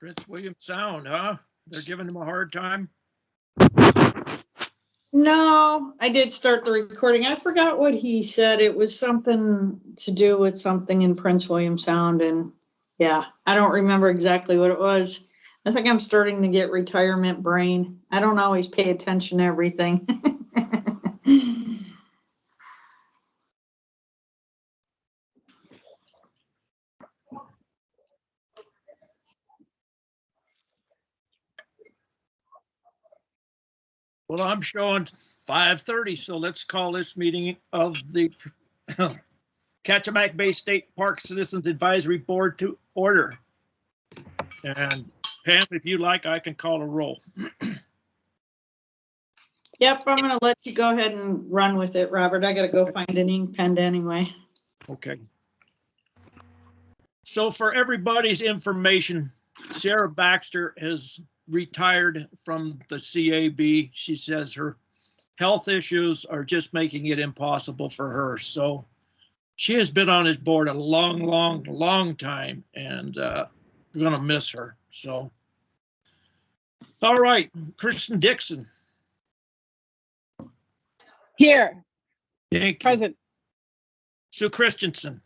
Prince William Sound, huh? They're giving him a hard time. No, I did start the recording. I forgot what he said. It was something to do with something in Prince William Sound. And yeah, I don't remember exactly what it was. I think I'm starting to get retirement brain. I don't always pay attention to everything. Well, I'm showing 5:30, so let's call this meeting of the Kachemak Bay State Park Citizens Advisory Board to order. And Pam, if you like, I can call a roll. Yep, I'm going to let you go ahead and run with it, Robert. I got to go find an ink pen anyway. Okay. So for everybody's information, Sarah Baxter has retired from the CAB. She says her health issues are just making it impossible for her. So she has been on his board a long time, and we're going to miss her. So, all right, Kristen Dixon. Here. Thank you. Present. Sue Christensen.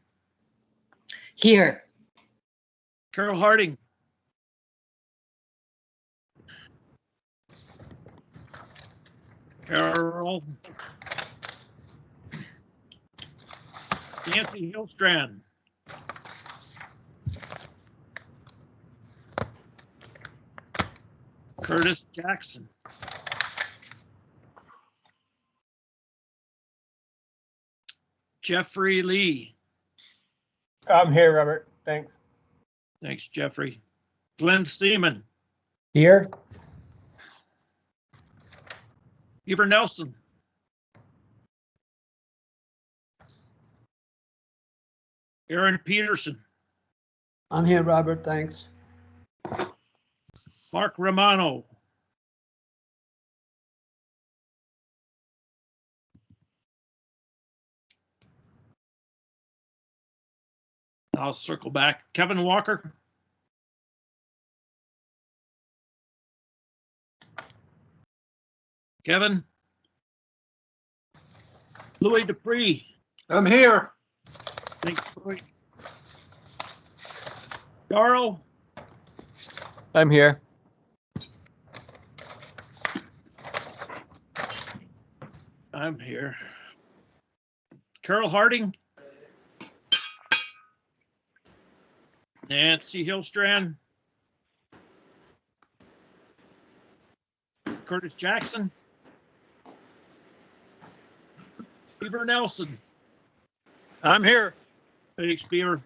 Here. Carol Harding. Carol. Nancy Hillstrand. Curtis Jackson. Jeffrey Lee. I'm here, Robert. Thanks. Thanks, Jeffrey. Glenn Steeman. Here. Beaver Nelson. Aaron Peterson. I'm here, Robert. Thanks. Mark Romano. I'll circle back. Kevin Walker. Kevin. Louis Dupree. I'm here. Thanks, Louis. Darrell. I'm here. I'm here. Carol Harding. Nancy Hillstrand. Curtis Jackson. Beaver Nelson. I'm here. Thanks, Beaver.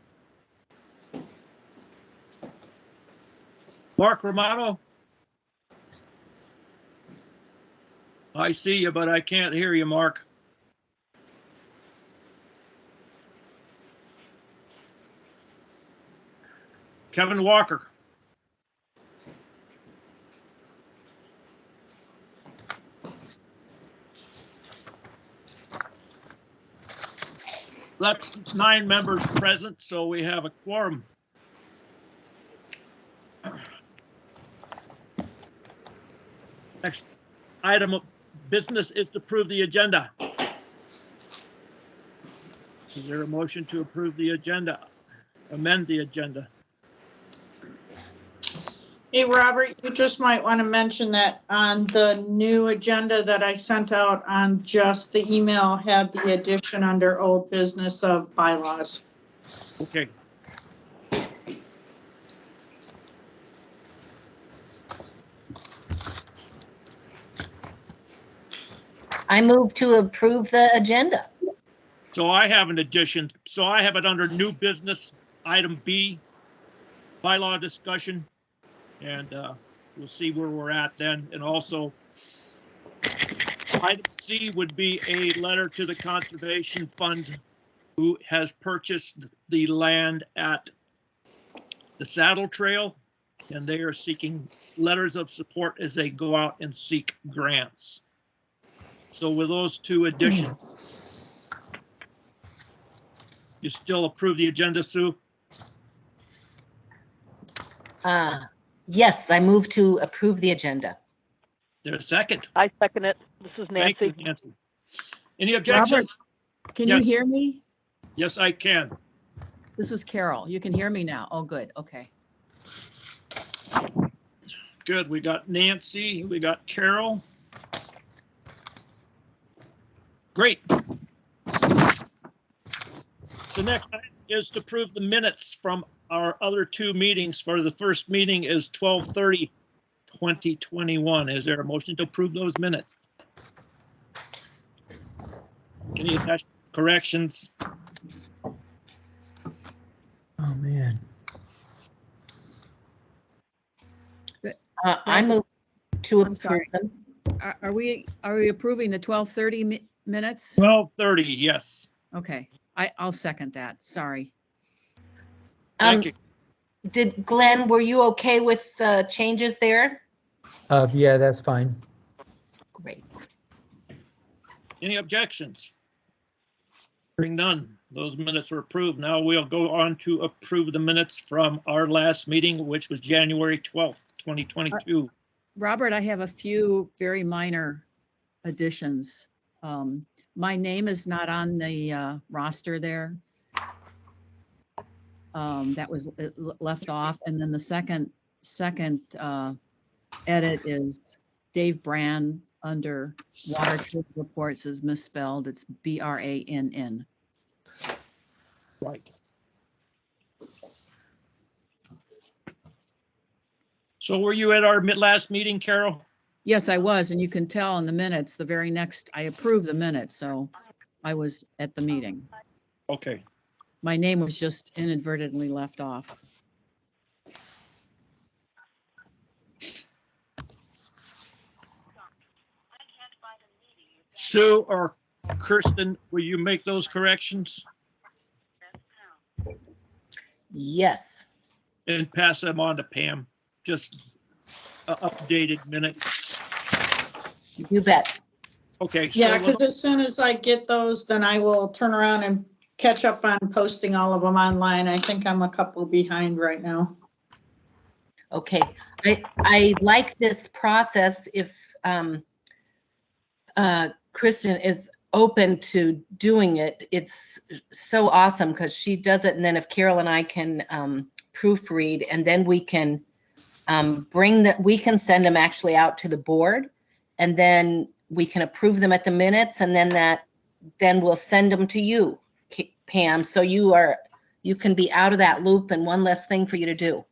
Mark Romano. I see you, but I can't hear you, Mark. Kevin Walker. That's 9 members present, so we have a quorum. Next item of business is to approve the agenda. Is there a motion to approve the agenda? Amend the agenda? Hey, Robert, you just might want to mention that on the new agenda that I sent out on just the email had the addition under old business of bylaws. Okay. I move to approve the agenda. So I have an addition. So I have it under new business, item B, bylaw discussion. And we'll see where we're at then. And also, item C would be a letter to the Conservation Fund who has purchased the land at the Saddle Trail. And they are seeking letters of support as they go out and seek grants. So with those two additions, you still approve the agenda, Sue? Yes, I move to approve the agenda. There's a second. I second it. This is Thank you, Nancy. Nancy. Any objections? Can you Yes. hear me? Yes, I can. This is Carol. You can hear me now. Oh, good. Okay. Good. We got Nancy, we got Carol. Great. So next item is to approve the minutes from our other two meetings. For the first meeting is 12/30/2021. Is there a motion to approve those minutes? Any attached corrections? Oh, man. I move to I'm approve sorry. them. Are we approving the 12:30 minutes? 12:30, yes. Okay, I'll second that. Sorry. Thank you. Did Glenn, were you okay with the changes there? Yeah, that's fine. Great. Any objections? Hearing none, those minutes are approved. Now we'll go on to approve the minutes from our last meeting, which was January 12th, 2022. Robert, I have a few very minor additions. My name is not on the roster there. That was left off. And then the second edit is Dave Brand under water treatment reports is misspelled. It's BRANN. Right. So were you at our last meeting, Carol? Yes, I was, and you can tell in the minutes, the very next, I approved the minutes, so I was at the meeting. Okay. My name was just inadvertently left off. Sue or Kirsten, will you make those corrections Yes. and pass them on to Pam? Just updated minutes. You bet. Okay. so Yeah, because as soon as I get those, then I will turn around and catch up on posting all of them online. I think I'm a couple behind right now. Okay. I like this process if Kristen is open to doing it. It's so awesome because she does it. And then if Carol and I can proofread, and then we can we can send them actually out to the board, and then we can approve them at the minutes, and then we'll send them to you, Pam. So you can be out of that loop and one less thing for you to do.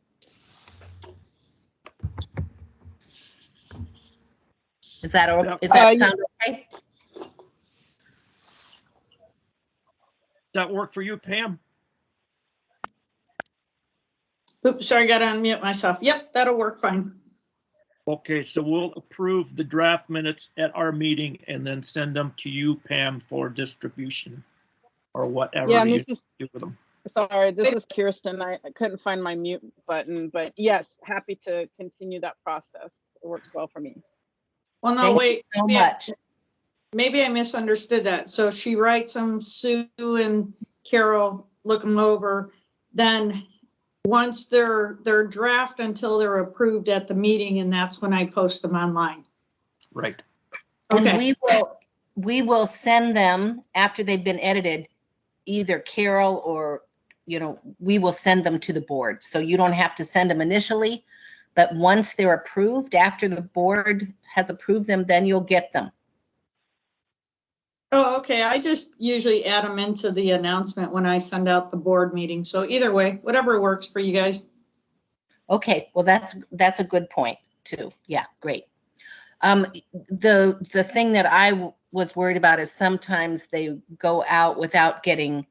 Is that sound okay? Does that work for you, Pam? Oops, sorry, got to unmute myself. Yep, that'll work fine. Okay, so we'll approve the draft minutes at our meeting and then send them to you, Pam, for distribution or whatever Yeah, and you this is, do with them. sorry, this is Kirsten. I couldn't find my mute button, but yes, happy to continue that process. It works well for me. Well, no, Thank you wait. so much. Maybe I misunderstood that. So she writes them, Sue and Carol look them over. Then once they're draft until they're approved at the meeting, and that's when I post them online. Right. And Okay. we will send them after they've been edited, either Carol or, we will send them to the board. So you don't have to send them initially, but once they're approved, after the board has approved them, then you'll get them. Oh, okay. I just usually add them into the announcement when I send out the board meeting. So either way, whatever works for you guys. Okay, well, that's a good point too. Yeah, great. The thing that I was worried about is sometimes they go out without getting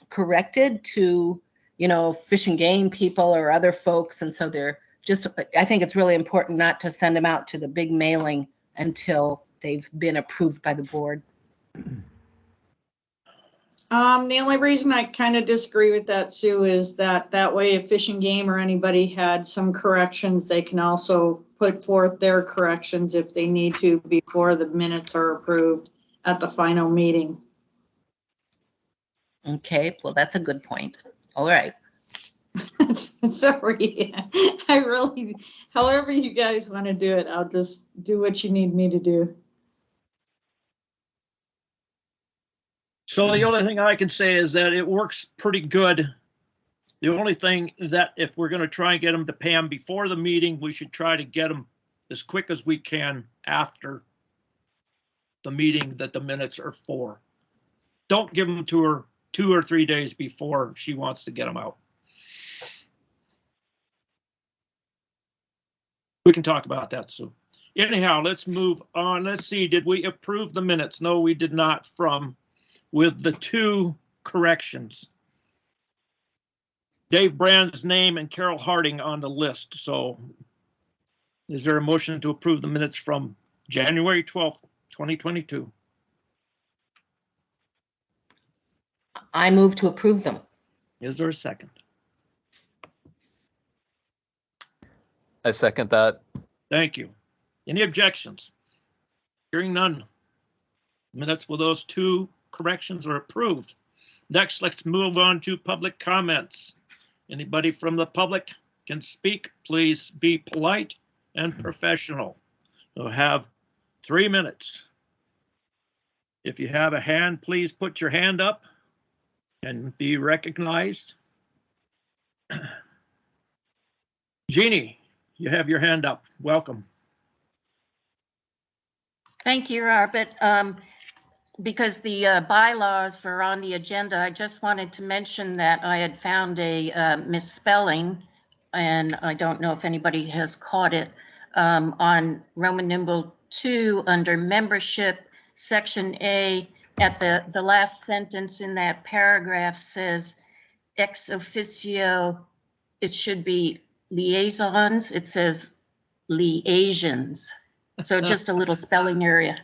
corrected to, Fish and Game people or other folks. And so I think it's really important not to send them out to the big mailing until they've been approved by the board. The only reason I kind of disagree with that, Sue, is that way if Fish and Game or anybody had some corrections, they can also put forth their corrections if they need to before the minutes are approved at the final meeting. Okay, well, that's a good point. All right. Sorry, I really, however you guys want to do it, I'll just do what you need me to do. So the only thing I can say is that it works pretty good. The only thing that if we're going to try and get them to Pam before the meeting, we should try to get them as quick as we can after the meeting that the minutes are for. Don't give them to her 2 or 3 days before she wants to get them out. We can talk about that soon. Anyhow, let's move on. Let's see, did we approve the minutes? No, we did not, from with the 2 corrections. Dave Brand's name and Carol Harding on the list. So is there a motion to approve the minutes from January 12th, 2022? I move to approve them. Is there a second? I second that. Thank you. Any objections? Hearing none. Minutes with those 2 corrections are approved. Next, let's move on to public comments. Anybody from the public can speak. Please be polite and professional. You'll have 3 minutes. If you have a hand, please put your hand up and be recognized. Jeannie, you have your hand up. Welcome. Thank you, Robert. Because the bylaws were on the agenda, I just wanted to mention that I had found a misspelling, and I don't know if anybody has caught it, on Roman numeral 2 under membership, section A, at the last sentence in that paragraph says ex officio, it should be liaisons, it says liaisons. So just a little spelling area.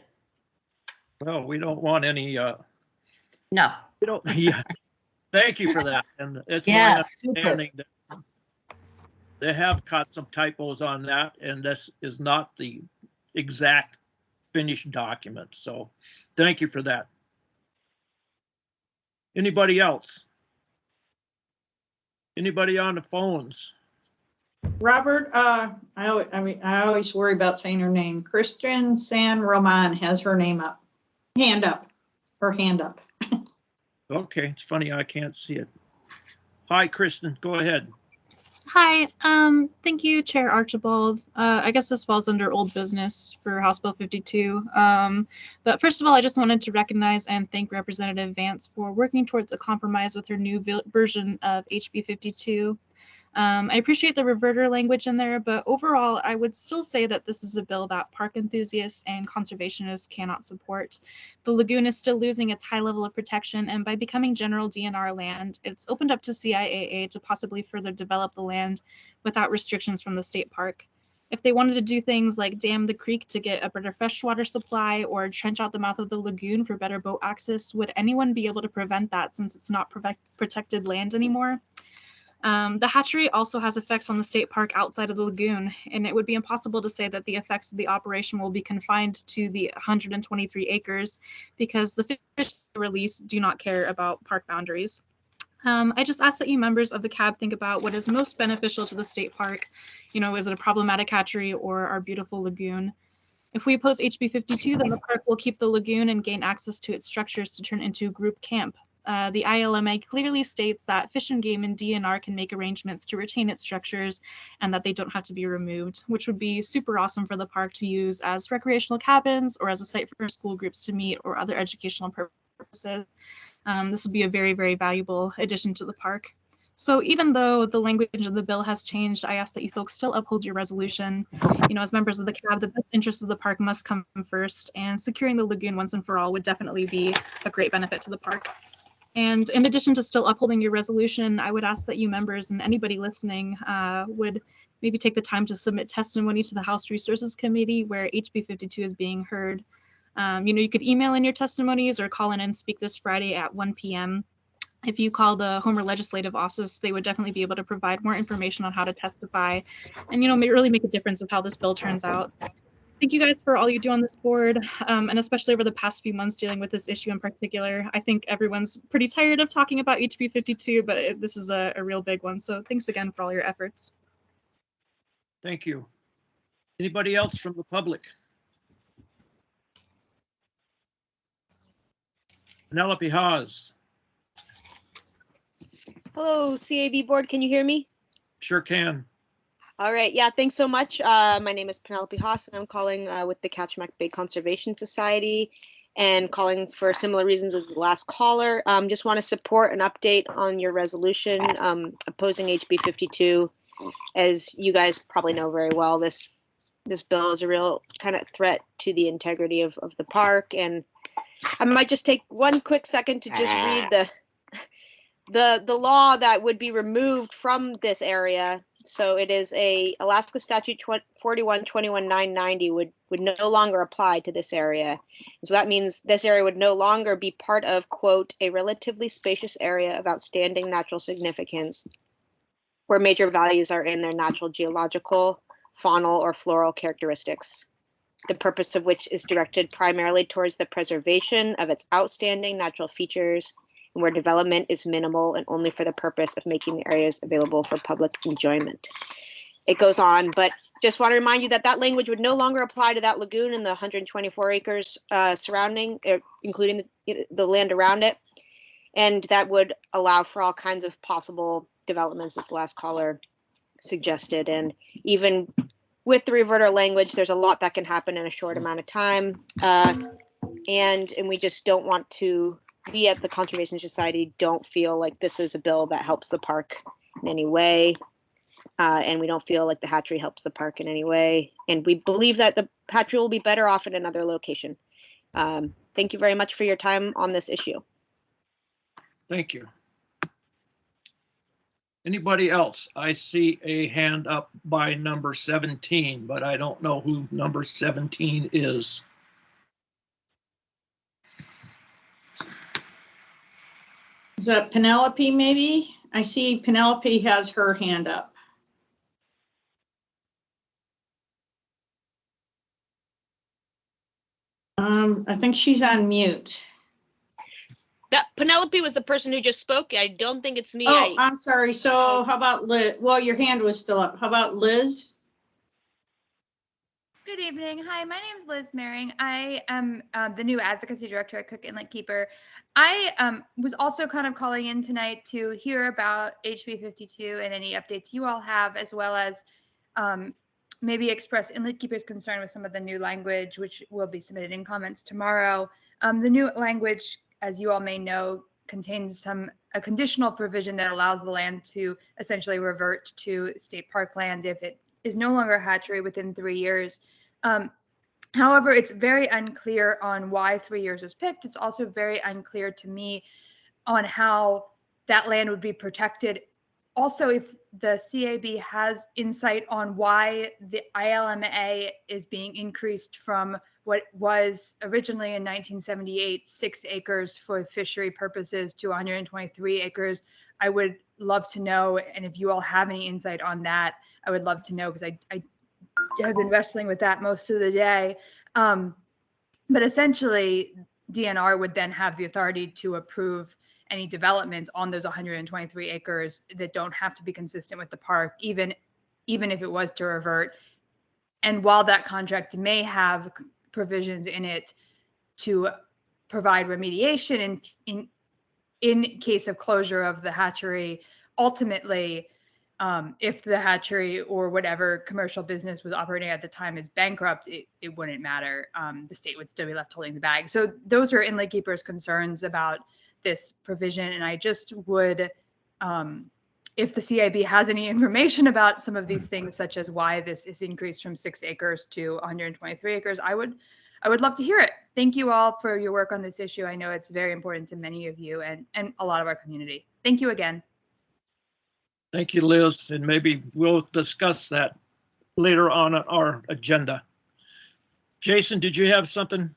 Well, we don't want any, No. we don't, yeah. Thank you for that. And it's my Yeah, super. understanding that they have caught some typos on that, and this is not the exact finished document. So thank you for that. Anybody else? Anybody on the phones? Robert, I always worry about saying her name. Christian San Roman has her name up. Hand up. Her hand up. Okay, it's funny, I can't see it. Hi, Kristen, go ahead. Hi, thank you, Chair Archibald. I guess this falls under old business for House Bill 52. But first of all, I just wanted to recognize and thank Representative Vance for working towards a compromise with her new version of HB 52. I appreciate the reverter language in there, but overall, I would still say that this is a bill that park enthusiasts and conservationists cannot support. The lagoon is still losing its high level of protection, and by becoming general DNR land, it's opened up to CIAA to possibly further develop the land without restrictions from the state park. If they wanted to do things like dam the creek to get a better freshwater supply or trench out the mouth of the lagoon for better boat access, would anyone be able to prevent that since it's not protected land anymore? The hatchery also has effects on the state park outside of the lagoon, and it would be impossible to say that the effects of the operation will be confined to the 123 acres because the fish release do not care about park boundaries. I just ask that you members of the CAB think about what is most beneficial to the state park. You know, is it a problematic hatchery or our beautiful lagoon? If we oppose HB 52, then the park will keep the lagoon and gain access to its structures to turn into group camp. The ILMA clearly states that Fish and Game and DNR can make arrangements to retain its structures and that they don't have to be removed, which would be super awesome for the park to use as recreational cabins or as a site for school groups to meet or other educational purposes. This would be a very, very valuable addition to the park. So even though the language of the bill has changed, I ask that you folks still uphold your resolution. You know, as members of the CAB, the best interests of the park must come first, and securing the lagoon once and for all would definitely be a great benefit to the park. And in addition to still upholding your resolution, I would ask that you members and anybody listening would maybe take the time to submit testimony to the House Resources Committee where HB 52 is being heard. You know, you could email in your testimonies or call in and speak this Friday at 1 p.m. If you call the Homer Legislative Office, they would definitely be able to provide more information on how to testify and, you know, really make a difference of how this bill turns out. Thank you guys for all you do on this board, and especially over the past few months dealing with this issue in particular. I think everyone's pretty tired of talking about HB 52, but this is a real big one. So thanks again for all your efforts. Thank you. Anybody else from the public? Penelope Haas. Hello, CAB board. Can you hear me? Sure can. All right. Yeah, thanks so much. My name is Penelope Haas, and I'm calling with the Kachemak Bay Conservation Society and calling for similar reasons as the last caller. Just want to support an update on your resolution opposing HB 52. As you guys probably know very well, this bill is a real kind of threat to the integrity of the park. And I might just take one quick second to just read the law that would be removed from this area. So it is Alaska Statute 41-21-990 would no longer apply to this area. So that means this area would no longer be part of, quote, a relatively spacious area of outstanding natural significance where major values are in their natural geological, faunal, or floral characteristics, the purpose of which is directed primarily towards the preservation of its outstanding natural features, and where development is minimal and only for the purpose of making the areas available for public enjoyment. It goes on, but just want to remind you that that language would no longer apply to that lagoon and the 124 acres surrounding, including the land around it. And that would allow for all kinds of possible developments, as the last caller suggested. And even with the reverter language, there's a lot that can happen in a short amount of time. And we just don't want to, we at the Conservation Society don't feel like this is a bill that helps the park in any way. And we don't feel like the hatchery helps the park in any way. And we believe that the hatchery will be better off in another location. Thank you very much for your time on this issue. Thank you. Anybody else? I see a hand up by number 17, but I don't know who number 17 is. Is that Penelope maybe? I see Penelope has her hand up. I think she's on mute. That Penelope was the person who just spoke. I don't think it's me. Oh, I'm sorry. So how about Liz? Well, your hand was still up. How about Liz? Good evening. Hi, my name is Liz Mering. I am the new advocacy director at Cook Inlet Keeper. I was also kind of calling in tonight to hear about HB 52 and any updates you all have, as well as maybe express Inlet Keeper's concern with some of the new language, which will be submitted in comments tomorrow. The new language, as you all may know, contains a conditional provision that allows the land to essentially revert to state park land if it is no longer a hatchery within 3 years. However, it's very unclear on why 3 years was picked. It's also very unclear to me on how that land would be protected. Also, if the CAB has insight on why the ILMA is being increased from what was originally in 1978, 6 acres for fishery purposes to 123 acres, I would love to know. And if you all have any insight on that, I would love to know, because I have been wrestling with that most of the day. But essentially, DNR would then have the authority to approve any development on those 123 acres that don't have to be consistent with the park, even if it was to revert. And while that contract may have provisions in it to provide remediation in case of closure of the hatchery, ultimately, if the hatchery or whatever commercial business was operating at the time is bankrupt, it wouldn't matter. The state would still be left holding the bag. So those are Inlet Keeper's concerns about this provision. And I just would, if the CIB has any information about some of these things, such as why this is increased from 6 acres to 123 acres, I would love to hear it. Thank you all for your work on this issue. I know it's very important to many of you and a lot of our community. Thank you again. Thank you, Liz, and maybe we'll discuss that later on our agenda. Jason, did you have something?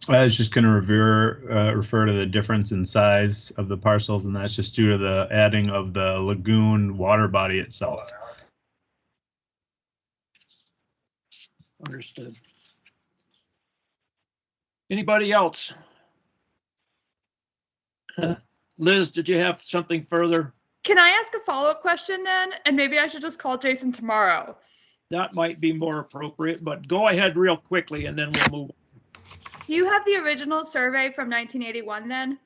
I was just going to refer to the difference in size of the parcels, and that's just due to the adding of the lagoon water body itself. Understood. Anybody else? Liz, did you have something further? Can I ask a follow-up question then? And maybe I should just call Jason tomorrow. That might be more appropriate, but go ahead real quickly and then we'll move. Do you have the original survey from 1981 then?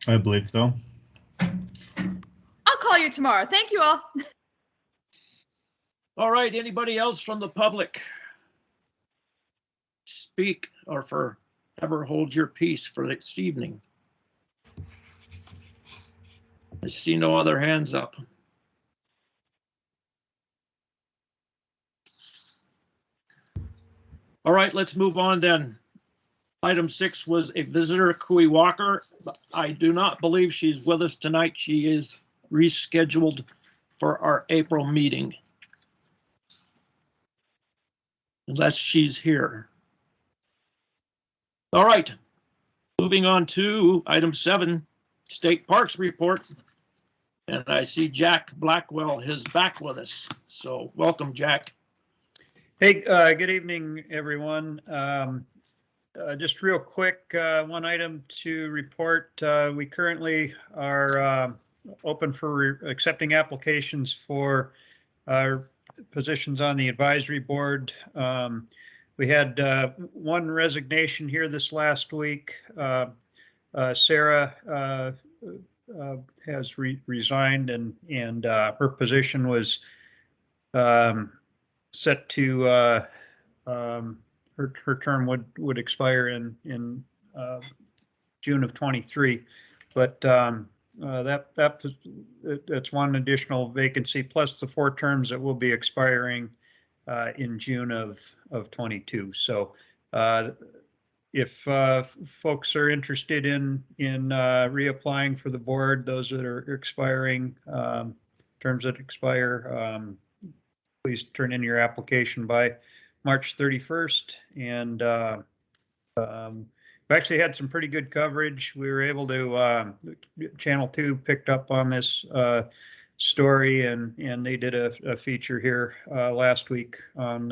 I believe so. I'll call you tomorrow. Thank you all. All right, anybody else from the public? Speak or forever hold your peace for this evening. I see no other hands up. All right, let's move on then. Item 6 was a visitor, Kui Walker. I do not believe she's with us tonight. She is rescheduled for our April meeting. Unless she's here. All right, moving on to item 7, State Parks Report. And I see Jack Blackwell is back with us. So welcome, Jack. Hey, good evening, everyone. Just real quick, one item to report. We currently are open for accepting applications for our positions on the advisory board. We had one resignation here this last week. Sarah has resigned, and her position was set to her term would expire in June of 23, but that's one additional vacancy plus the 4 terms that will be expiring in June of 22. So if folks are interested in reapplying for the board, those that are expiring, terms that expire, please turn in your application by March 31st. And we actually had some pretty good coverage. We were able to, Channel 2 picked up on this story, and they did a feature here last week on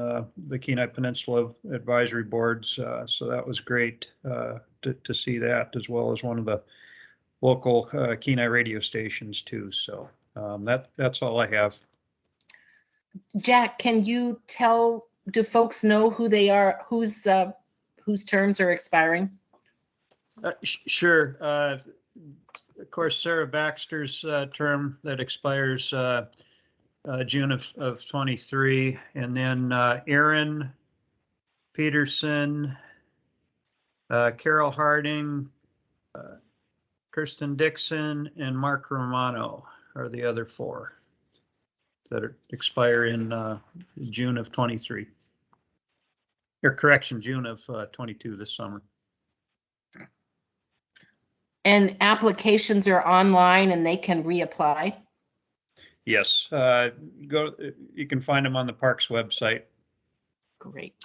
the Kenai Peninsula Advisory Boards. So that was great to see that, as well as one of the local Kenai radio stations too. So that's all I have. Jack, can you do folks know who they are, whose terms are expiring? Sure. Of course, Sarah Baxter's term that expires June of 23, and then Aaron Peterson, Carol Harding, Kirsten Dixon, and Mark Romano are the other 4 that expire in June of 23. Or correction, June of 22 this summer. And applications are online and they can reapply? Yes, you can find them on the Parks website. Great.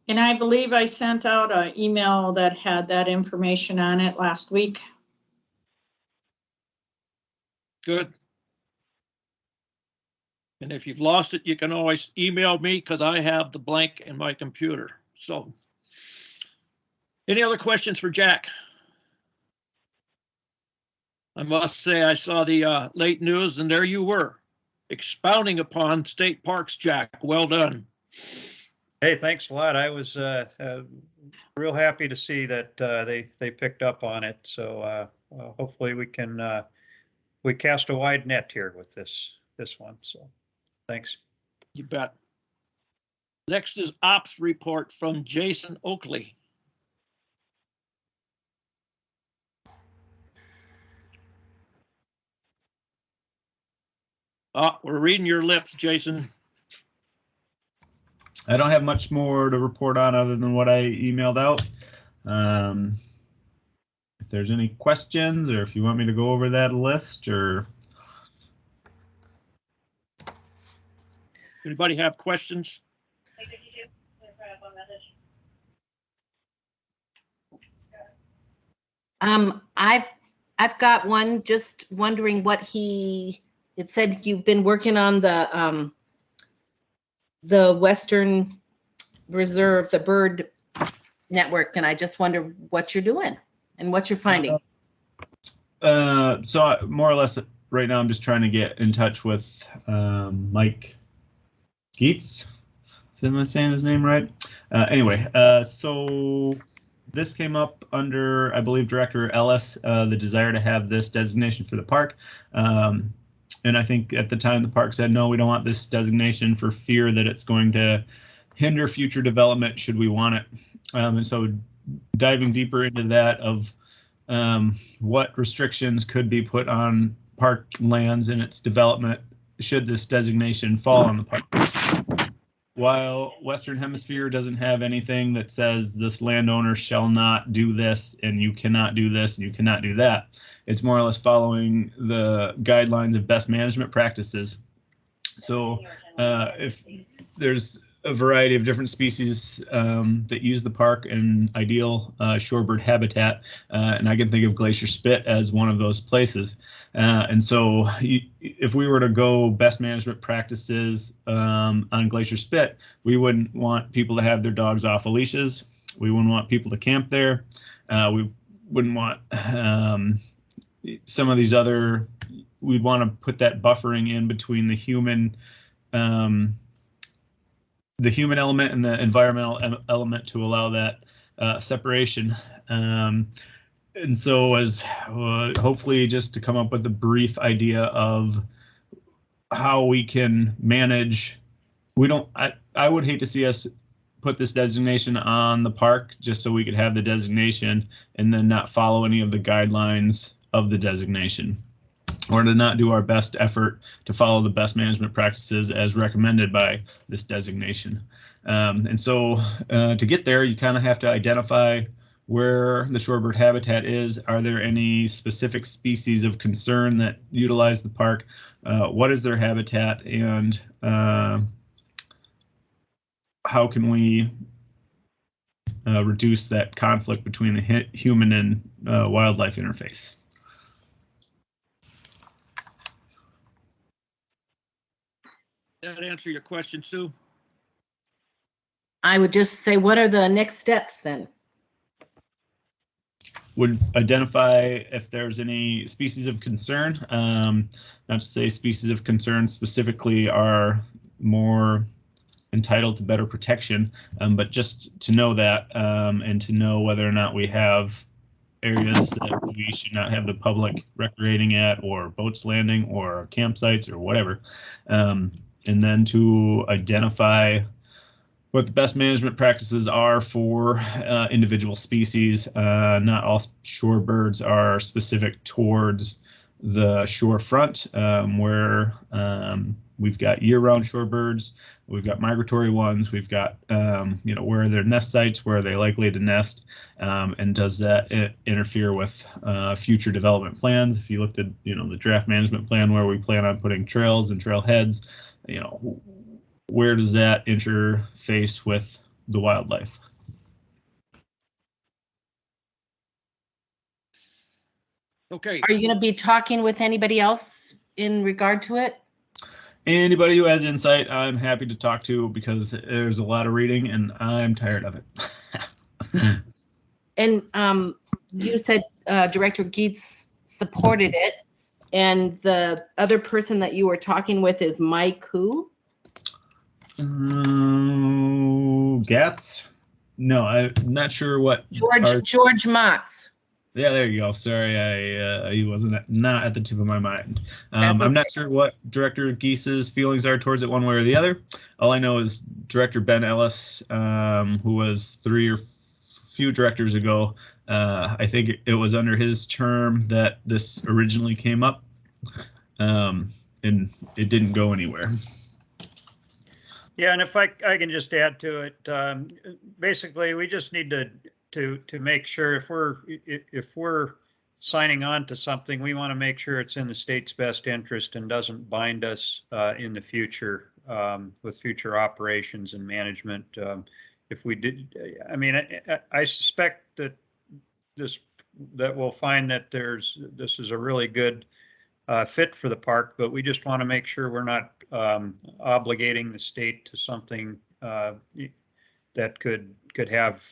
And I believe I sent out an email that had that information on it last week. Good. And if you've lost it, you can always email me because I have the blank in my computer. So any other questions for Jack? I must say I saw the late news and there you were expounding upon state parks, Jack. Well done. Hey, thanks a lot. I was real happy to see that they picked up on it. So hopefully we cast a wide net here with this one. So thanks. You bet. Next is ops report from Jason Oakley. We're reading your lips, Jason. I don't have much more to report on other than what I emailed out. If there's any questions, or if you want me to go over that list, or anybody have questions? I've got one, just wondering what it said you've been working on the the Western Reserve, the bird network, and I just wonder what you're doing and what you're finding. So more or less right now I'm just trying to get in touch with Mike Geets. Am I saying his name right? Anyway, so this came up under, I believe, Director Ellis, the desire to have this designation for the park. And I think at the time the park said, no, we don't want this designation for fear that it's going to hinder future development should we want it. And so diving deeper into that of what restrictions could be put on park lands and its development should this designation fall on the park. While Western Hemisphere doesn't have anything that says this landowner shall not do this and you cannot do this and you cannot do that, it's more or less following the guidelines of best management practices. So if there's a variety of different species that use the park in ideal shorebird habitat, and I can think of Glacier Spit as one of those places. And so if we were to go best management practices on Glacier Spit, we wouldn't want people to have their dogs off of leashes. We wouldn't want people to camp there. We wouldn't want some of these other, we'd want to put that buffering in between the human element and the environmental element to allow that separation. And so as hopefully just to come up with a brief idea of how we can manage, I would hate to see us put this designation on the park just so we could have the designation and then not follow any of the guidelines of the designation, or to not do our best effort to follow the best management practices as recommended by this designation. And so to get there, you kind of have to identify where the shorebird habitat is. Are there any specific species of concern that utilize the park? What is their habitat, and how can we reduce that conflict between the human and wildlife interface? That answer your question, Sue? I would just say, what are the next steps then? Would identify if there's any species of concern. Not to say species of concern specifically are more entitled to better protection, but just to know that and to know whether or not we have areas that we should not have the public recreating at, or boats landing, or campsites, or whatever. And then to identify what the best management practices are for individual species. Not all shorebirds are specific towards the shorefront, where we've got year-round shorebirds, we've got migratory ones, we've got where are their nest sites, where are they likely to nest, and does that interfere with future development plans? If you looked at the draft management plan where we plan on putting trails and trailheads, where does that interface with the wildlife? Okay. Are you going to be talking with anybody else in regard to it? Anybody who has insight, I'm happy to talk to, because there's a lot of reading and I'm tired of it. And you said Director Geets supported it, and the other person that you were talking with is Mike who? Gats? No, I'm not sure what. George Motz. Yeah, there you go. Sorry, he wasn't not at the tip of my mind. Okay. I'm not sure what Director Geese's feelings are towards it one way or the other. All I know is Director Ben Ellis, who was few directors ago, I think it was under his term that this originally came up, and it didn't go anywhere. Yeah, and if I can just add to it, basically we just need to make sure if we're signing on to something, we want to make sure it's in the state's best interest and doesn't bind us in the future with future operations and management. If we did, I mean, I suspect that we'll find that this is a really good fit for the park, but we just want to make sure we're not obligating the state to something that could have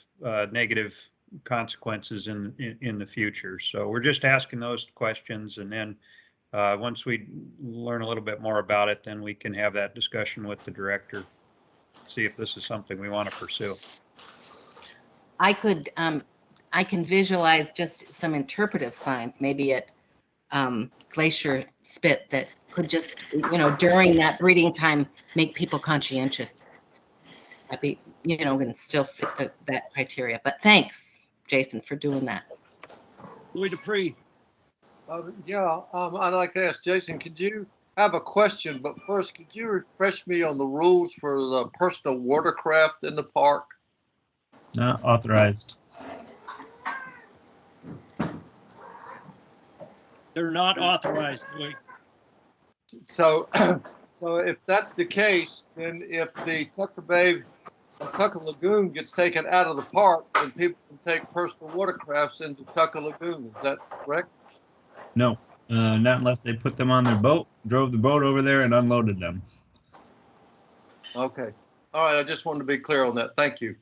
negative consequences in the future. So we're just asking those questions, and then once we learn a little bit more about it, then we can have that discussion with the director, see if this is something we want to pursue. I can visualize just some interpretive signs, maybe at Glacier Spit, that could just, during that breeding time, make people conscientious. I'd be, and still fit that criteria. But thanks, Jason, for doing that. Louis Dupree. Yeah, I'd like to ask Jason, could you have a question, but first, could you refresh me on the rules for the personal watercraft in the park? Not authorized. They're not authorized, Louis. So, so if that's the case, then if the Tucker Lagoon gets taken out of the park, then people can take personal watercrafts into Tucker Lagoon. Is that correct? No, not unless they put them on their boat, drove the boat over there, and unloaded them. Okay. All right. I just wanted to be clear on that. Thank you.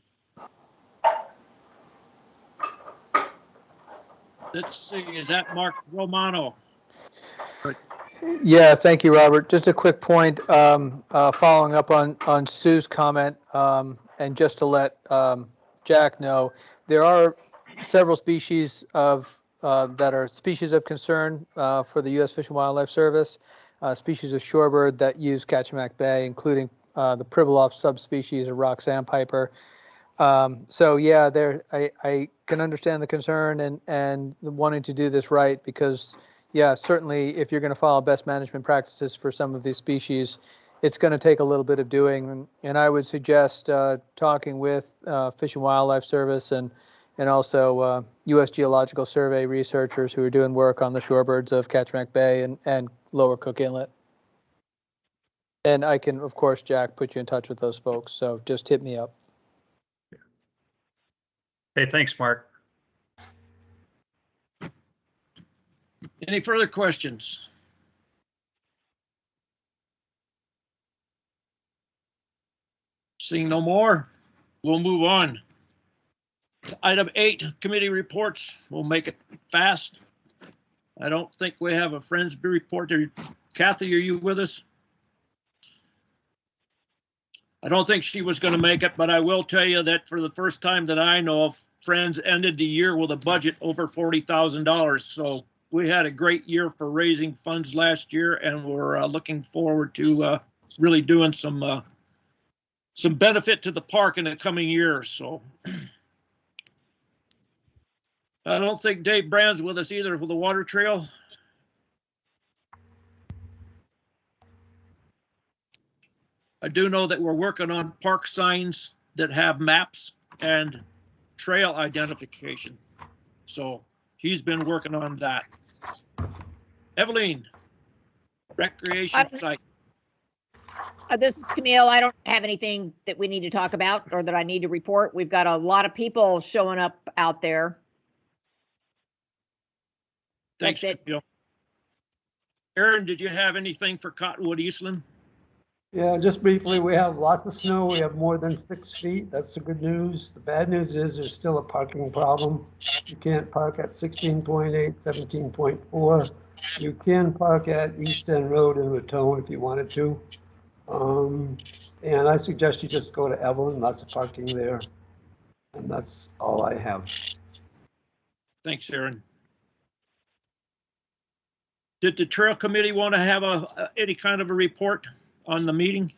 Let's see, is that Mark Romano? Yeah, thank you, Robert. Just a quick point, following up on Sue's comment, and just to let Jack know, there are several species that are species of concern for the U.S. Fish and Wildlife Service, species of shorebird that use Kachemak Bay, including the Pribilof subspecies of rock sandpiper. So yeah, I can understand the concern and wanting to do this right, because yeah, certainly if you're going to follow best management practices for some of these species, it's going to take a little bit of doing. And I would suggest talking with Fish and Wildlife Service and also U.S. Geological Survey researchers who are doing work on the shorebirds of Kachemak Bay and Lower Cook Inlet. And I can, of course, Jack, put you in touch with those folks. So just hit me up. Hey, thanks, Mark. Any further questions? Seeing no more, we'll move on. Item 8, committee reports. We'll make it fast. I don't think we have a Friendsby report there. Kathy, are you with us? I don't think she was going to make it, but I will tell you that for the first time that I know of, Friends ended the year with a budget over $40,000. So we had a great year for raising funds last year, and we're looking forward to really doing some benefit to the park in the coming years. So I don't think Dave Brand's with us either with the water trail. I do know that we're working on park signs that have maps and trail identification. So he's been working on that. Evelyn, recreation site. This is Camille. I don't have anything that we need to talk about or that I need to report. We've got a lot of people showing up out there. Thanks, Camille. Aaron, did you have anything for Cottonwood Eastland? Yeah, just briefly, we have lots of snow. We have more than 6 feet. That's the good news. The bad news is there's still a parking problem. You can't park at 16.8, 17.4. You can park at East End Road in Raton if you wanted to. And I suggest you just go to Evelyn, lots of parking there. And that's all I have. Thanks, Aaron. Did the trail committee want to have any kind of a report on the meeting?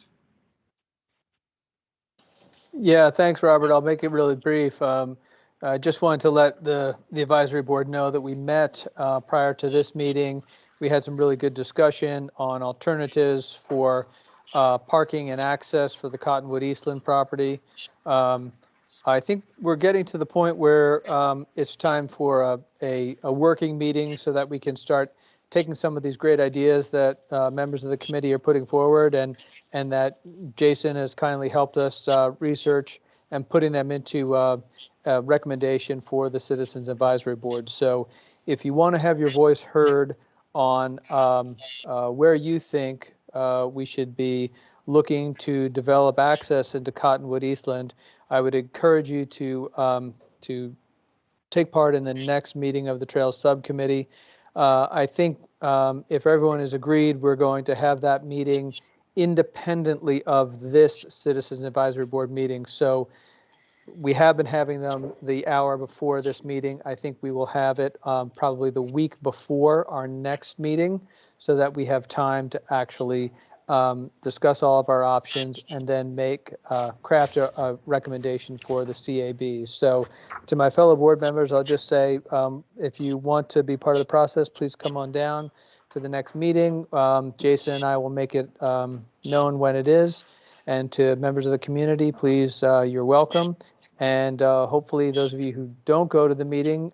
Yeah, thanks, Robert. I'll make it really brief. I just wanted to let the advisory board know that we met prior to this meeting. We had some really good discussion on alternatives for parking and access for the Cottonwood Eastland property. I think we're getting to the point where it's time for a working meeting so that we can start taking some of these great ideas that members of the committee are putting forward and that Jason has kindly helped us research and putting them into a recommendation for the Citizens Advisory Board. So if you want to have your voice heard on where you think we should be looking to develop access into Cottonwood Eastland, I would encourage you to take part in the next meeting of the Trails Subcommittee. I think if everyone is agreed, we're going to have that meeting independently of this Citizens Advisory Board meeting. So we have been having them the hour before this meeting. I think we will have it probably the week before our next meeting so that we have time to actually discuss all of our options and then craft a recommendation for the CAB. So to my fellow board members, I'll just say, if you want to be part of the process, please come on down to the next meeting. Jason and I will make it known when it is. And to members of the community, please, you're welcome. And hopefully those of you who don't go to the meeting,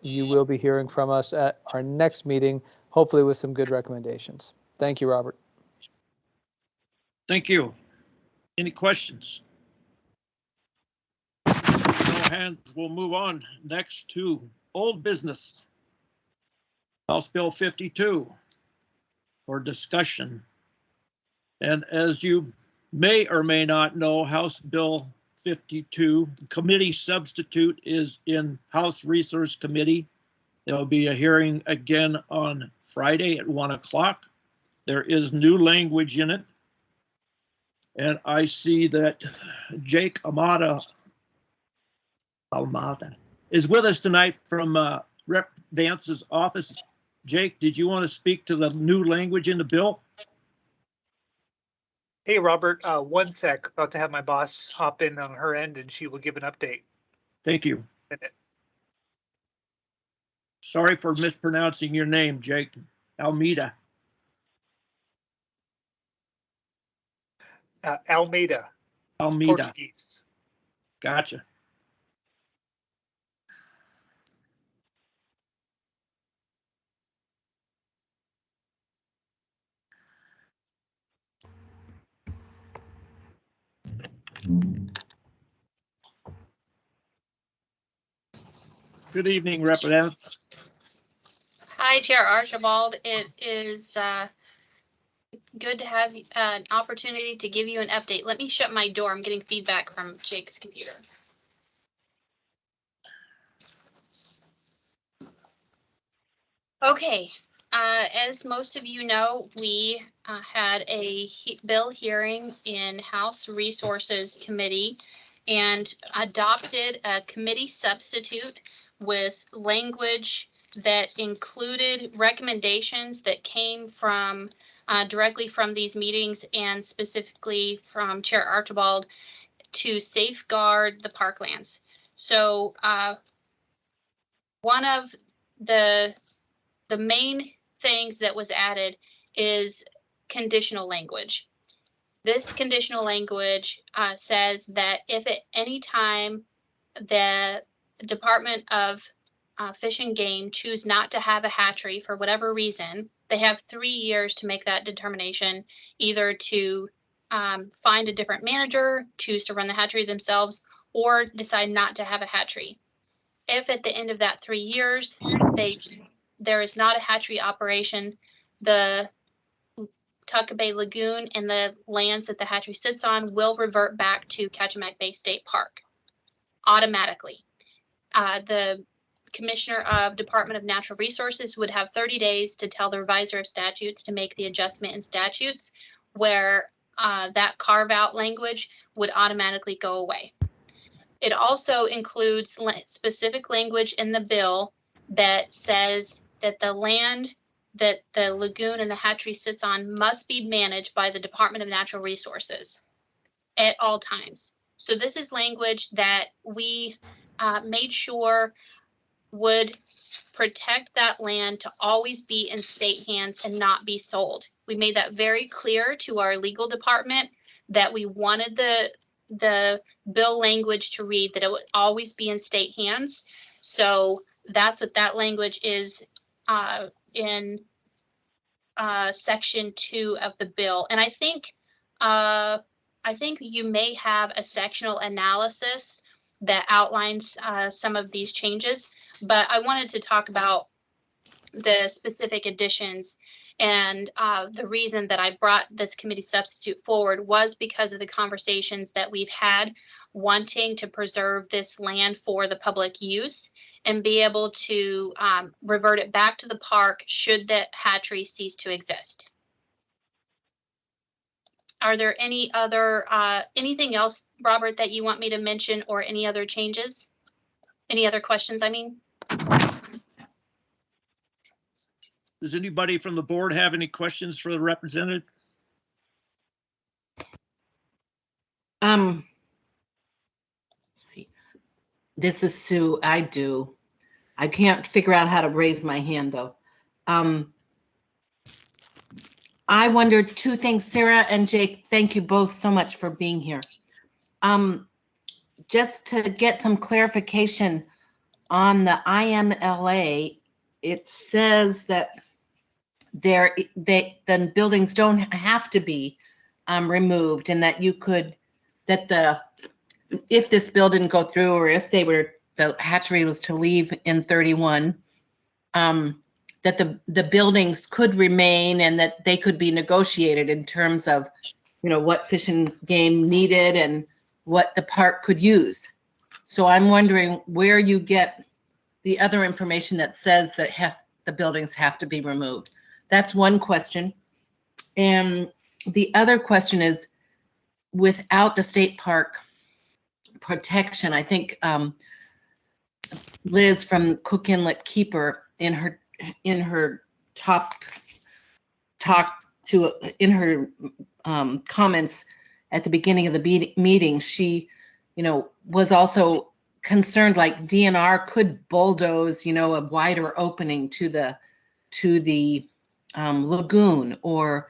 you will be hearing from us at our next meeting, hopefully with some good recommendations. Thank you, Robert. Thank you. Any questions? No hands. We'll move on next to old business. House Bill 52 for discussion. And as you may or may not know, House Bill 52, the committee substitute is in House Resource Committee. There will be a hearing again on Friday at 1 o'clock. There is new language in it. And I see that Jake Almada is with us tonight from Rep. Vance's office. Jake, did you want to speak to the new language in the bill? Hey, Robert, 1 sec. About to have my boss hop in on her end and she will give an update. Thank you. Sorry for mispronouncing your name, Jake. Almeida. Almeida. Almeida. Portuguese. Gotcha. Good evening, Representatives. Hi, Chair Archibald. It is good to have an opportunity to give you an update. Let me shut my door. I'm getting feedback from Jake's computer. Okay, as most of you know, we had a bill hearing in House Resources Committee and adopted a committee substitute with language that included recommendations that came from directly from these meetings and specifically from Chair Archibald to safeguard the parklands. So one of the main things that was added is conditional language. This conditional language says that if at any time the Department of Fish and Game choose not to have a hatchery for whatever reason, they have 3 years to make that determination, either to find a different manager, choose to run the hatchery themselves, or decide not to have a hatchery. If at the end of that 3 years, there is not a hatchery operation, the Tucka Bay Lagoon and the lands that the hatchery sits on will revert back to Kachemak Bay State Park automatically. The Commissioner of Department of Natural Resources would have 30 days to tell the reviser of statutes to make the adjustment in statutes where that carve out language would automatically go away. It also includes specific language in the bill that says that the land that the lagoon and the hatchery sits on must be managed by the Department of Natural Resources at all times. So this is language that we made sure would protect that land to always be in state hands and not be sold. We made that very clear to our legal department that we wanted the bill language to read that it would always be in state hands. So that's what that language is in section 2 of the bill. And I think you may have a sectional analysis that outlines some of these changes, but I wanted to talk about the specific additions. And the reason that I brought this committee substitute forward was because of the conversations that we've had wanting to preserve this land for the public use and be able to revert it back to the park should the hatchery cease to exist. Are there any other, anything else, Robert, that you want me to mention, or any other changes? Any other questions, I mean? Does anybody from the board have any questions for the representative? Let's see. This is Sue. I do. I can't figure out how to raise my hand though. I wondered two things, Sarah and Jake, thank you both so much for being here. Just to get some clarification on the IMLA, it says that the buildings don't have to be removed, and that you could, if this bill didn't go through, or if the hatchery was to leave in 31, that the buildings could remain and that they could be negotiated in terms of, what Fish and Game needed and what the park could use. So I'm wondering where you get the other information that says that the buildings have to be removed. That's one question. And the other question is, without the state park protection, I think Liz from Cook Inlet Keeper in her comments at the beginning of the meeting, she, was also concerned like DNR could bulldoze, a wider opening to the lagoon, or,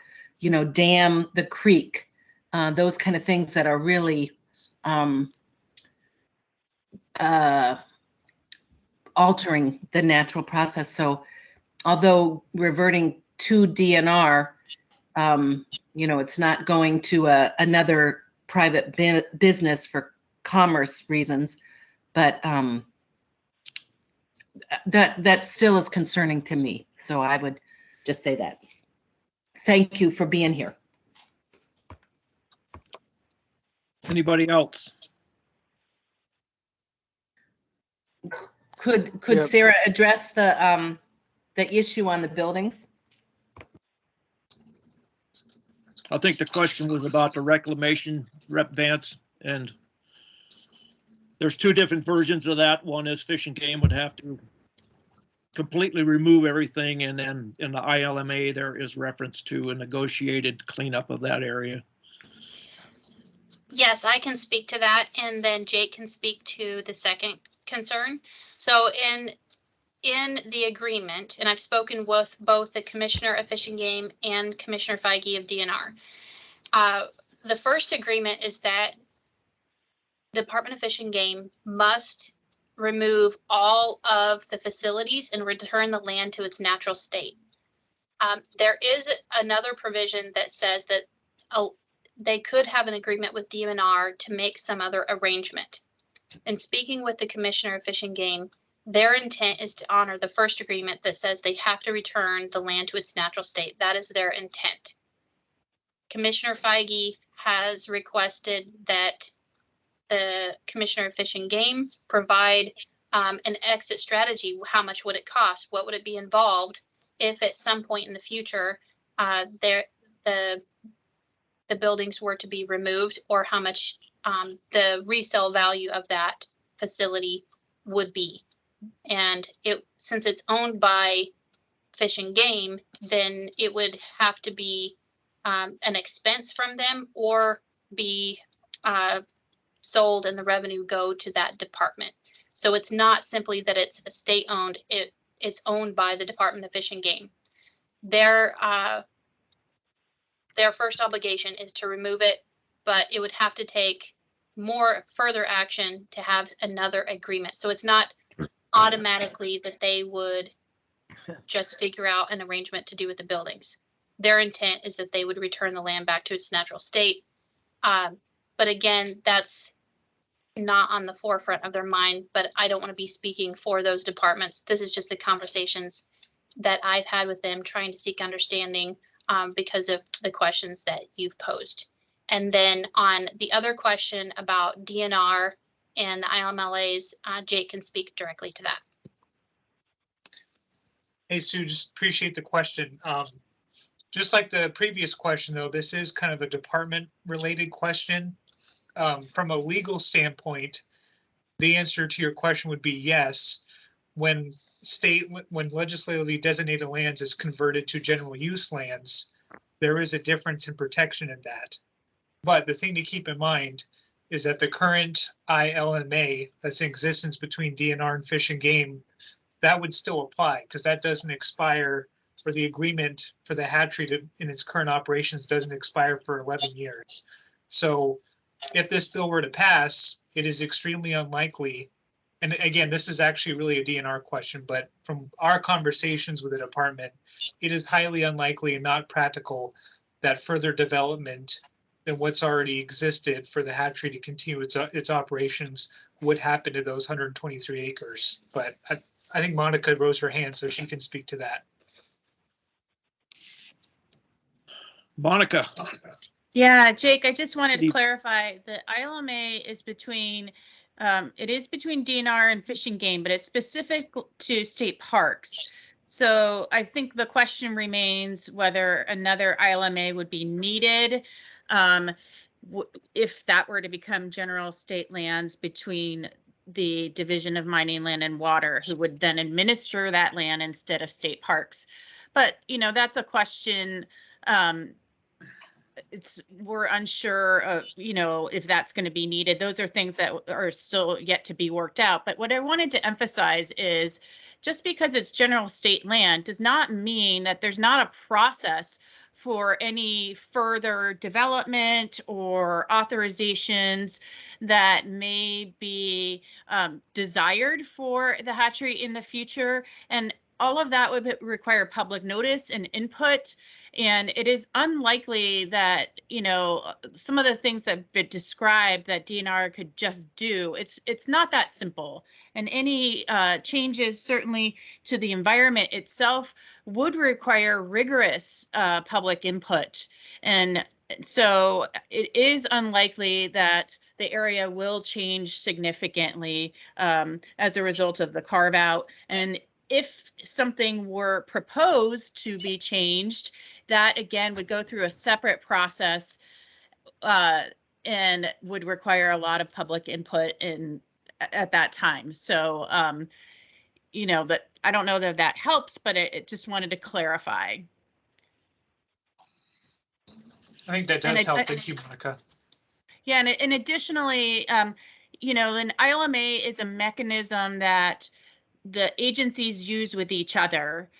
dam the creek, those kind of things that are really altering the natural process. So although reverting to DNR, it's not going to another private business for commerce reasons, but that still is concerning to me. So I would just say that. Thank you for being here. Anybody else? Could Yep. Sarah address the issue on the buildings? I think the question was about the reclamation, Rep Vance, and there's two different versions of that. One is Fish and Game would have to completely remove everything, and then in the ILMA there is reference to a negotiated cleanup of that area. Yes, I can speak to that, and then Jake can speak to the second concern. So in the agreement, and I've spoken with both the Commissioner of Fish and Game and Commissioner Feige of DNR. The first agreement is that the Department of Fish and Game must remove all of the facilities and return the land to its natural state. There is another provision that says that they could have an agreement with DNR to make some other arrangement. And speaking with the Commissioner of Fish and Game, their intent is to honor the first agreement that says they have to return the land to its natural state. That is their intent. Commissioner Feige has requested that the Commissioner of Fish and Game provide an exit strategy. How much would it cost? What would it be involved if at some point in the future the buildings were to be removed, or how much the resale value of that facility would be? And since it's owned by Fish and Game, then it would have to be an expense from them, or be sold and the revenue go to that department. So it's not simply that it's a state owned, it's owned by the Department of Fish and Game. Their first obligation is to remove it, but it would have to take more further action to have another agreement. So it's not automatically that they would just figure out an arrangement to do with the buildings. Their intent is that they would return the land back to its natural state. But again, that's not on the forefront of their mind, but I don't want to be speaking for those departments. This is just the conversations that I've had with them trying to seek understanding because of the questions that you've posed. And then on the other question about DNR and the ILMLAs, Jake can speak directly to that. Hey, Sue, just appreciate the question. Just like the previous question, though, this is kind of a department-related question. From a legal standpoint, the answer to your question would be yes. When legislatively designated lands is converted to general use lands, there is a difference in protection in that. But the thing to keep in mind is that the current ILMA that's in existence between DNR and Fish and Game, that would still apply because that doesn't expire, for the agreement for the hatchery in its current operations doesn't expire for 11 years. So if this bill were to pass, it is extremely unlikely. And again, this is actually really a DNR question, but from our conversations with the department, it is highly unlikely and not practical that further development than what's already existed for the hatchery to continue its operations would happen to those 123 acres. But I think Monica rose her hand, so she can speak to that. Monica. Yeah, Jake, I just wanted to clarify the ILMA is between, it is between DNR and Fish and Game, but it's specific to state parks. So I think the question remains whether another ILMA would be needed if that were to become general state lands between the Division of Mining, Land and Water, who would then administer that land instead of state parks. But, you know, that's a question. We're unsure of, you know, if that's going to be needed. Those are things that are still yet to be worked out. But what I wanted to emphasize is just because it's general state land does not mean that there's not a process for any further development or authorizations that may be desired for the hatchery in the future. And all of that would require public notice and input. And it is unlikely that, you know, some of the things that have been described that DNR could just do, it's not that simple. And any changes certainly to the environment itself would require rigorous public input. And so it is unlikely that the area will change significantly as a result of the carve out. And if something were proposed to be changed, that again would go through a separate process and would require a lot of public input at that time. So, you know, but I don't know that helps, but it just wanted to clarify. I think that does help. Thank you, Monica. Yeah, and additionally, you know, an ILMA is a mechanism that the agencies use with each other.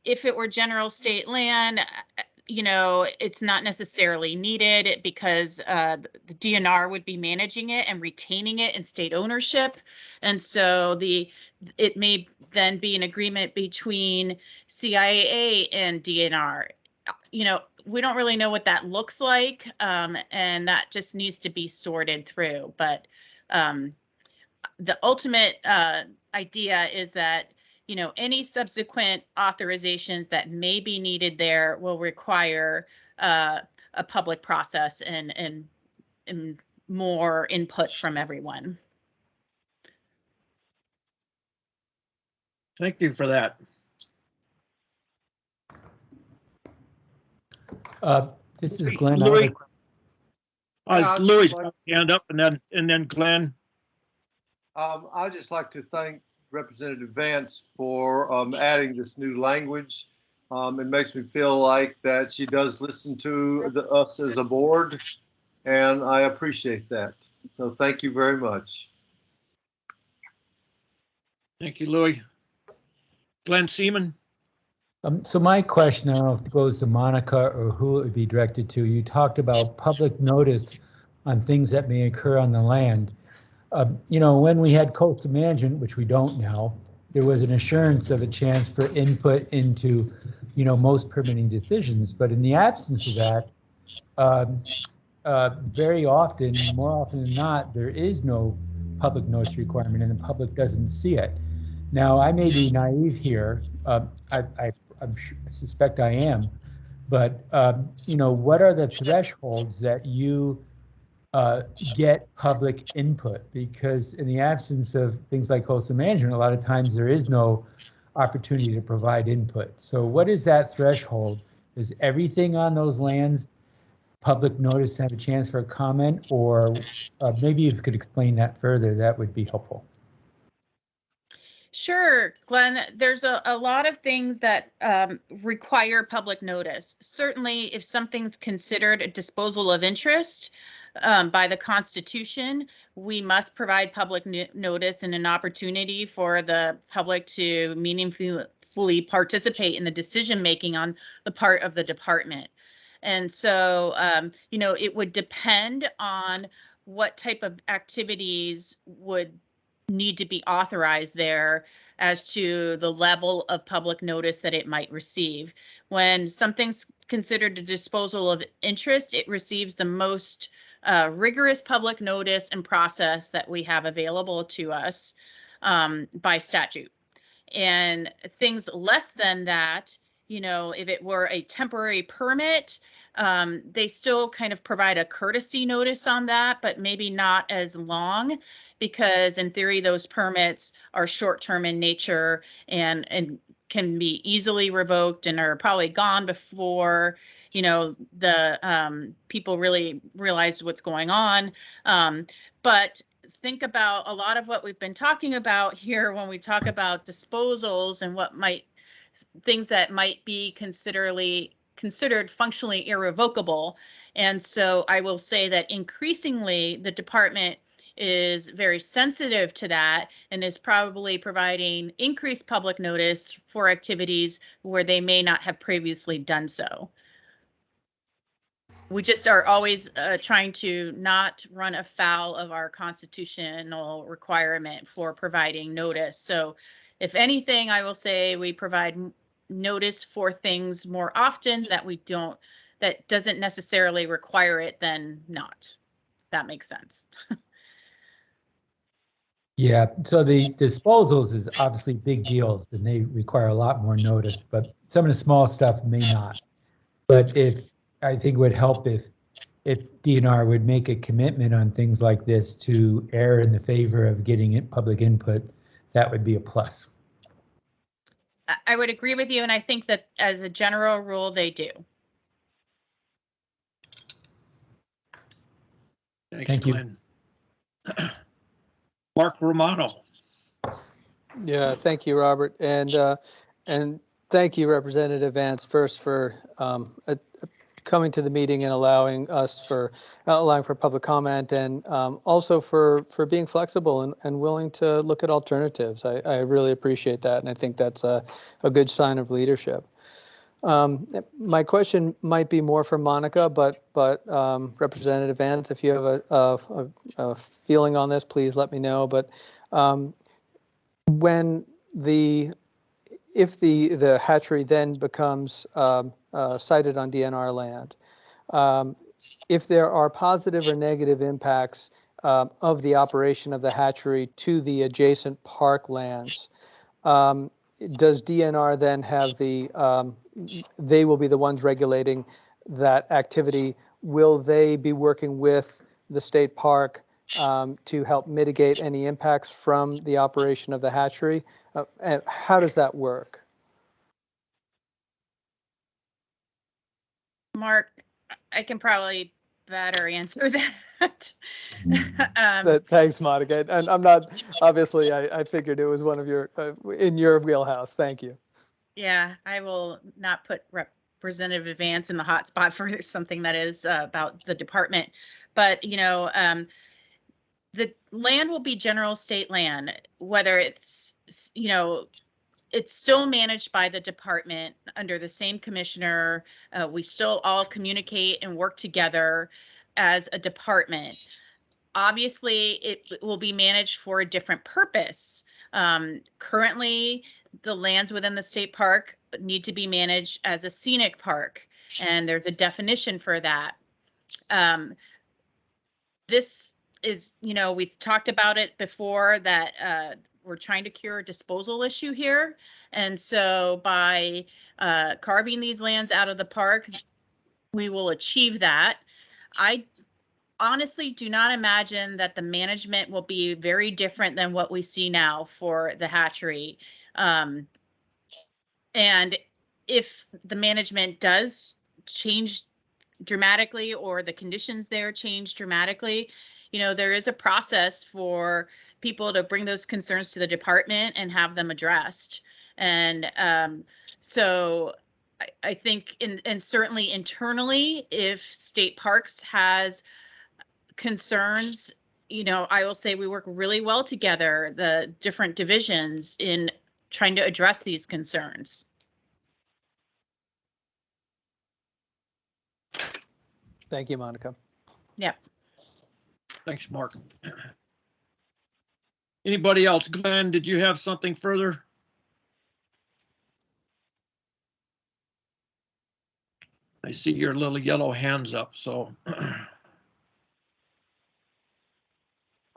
If it were general state land, you know, it's not necessarily needed because the DNR would be managing it and retaining it in state ownership. And so it may then be an agreement between CIA and DNR. You know, we don't really know what that looks like, and that just needs to be sorted through. But the ultimate idea is that, you know, any subsequent authorizations that may be needed there will require a public process and more input from everyone. Thank you for that. This is Glenn. Louis, Louis' hand up, and then Glenn. I'd just like to thank Representative Vance for adding this new language. It makes me feel like that she does listen to us as a board, and I appreciate that. So thank you very much. Thank you, Louis. Glenn Seaman. So my question, I don't know if it goes to Monica or who it would be directed to. You talked about public notice on things that may occur on the land. You know, when we had coastal management, which we don't now, there was an assurance of a chance for input into, you know, most permitting decisions. But in the absence of that, very often, more often than not, there is no public notice requirement and the public doesn't see it. Now, I may be naive here. I suspect I am, but what are the thresholds that you get public input? Because in the absence of things like coastal management, a lot of times there is no opportunity to provide input. So what is that threshold? Is everything on those lands public notice to have a chance for a comment? Or maybe if you could explain that further, that would be helpful. Sure, Glenn. There's a lot of things that require public notice. Certainly, if something's considered a disposal of interest by the Constitution, we must provide public notice and an opportunity for the public to meaningfully participate in the decision making on the part of the department. And so, it would depend on what type of activities would need to be authorized there as to the level of public notice that it might receive. When something's considered a disposal of interest, it receives the most rigorous public notice and process that we have available to us by statute. And things less than that, if it were a temporary permit, they still kind of provide a courtesy notice on that, but maybe not as long, because in theory, those permits are short-term in nature and can be easily revoked and are probably gone before, the people really realize what's going on. But think about a lot of what we've been talking about here when we talk about disposals and things that might be considered functionally irrevocable. And so I will say that increasingly the department is very sensitive to that and is probably providing increased public notice for activities where they may not have previously done so. We just are always trying to not run afoul of our constitutional requirement for providing notice. So if anything, I will say we provide notice for things more often that doesn't necessarily require it than not. That makes sense. Yeah, so the disposals is obviously big deals and they require a lot more notice, but some of the small stuff may not. But I think it would help if DNR would make a commitment on things like this to err in the favor of getting public input, that would be a plus. I would agree with you, and I think that as a general rule, they do. Thank you. Glenn. Mark Romano. Yeah, thank you, Robert, and thank you, Representative Vance, first for coming to the meeting and allowing for public comment, and also for being flexible and willing to look at alternatives. I really appreciate that, and I think that's a good sign of leadership. My question might be more for Monica, but Representative Vance, if you have a feeling on this, please let me know. But if the hatchery then becomes sited on DNR land, if there are positive or negative impacts of the operation of the hatchery to the adjacent park lands, does DNR then have they will be the ones regulating that activity? Will they be working with the state park to help mitigate any impacts from the operation of the hatchery? And how does that work? Mark, I can probably better answer that. Thanks, Monica. And I'm not, obviously, I figured it was one of your, in your wheelhouse. Thank you. Yeah, I will not put Representative Vance in the hot spot for something that is about the department. But, the land will be general state land, whether it's, it's still managed by the department under the same commissioner. We still all communicate and work together as a department. Obviously, it will be managed for a different purpose. Currently, the lands within the state park need to be managed as a scenic park, and there's a definition for that. This is, we've talked about it before, that we're trying to cure a disposal issue here. And so by carving these lands out of the park, we will achieve that. I honestly do not imagine that the management will be very different than what we see now for the hatchery. And if the management does change dramatically or the conditions there change dramatically, there is a process for people to bring those concerns to the department and have them addressed. And so I think, and certainly internally, if State Parks has concerns, I will say we work really well together, the different divisions, in trying to address these concerns. Thank you, Monica. Yep. Thanks, Mark. Anybody else? Glenn, did you have something further? I see your little yellow hands up, so.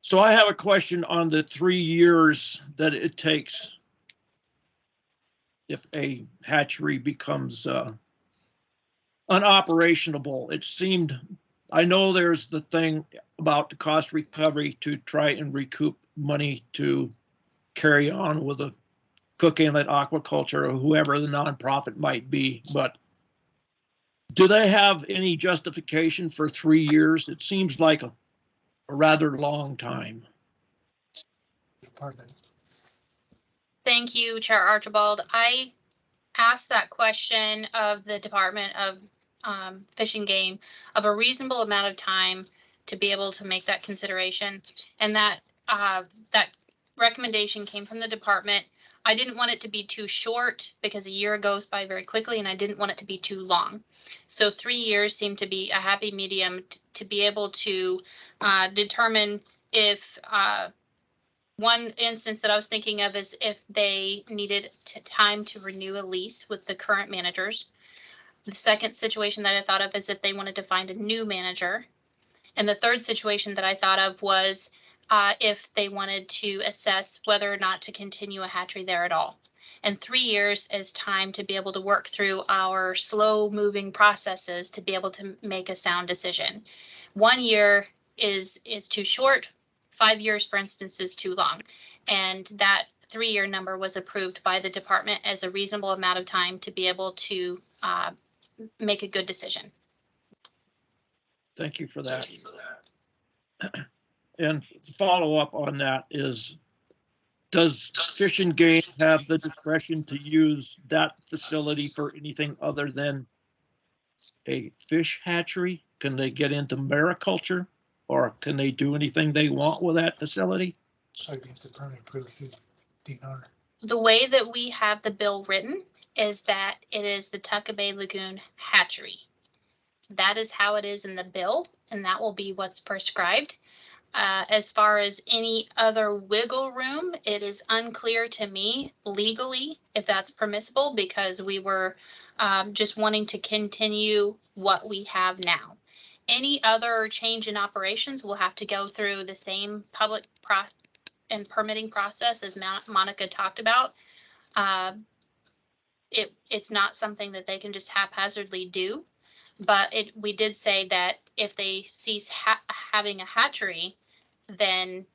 So I have a question on the 3 years that it takes if a hatchery becomes unoperationable. It seemed, I know there's the thing about the cost recovery to try and recoup money to carry on with a Cook Inlet Aquaculture or whoever the nonprofit might be, but do they have any justification for 3 years? It seems like a rather long time. Thank you, Chair Archibald. I asked that question of the Department of Fish and Game of a reasonable amount of time to be able to make that consideration, and that that recommendation came from the department. I didn't want it to be too short because a year goes by very quickly, and I didn't want it to be too long. So 3 years seemed to be a happy medium to be able to determine if one instance that I was thinking of is if they needed time to renew a lease with the current managers. The second situation that I thought of is if they wanted to find a new manager. And the third situation that I thought of was if they wanted to assess whether or not to continue a hatchery there at all. And 3 years is time to be able to work through our slow moving processes to be able to make a sound decision. 1 year is too short. 5 years, for instance, is too long. And that 3 year number was approved by the department as a reasonable amount of time to be able to make a good decision. Thank you for that. And follow up on that is, does Fish and Game have the discretion to use that facility for anything other than a fish hatchery? Can they get into mariculture, or can they do anything they want with that facility? The way that we have the bill written is that it is the Tuckabay Lagoon hatchery. That is how it is in the bill, and that will be what's prescribed. As far as any other wiggle room, it is unclear to me legally if that's permissible, because we were just wanting to continue what we have now. Any other change in operations will have to go through the same public and permitting process as Monica talked about. It's not something that they can just haphazardly do, but we did say that if they cease having a hatchery, then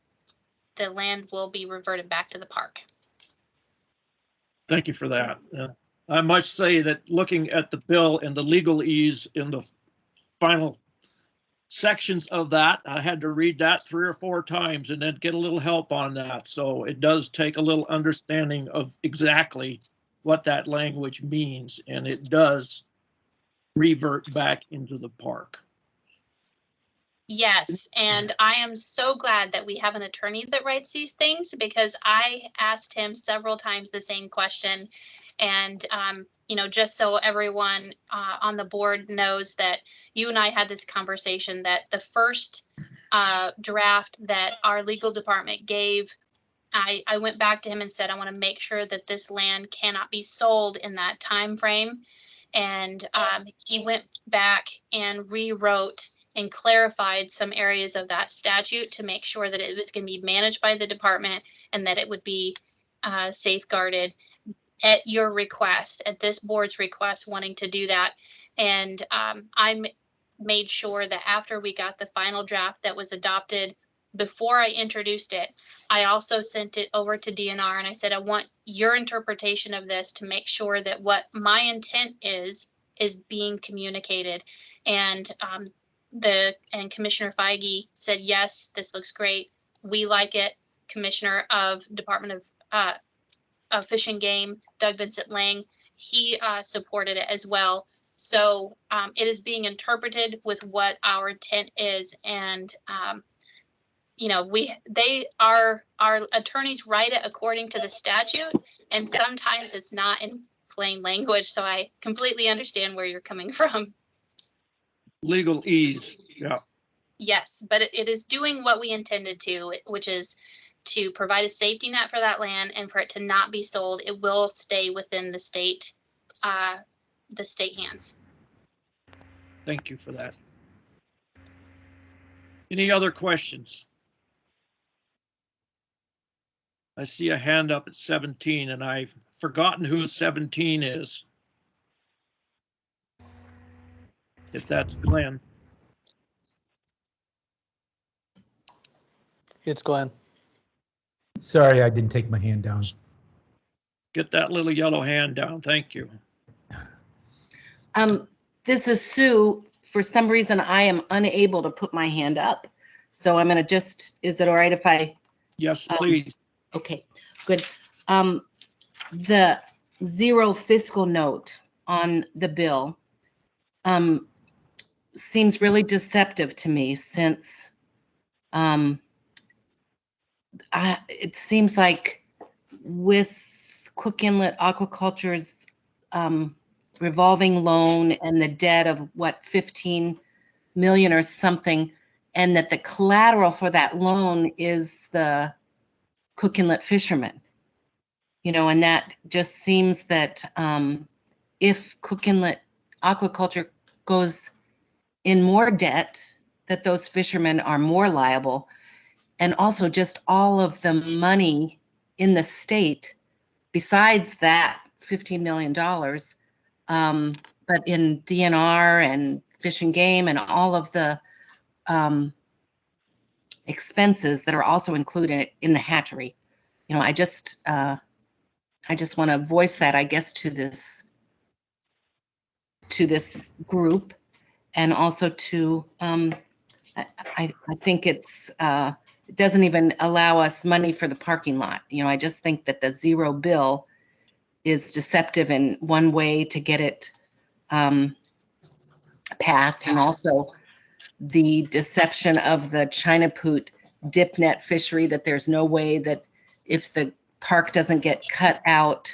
the land will be reverted back to the park. Thank you for that. I must say that looking at the bill and the legalese in the final sections of that, I had to read that 3 or 4 times and then get a little help on that. So it does take a little understanding of exactly what that language means, and it does revert back into the park. Yes, and I am so glad that we have an attorney that writes these things, because I asked him several times the same question. And, just so everyone on the board knows that you and I had this conversation, that the first draft that our legal department gave, I went back to him and said, I want to make sure that this land cannot be sold in that time frame. And he went back and rewrote and clarified some areas of that statute to make sure that it was going to be managed by the department and that it would be safeguarded at your request, at this board's request, wanting to do that. And I made sure that after we got the final draft that was adopted, before I introduced it, I also sent it over to DNR and I said, I want your interpretation of this to make sure that what my intent is being communicated. And Commissioner Feige said, yes, this looks great. We like it. Commissioner of Department of Fish and Game, Doug Vincent Lang, he supported it as well. So it is being interpreted with what our intent is. And you know, our attorneys write it according to the statute, and sometimes it's not in plain language. So I completely understand where you're coming from. Legal ease, yeah. Yes, but it is doing what we intended to, which is to provide a safety net for that land and for it to not be sold. It will stay within the state hands. Thank you for that. Any other questions? I see a hand up at 17 and I've forgotten who 17 is. If that's Glenn. It's Glenn. Sorry, I didn't take my hand down. Get that little yellow hand down. Thank you. This is Sue. For some reason, I am unable to put my hand up. So I'm going to just, is it all right if I? Yes, please. Okay, good. The zero fiscal note on the bill seems really deceptive to me, since it seems like with Cook Inlet Aquaculture's revolving loan and the debt of what, 15 million or something, and that the collateral for that loan is the Cook Inlet fishermen. You know, and that just seems that if Cook Inlet Aquaculture goes in more debt, that those fishermen are more liable. And also just all of the money in the state, besides that $15 million, but in DNR and Fish and Game and all of the expenses that are also included in the hatchery. You know, I just want to voice that, I guess, to this group, and also to I think it's it doesn't even allow us money for the parking lot. You know, I just think that the zero bill is deceptive in one way to get it passed, and also the deception of the China Poot dip net fishery, that there's no way that if the park doesn't get cut out,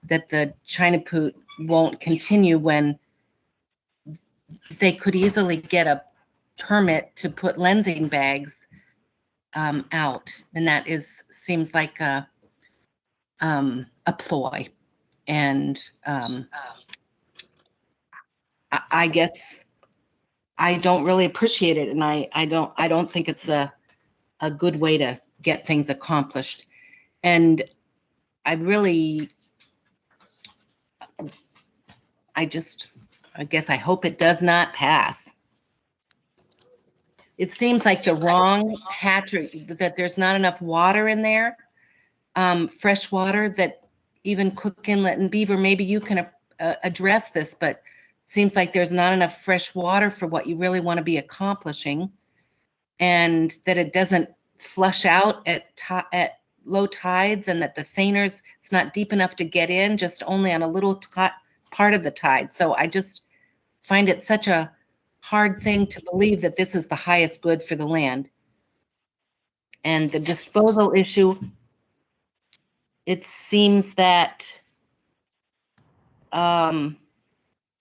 that the China Poot won't continue, when they could easily get a permit to put lensing bags out, and that seems like a ploy. And I guess I don't really appreciate it, and I don't think it's a good way to get things accomplished. And I guess I hope it does not pass. It seems like the wrong hatchery, that there's not enough water in there, fresh water, that even Cook Inlet and Beaver, maybe you can address this, but it seems like there's not enough fresh water for what you really want to be accomplishing, and that it doesn't flush out at low tides, and that the seiners, it's not deep enough to get in, just only on a little part of the tide. So I just find it such a hard thing to believe that this is the highest good for the land. And the disposal issue, it seems that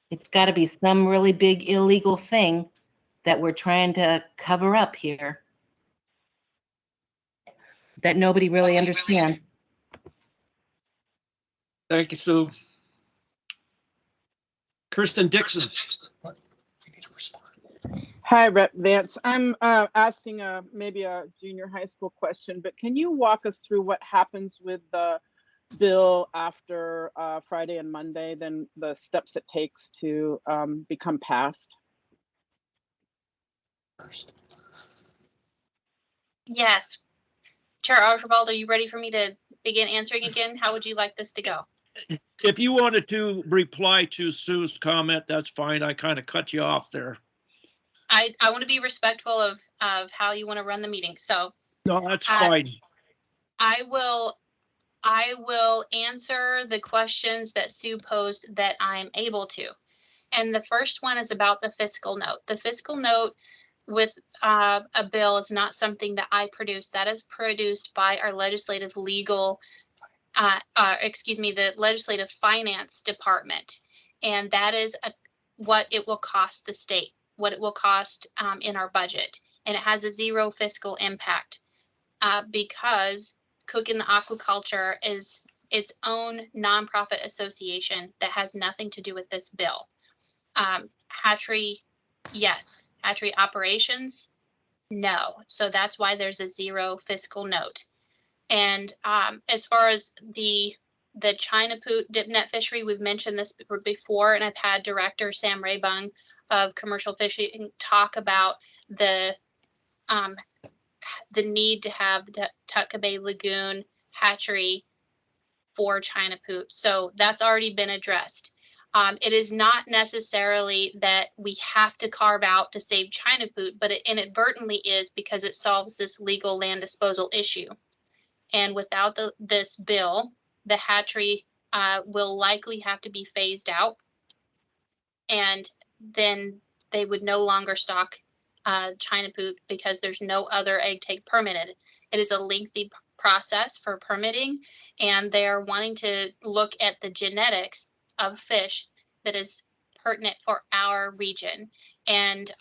it's got to be some really big illegal thing that we're trying to cover up here that nobody really understands. Thank you, Sue. Kirsten Dixon. Hi, Rep Vance. I'm asking maybe a junior high school question, but can you walk us through what happens with the bill after Friday and Monday, then the steps it takes to become passed? Yes. Chair Archibald, are you ready for me to begin answering again? How would you like this to go? If you wanted to reply to Sue's comment, that's fine. I kind of cut you off there. I want to be respectful of how you want to run the meeting. So No, that's fine. I will answer the questions that Sue posed that I'm able to. And the first one is about the fiscal note. The fiscal note with a bill is not something that I produce. That is produced by our legislative legal, the legislative finance department. And that is what it will cost the state, what it will cost in our budget. And it has a zero fiscal impact because Cook in the Aquaculture is its own nonprofit association that has nothing to do with this bill. Hatchery, yes. Hatchery operations, no. So that's why there's a zero fiscal note. And as far as the China Poot dip net fishery, we've mentioned this before, and I've had Director Sam Raybung of Commercial Fishing talk about the need to have the Tutka Bay Lagoon hatchery for China Poot. So that's already been addressed. It is not necessarily that we have to carve out to save China Poot, but it inadvertently is because it solves this legal land disposal issue. And without this bill, the hatchery will likely have to be phased out, and then they would no longer stock China Poot because there's no other egg take permitted. It is a lengthy process for permitting, and they're wanting to look at the genetics of fish that is pertinent for our region. And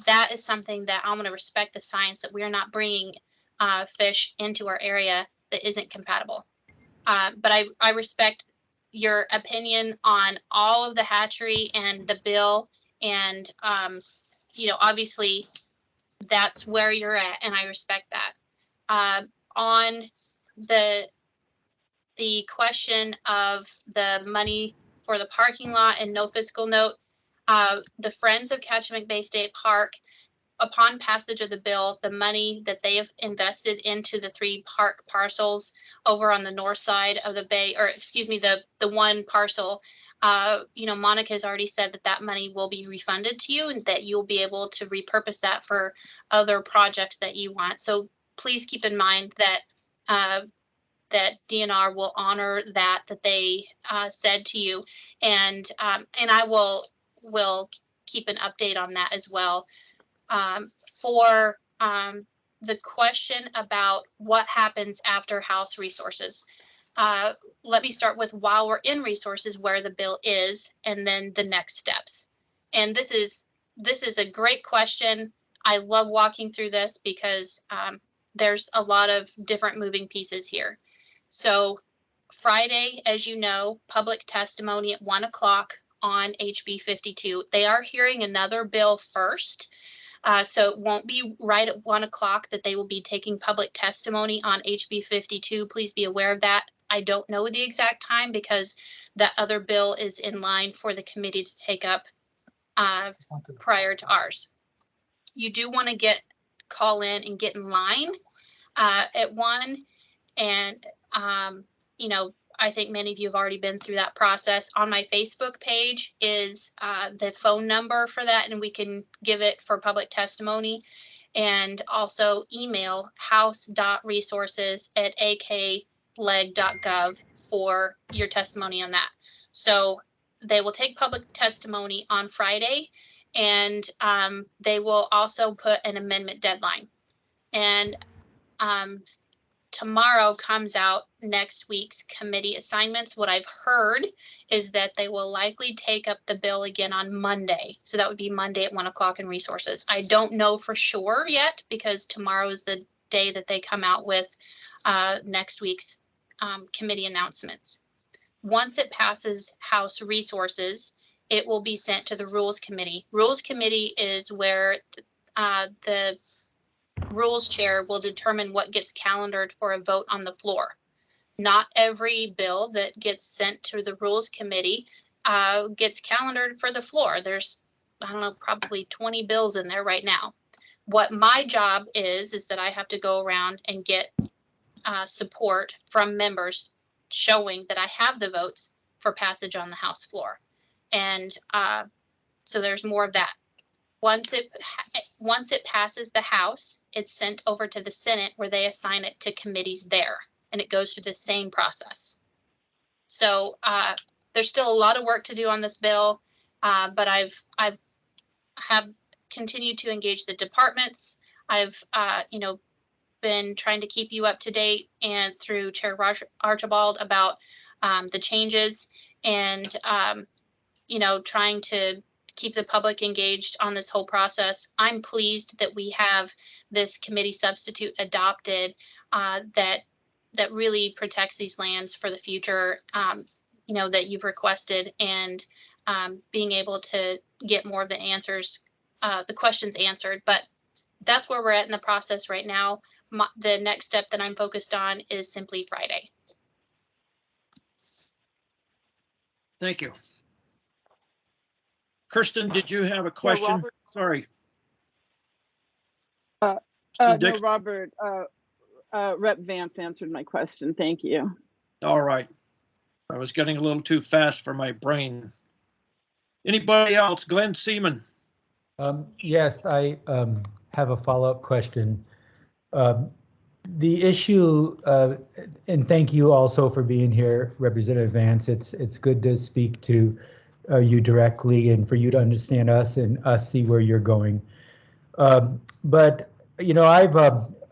that is something that I'm going to respect the science, that we're not bringing fish into our area that isn't compatible. But I respect your opinion on all of the hatchery and the bill. And, obviously that's where you're at, and I respect that. On the question of the money for the parking lot and no fiscal note, the Friends of Kachemak Bay State Park, upon passage of the bill, the money that they have invested into the 3 park parcels over on the north side of the bay, or excuse me, the one parcel, Monica has already said that money will be refunded to you and that you'll be able to repurpose that for other projects that you want. So please keep in mind that that DNR will honor that they said to you, and I will keep an update on that as well. For the question about what happens after House resources, let me start with, while we're in resources, where the bill is, and then the next steps. And this is a great question. I love walking through this because there's a lot of different moving pieces here. So Friday, as you know, public testimony at 1 o'clock on HB 52. They are hearing another bill first. So it won't be right at 1 o'clock that they will be taking public testimony on HB 52. Please be aware of that. I don't know the exact time because that other bill is in line for the committee to take up prior to ours. You do want to call in and get in line at 1. And, I think many of you have already been through that process. On my Facebook page is the phone number for that, and we can give it for public testimony. And also email house.resources@akleg.gov for your testimony on that. So they will take public testimony on Friday, and they will also put an amendment deadline. And tomorrow comes out next week's committee assignments. What I've heard is that they will likely take up the bill again on Monday. So that would be Monday at 1 o'clock in resources. I don't know for sure yet because tomorrow is the day that they come out with next week's committee announcements. Once it passes House resources, it will be sent to the Rules Committee. Rules Committee is where the rules chair will determine what gets calendared for a vote on the floor. Not every bill that gets sent to the rules committee gets calendared for the floor. There's, I don't know, probably 20 bills in there right now. What my job is that I have to go around and get support from members showing that I have the votes for passage on the House floor. And so there's more of that. Once it passes the House, it's sent over to the Senate where they assign it to committees there, and it goes through the same process. So there's still a lot of work to do on this bill, but I've continued to engage the departments. I've been trying to keep you up to date and through Chair Archibald about the changes and trying to keep the public engaged on this whole process. I'm pleased that we have this committee substitute adopted that really protects these lands for the future, that you've requested, and being able to get more of the answers, the questions answered. But that's where we're at in the process right now. The next step that I'm focused on is simply Friday. Thank you. Kirsten, did you have a question? Robert, Sorry. no, Dixon? Robert, Rep Vance answered my question. Thank you. All right. I was getting a little too fast for my brain. Anybody else? Glenn Seaman. Yes, I have a follow-up question. The issue, and thank you also for being here, Representative Vance. It's good to speak to you directly and for you to understand us and us see where you're going. But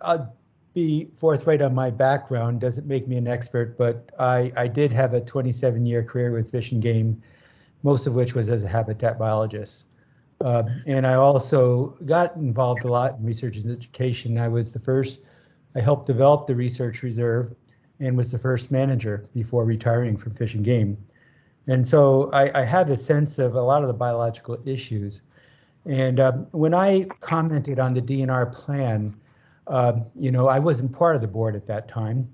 I'll be forthright on my background. Doesn't make me an expert, but I did have a 27-year career with Fish and Game, most of which was as a habitat biologist. And I also got involved a lot in research and education. I helped develop the research reserve and was the first manager before retiring from Fish and Game. And so I have a sense of a lot of the biological issues. And when I commented on the DNR plan, I wasn't part of the board at that time.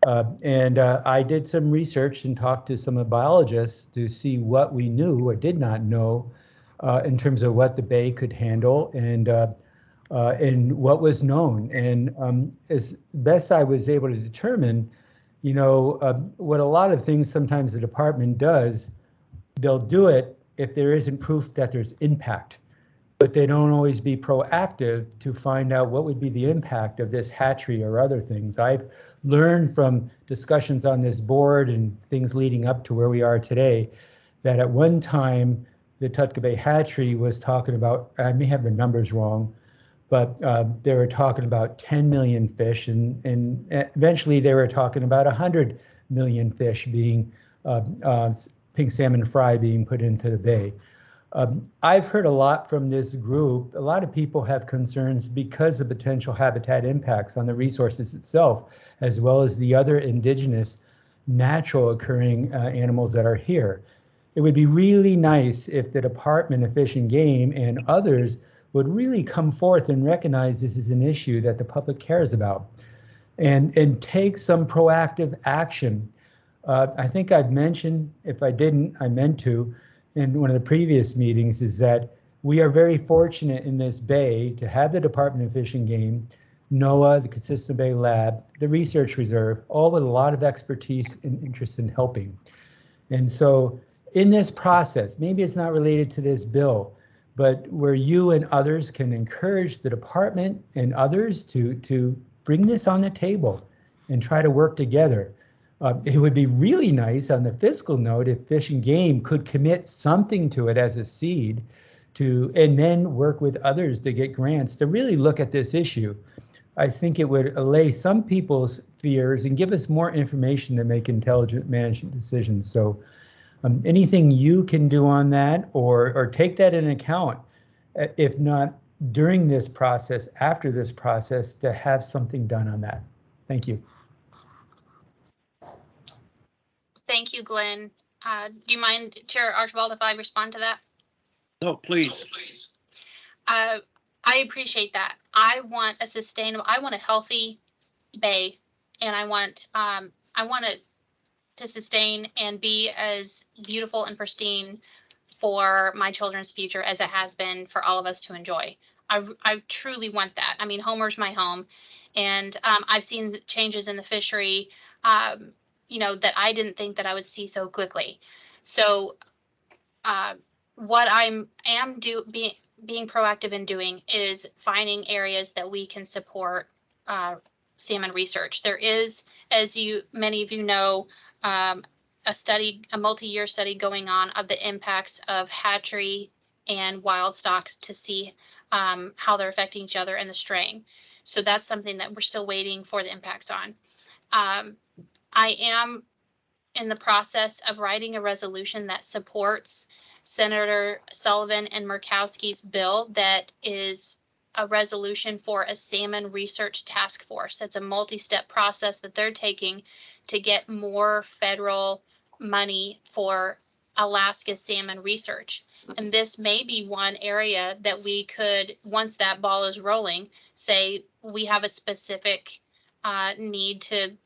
And I did some research and talked to some of the biologists to see what we knew or did not know in terms of what the Bay could handle and what was known. And as best I was able to determine, what a lot of things sometimes the department does, they'll do it if there isn't proof that there's impact, but they don't always be proactive to find out what would be the impact of this hatchery or other things. I've learned from discussions on this board and things leading up to where we are today, that at one time, the Tutka Bay hatchery was talking about, I may have the numbers wrong, but they were talking about 10 million fish, and eventually they were talking about 100 million fish being pink salmon fry being put into the bay. I've heard a lot from this group. A lot of people have concerns because of potential habitat impacts on the resources itself, as well as the other indigenous natural occurring animals that are here. It would be really nice if the Department of Fish and Game and others would really come forth and recognize this is an issue that the public cares about and take some proactive action. I think I've mentioned, if I didn't, I meant to, in one of the previous meetings, is that we are very fortunate in this bay to have the Department of Fish and Game, NOAA, the Consistent Bay Lab, the Research Reserve, all with a lot of expertise and interest in helping. And so in this process, maybe it's not related to this bill, but where you and others can encourage the department and others to bring this on the table and try to work together. It would be really nice on the fiscal note if Fish and Game could commit something to it as a seed and then work with others to get grants to really look at this issue. I think it would allay some people's fears and give us more information to make intelligent management decisions. So anything you can do on that or take that into account, if not during this process, after this process, to have something done on that. Thank you. Thank you, Glenn. Do you mind, Chair Archibald, if I respond to that? No, please. I appreciate that. I want a sustainable, I want a healthy bay, and I want it to sustain and be as beautiful and pristine for my children's future as it has been for all of us to enjoy. I truly want that. I mean, Homer's my home, and I've seen the changes in the fishery, that I didn't think that I would see so quickly. So, what being proactive in doing is finding areas that we can support salmon research. There is, as many of you know, a multi-year study going on of the impacts of hatchery and wild stocks to see how they're affecting each other and the straying. So that's something that we're still waiting for the impacts on. I am in the process of writing a resolution that supports Senator Sullivan and Murkowski's bill that is a resolution for a salmon research task force. That's a multi-step process that they're taking to get more federal money for Alaska salmon research. And this may be one area that we could, once that ball is rolling, say we have a specific need to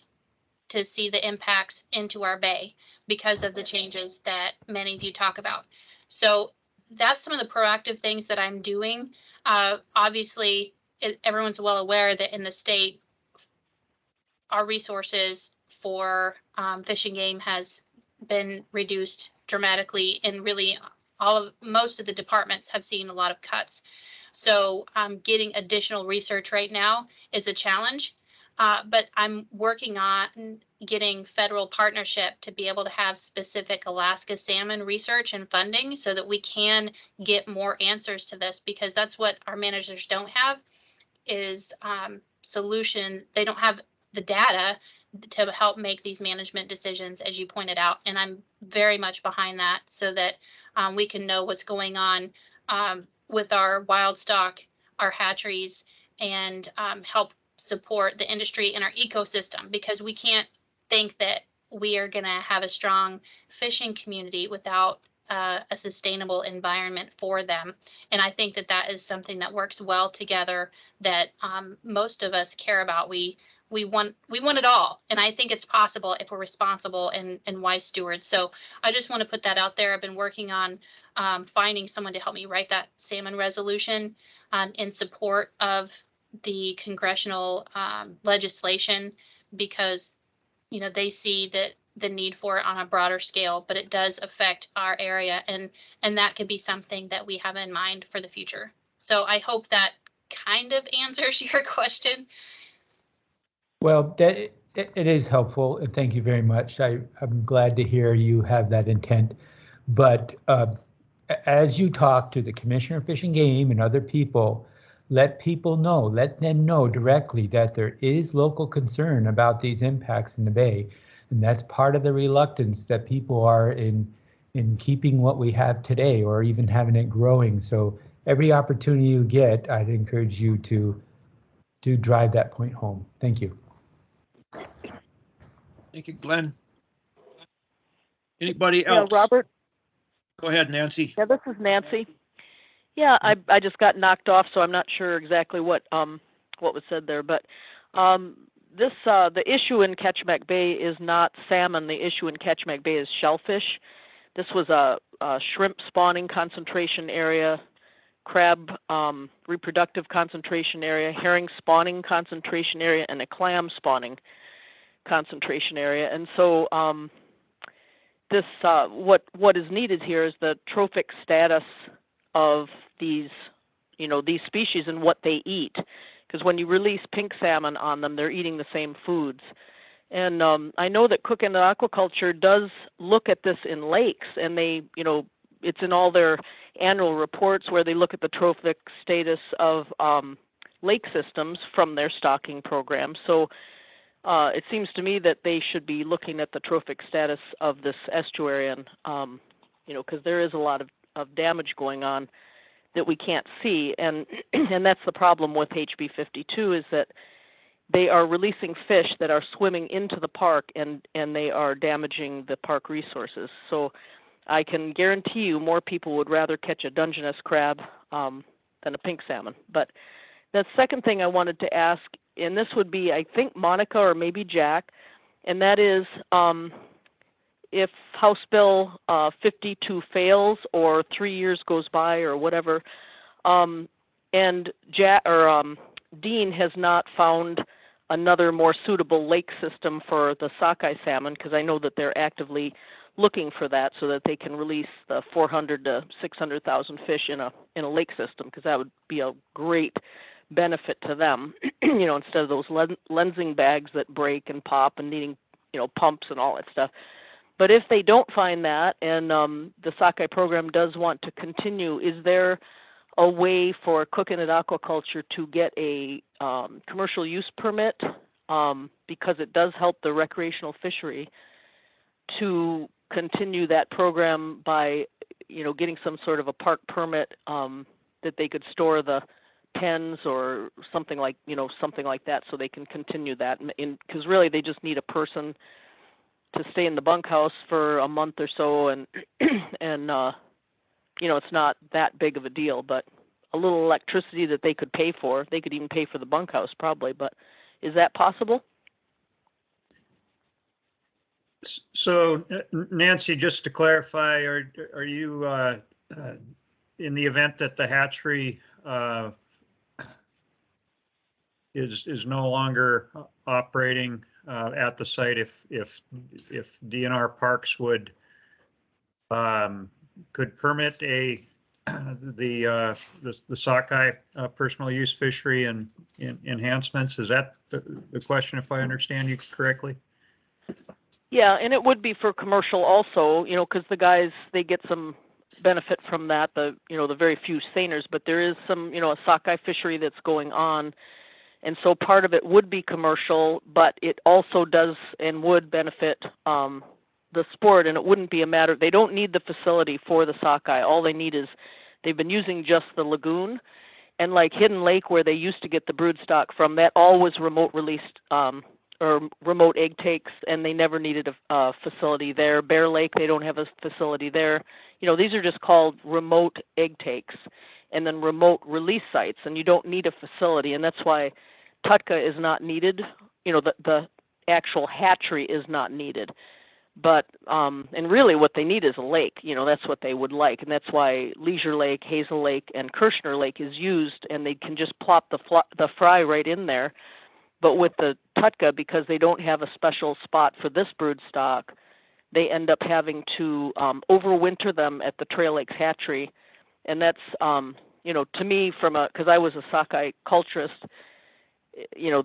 see the impacts into our bay because of the changes that many of you talk about. So that's some of the proactive things that I'm doing. Obviously, everyone's well aware that in the state, our resources for fish and game has been reduced dramatically, and really most of the departments have seen a lot of cuts. So getting additional research right now is a challenge. But I'm working on getting federal partnership to be able to have specific Alaska salmon research and funding so that we can get more answers to this, because that's what our managers don't have is solution. They don't have the data to help make these management decisions, as you pointed out. And I'm very much behind that so that we can know what's going on with our wild stock, our hatcheries, and help support the industry and our ecosystem, because we can't think that we are going to have a strong fishing community without a sustainable environment for them. And I think that that is something that works well together, that most of us care about. We want it all. And I think it's possible if we're responsible and wise stewards. So I just want to put that out there. I've been working on finding someone to help me write that salmon resolution in support of the congressional legislation, because they see that the need for it on a broader scale, but it does affect our area, and that could be something that we have in mind for the future. So I hope that kind of answers your question. Well, it is helpful, and thank you very much. I'm glad to hear you have that intent. But as you talk to the Commissioner of Fish and Game and other people, let them know directly that there is local concern about these impacts in the bay. And that's part of the reluctance that people are in keeping what we have today, or even having it growing. So every opportunity you get, I'd encourage you to drive that point home. Thank you. Thank you, Glenn. Anybody else? Yeah, Robert. Go ahead, Nancy. Yeah, this is Nancy. Yeah, I just got knocked off, so I'm not sure exactly what was said there. But the issue in Kachemak Bay is not salmon. The issue in Kachemak Bay is shellfish. This was a shrimp spawning concentration area, crab reproductive concentration area, herring spawning concentration area, and a clam spawning concentration area. And so this what is needed here is the trophic status of these species and what they eat, because when you release pink salmon on them, they're eating the same foods. And I know that Cook and Aquaculture does look at this in lakes, and they, it's in all their annual reports where they look at the trophic status of lake systems from their stocking program. So it seems to me that they should be looking at the trophic status of this estuarine, because there is a lot of damage going on that we can't see, and that's the problem with HB 52, is that they are releasing fish that are swimming into the park, and they are damaging the park resources. So I can guarantee you more people would rather catch a Dungeness crab than a pink salmon. But the second thing I wanted to ask, and this would be, I think, Monica or maybe Jack, and that is if House Bill 52 fails or 3 years goes by or whatever, and Dean has not found another more suitable lake system for the sockeye salmon, because I know that they're actively looking for that so that they can release the 400 to 600,000 fish in a lake system, because that would be a great benefit to them. Instead of those lensing bags that break and pop and needing pumps and all that stuff. But if they don't find that, and the sockeye program does want to continue, is there a way for Cook Inlet Aquaculture to get a commercial use permit, because it does help the recreational fishery, to continue that program by getting some sort of a park permit that they could store the pens or something like that, so they can continue that, because really they just need a person to stay in the bunkhouse for a month or so, and it's not that big of a deal, but a little electricity that they could pay for. They could even pay for the bunkhouse probably, but is that possible? So Nancy, just to clarify, are you in the event that the hatchery is no longer operating at the site, if DNR Parks would could permit the sockeye personal use fishery and enhancements? Is that the question, if I understand you correctly? Yeah, and it would be for commercial also, because the guys, they get some benefit from that, the very few seiners, but there is some, a sockeye fishery that's going on. And so part of it would be commercial, but it also does and would benefit the sport, and it wouldn't be a matter, they don't need the facility for the sockeye. All they need is, they've been using just the lagoon, and like Hidden Lake, where they used to get the brood stock from, that all was remote released or remote egg takes, and they never needed a facility there. Bear Lake, they don't have a facility there. These are just called remote egg takes, and then remote release sites, and you don't need a facility, and that's why Tutka is not needed. The actual hatchery is not needed. But, and really what they need is a lake, that's what they would like. And that's why Leisure Lake, Hazel Lake, and Kirshner Lake is used, and they can just plop the fry right in there. But with the Tutka, because they don't have a special spot for this brood stock, they end up having to overwinter them at the Trail Lakes hatchery. And that's, to me, because I was a sockeye culturist,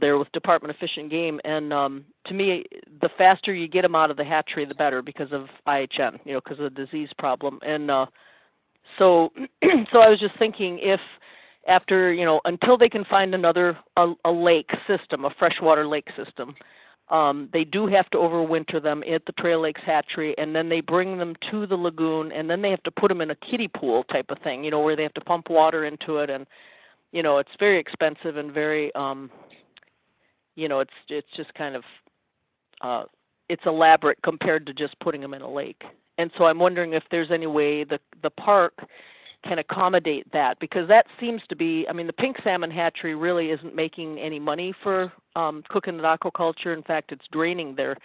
there with Department of Fish and Game, and to me, the faster you get them out of the hatchery, the better, because of IHN, because of the disease problem. And so I was just thinking, if after, until they can find another a lake system, a freshwater lake system, they do have to overwinter them at the Trail Lakes hatchery, and then they bring them to the lagoon, and then they have to put them in a kiddie pool type of thing, where they have to pump water into it, and it's very expensive and very, it's just kind of, it's elaborate compared to just putting them in a lake. And so I'm wondering if there's any way the park can accommodate that, because that seems to be, the pink salmon hatchery really isn't making any money for Cook Inlet Aquaculture. In fact, it's draining their,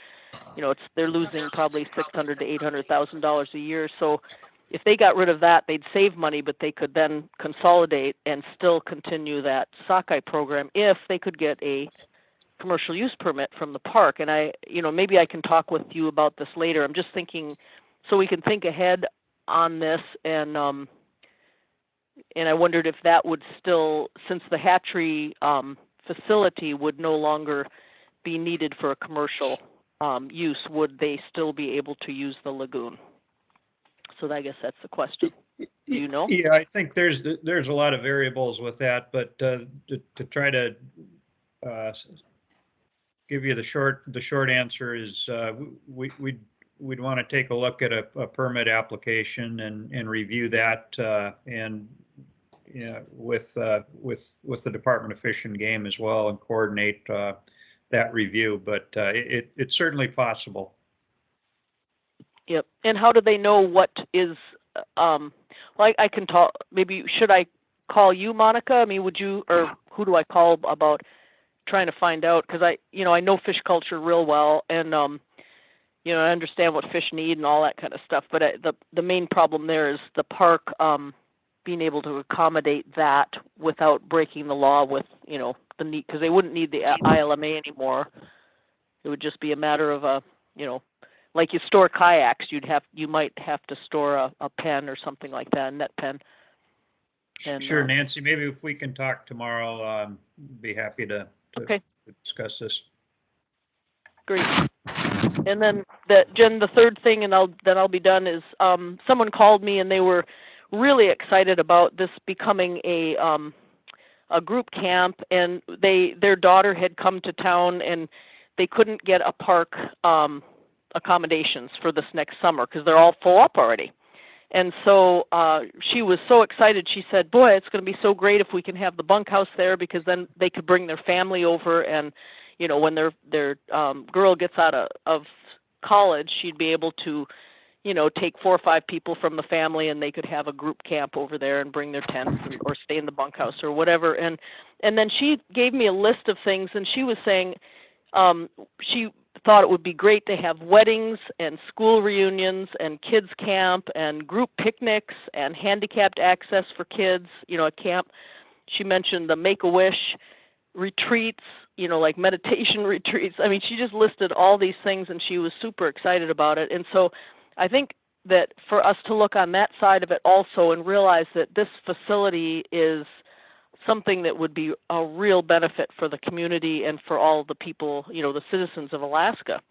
they're losing probably $600,000 to $800,000 a year. So if they got rid of that, they'd save money, but they could then consolidate and still continue that sockeye program if they could get a commercial use permit from the park. And maybe I can talk with you about this later. I'm just thinking, so we can think ahead on this, and I wondered if that would still, since the hatchery facility would no longer be needed for a commercial use, would they still be able to use the lagoon? So I guess that's the question. Do you know? Yeah, I think there's a lot of variables with that, but to try to give you the short answer is we'd want to take a look at a permit application and review that and with the Department of Fish and Game as well, and coordinate that review. But it's certainly possible. Yep. And how do they know what is, I can talk, maybe should I call you, Monica? I mean, would you, or who do I call about trying to find out? Because I know fish culture real well, and I understand what fish need and all that kind of stuff. But the main problem there is the park being able to accommodate that without breaking the law with, the need, because they wouldn't need the ILMA anymore. It would just be a matter of like you store kayaks, you might have to store a pen or something like that, a net pen. And, sure, Nancy, maybe if we can talk tomorrow, be happy to discuss this. Great. And then Jen, the third thing, and then I'll be done, is someone called me and they were really excited about this becoming a group camp, and their daughter had come to town and they couldn't get a park accommodations for this next summer because they're all full up already. And so she was so excited. She said, boy, it's going to be so great if we can have the bunkhouse there, because then they could bring their family over, and when their girl gets out of college, she'd be able to take 4 or 5 people from the family, and they could have a group camp over there and bring their tents or stay in the bunkhouse or whatever. And then she gave me a list of things, and she was saying she thought it would be great to have weddings and school reunions and kids camp and group picnics and handicapped access for kids, at camp. She mentioned the Make-A-Wish retreats, like meditation retreats. I mean, she just listed all these things, and she was super excited about it. And so I think that for us to look on that side of it also and realize that this facility is something that would be a real benefit for the community and for all the people, the citizens of Alaska.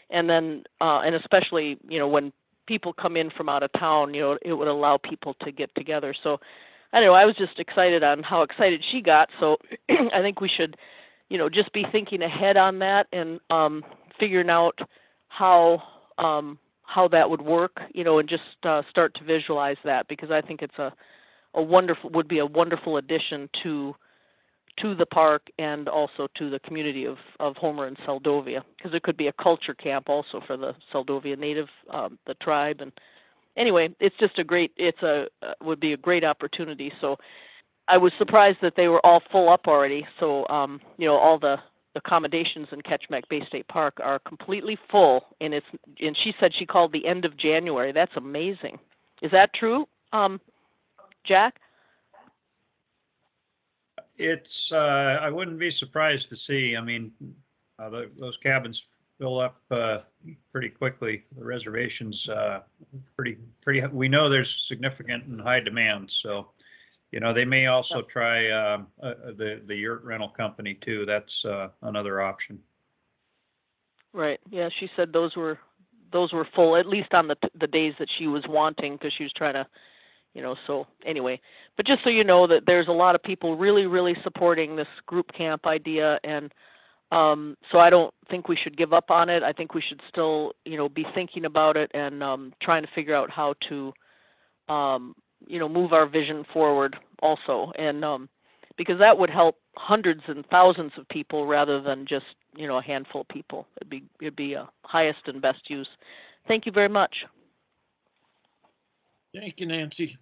And then, and especially, when people come in from out of town, it would allow people to get together. So I don't know, I was just excited on how excited she got. So I think we should, just be thinking ahead on that and figuring out how that would work, and just start to visualize that, because I think it's would be a wonderful addition to the park and also to the community of Homer and Seldovia, because it could be a culture camp also for the Seldovia Native, the tribe. And anyway, it's just would be a great opportunity. So I was surprised that they were all full up already. So all the accommodations in Kachemak Bay State Park are completely full, and she said she called the end of January. That's amazing. Is that true, Jack? It's, I wouldn't be surprised to see, I mean, those cabins fill up pretty quickly. The reservations pretty, we know there's significant and high demand. So, they may also try the yurt rental company too. That's another option. Right. Yeah, she said those were full, at least on the days that she was wanting, because she was trying to, so anyway. But just so you know that there's a lot of people really, really supporting this group camp idea, and so I don't think we should give up on it. I think we should still, be thinking about it and trying to figure out how to, move our vision forward also, and because that would help hundreds and thousands of people rather than just, a handful of people. It'd be a highest and best use. Thank you very much. Thank you, Nancy.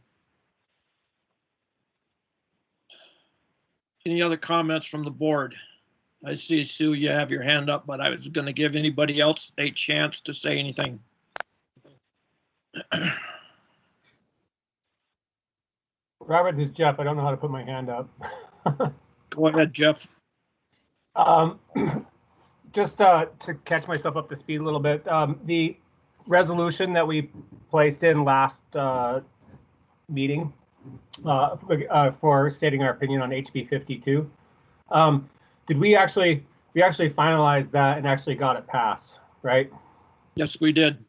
Any other comments from the board? I see, Sue, you have your hand up, but I was going to give anybody else a chance to say anything. Robert, this is Jeff. I don't know how to put my hand up. Go ahead, Jeff. Just to catch myself up to speed a little bit, the resolution that we placed in last meeting for stating our opinion on HB 52, did we actually finalized that and actually got it passed, right? Yes, we did.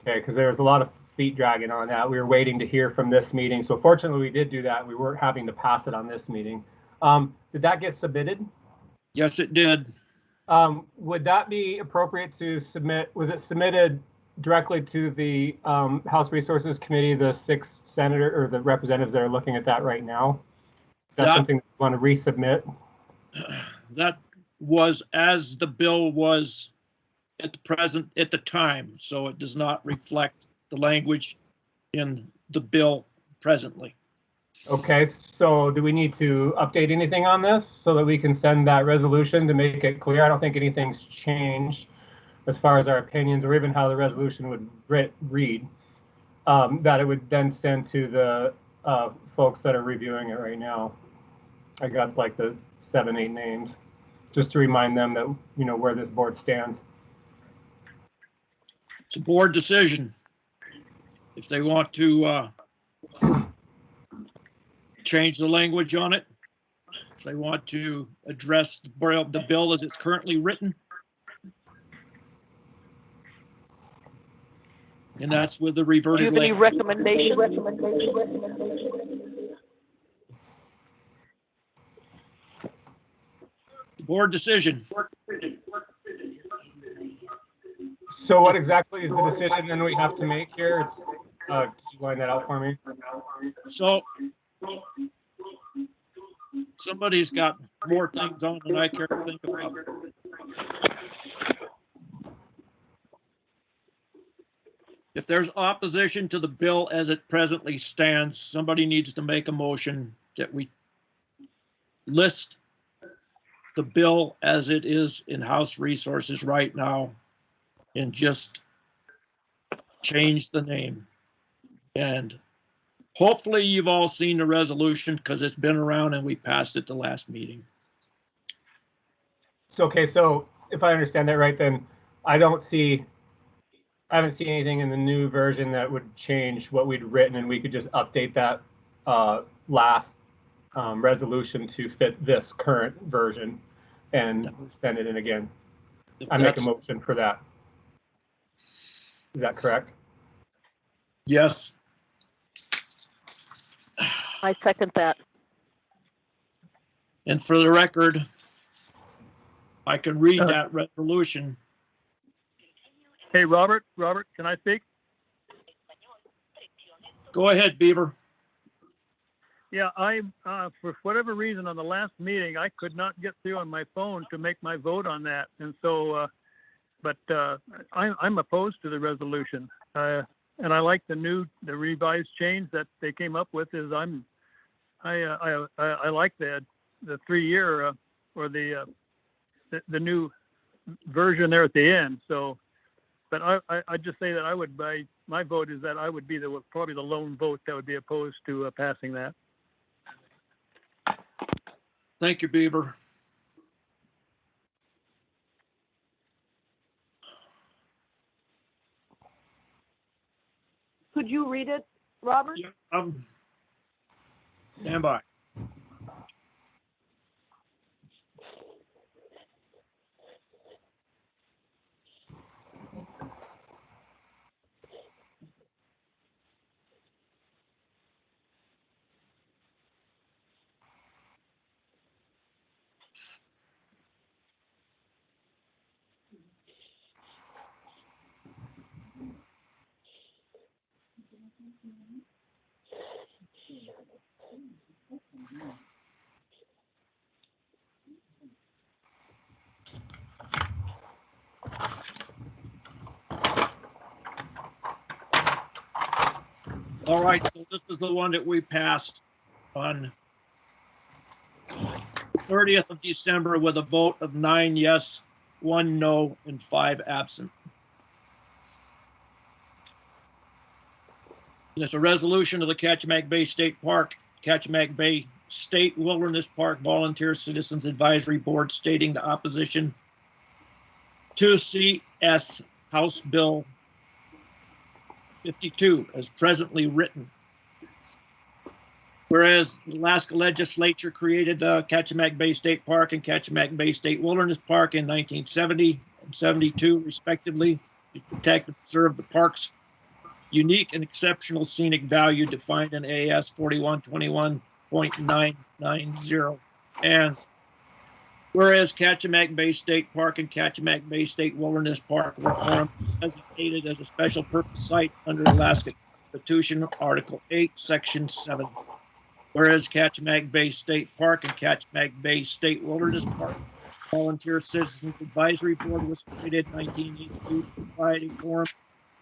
Okay, because there was a lot of feet dragging on that. We were waiting to hear from this meeting. So fortunately, we did do that. We weren't having to pass it on this meeting. Did that get submitted? Yes, it did. Would that be appropriate to submit? Was it submitted directly to the House Resources Committee, the 6 senator or the representatives that are looking at that right now? Is that something that you want to resubmit? That was as the bill was at the time, so it does not reflect the language in the bill presently. Okay, so do we need to update anything on this so that we can send that resolution to make it clear? I don't think anything's changed as far as our opinions or even how the resolution would read. That it would then send to the folks that are reviewing it right now. I got like the 7, 8 names, just to remind them that, you know, where this board stands. It's a board decision. If they want to change the language on it, if they want to address the bill as it's currently written. And that's with the Do you reverted have any language. recommendations? Board decision. So what exactly is the decision then we have to make here? It's, can you line that out for me? So somebody's got more things on than I care to think about. If there's opposition to the bill as it presently stands, somebody needs to make a motion that we list the bill as it is in House Resources right now and just change the name. And hopefully you've all seen the resolution because it's been around and we passed it the last meeting. Okay, so if I understand that right, then I haven't seen anything in the new version that would change what we'd written, and we could just update that last resolution to fit this current version and send it in again. I make a motion for that. Is that correct? Yes. I second that. And for the record, I can read that resolution. Hey, Robert, can I speak? Go ahead, Beaver. Yeah, for whatever reason on the last meeting, I could not get through on my phone to make my vote on that. And so, I'm opposed to the resolution. And I like the revised change that they came up with is I like the 3-year or the new version there at the end. So, but I just say that my vote is that I would be probably the lone vote that would be opposed to passing that. Thank you, Beaver. Could you read it, Robert? Yeah, stand by. All right, so this is the one that we passed on 30th of December with a vote of 9 yes, 1 no, and 5 absent. And it's a resolution of the Kachemak Bay State Park, Kachemak Bay State Wilderness Park Volunteer Citizens Advisory Board stating the opposition to CS House Bill 52 as presently written. Whereas the Alaska legislature created Kachemak Bay State Park and Kachemak Bay State Wilderness Park in 1970 and 72, respectively, to protect and preserve the park's unique and exceptional scenic value defined in AS 4121.990. And whereas Kachemak Bay State Park and Kachemak Bay State Wilderness Park were formed designated as a special purpose site under Alaska Constitution, Article 8, Section 7. Whereas Kachemak Bay State Park and Kachemak Bay State Wilderness Park Volunteer Citizens Advisory Board was created in 1982 to provide a forum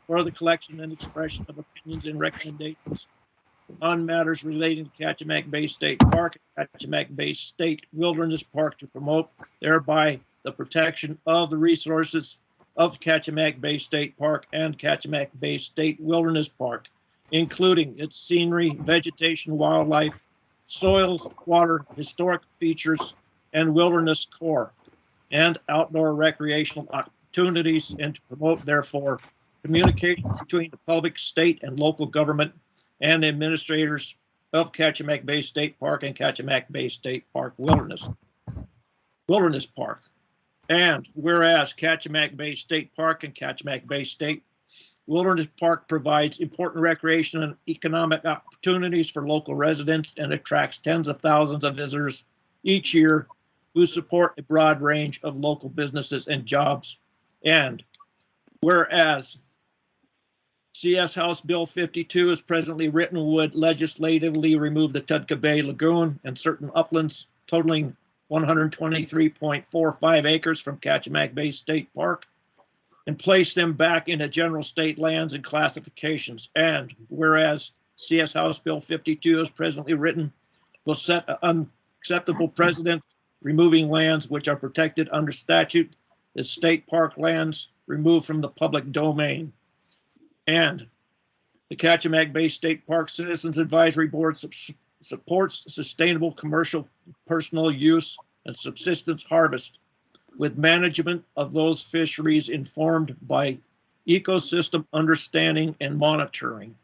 for the collection and expression of opinions and recommendations on matters relating to Kachemak Bay State Park and Kachemak Bay State Wilderness Park to promote thereby the protection of the resources of Kachemak Bay State Park and Kachemak Bay State Wilderness Park, including its scenery, vegetation, wildlife, soils, water, historic features, and wilderness core, and outdoor recreational opportunities, and to promote, therefore, communication between the public, state, and local government and administrators of Kachemak Bay State Park and Kachemak Bay State Park Wilderness Park. And whereas Kachemak Bay State Park and Kachemak Bay State Wilderness Park provides important recreation and economic opportunities for local residents and attracts tens of thousands of visitors each year who support a broad range of local businesses and jobs. And whereas CS House Bill 52 is presently written would legislatively remove the Tudka Bay Lagoon and certain uplands totaling 123.45 acres from Kachemak Bay State Park and place them back into general state lands and classifications. And whereas CS House Bill 52 is presently written will set an unacceptable precedent, removing lands which are protected under statute as state park lands removed from the public domain. And the Kachemak Bay State Park Citizens Advisory Board supports sustainable commercial, personal use, and subsistence harvest with management of those fisheries informed by ecosystem understanding and monitoring.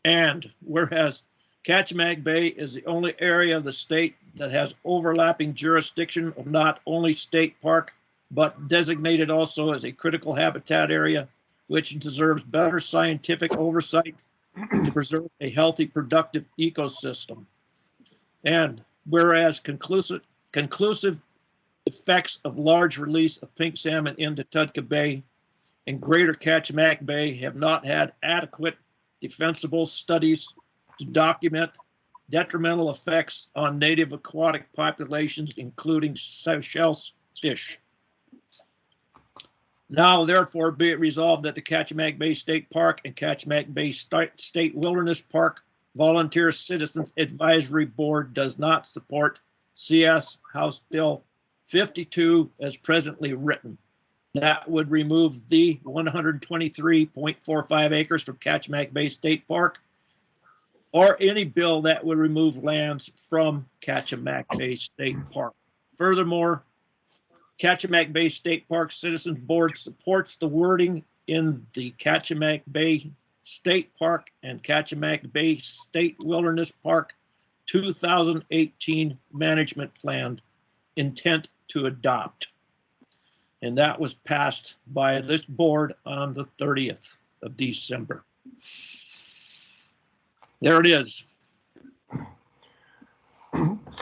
And whereas Kachemak Bay is the only area of the state that has overlapping jurisdiction of not only state park, but designated also as a critical habitat area, which deserves better scientific oversight to preserve a healthy, productive ecosystem. And whereas conclusive effects of large release of pink salmon into Tudka Bay and greater Kachemak Bay have not had adequate defensible studies to document detrimental effects on native aquatic populations, including shellfish. Now, therefore, be it resolved that the Kachemak Bay State Park and Kachemak Bay State Wilderness Park Volunteer Citizens Advisory Board does not support CS House Bill 52 as presently written. That would remove the 123.45 acres from Kachemak Bay State Park, or any bill that would remove lands from Kachemak Bay State Park. Furthermore, Kachemak Bay State Park Citizens Board supports the wording in the Kachemak Bay State Park and Kachemak Bay State Wilderness Park 2018 Management Plan intent to adopt. And that was passed by this board on the 30th of December. There it is.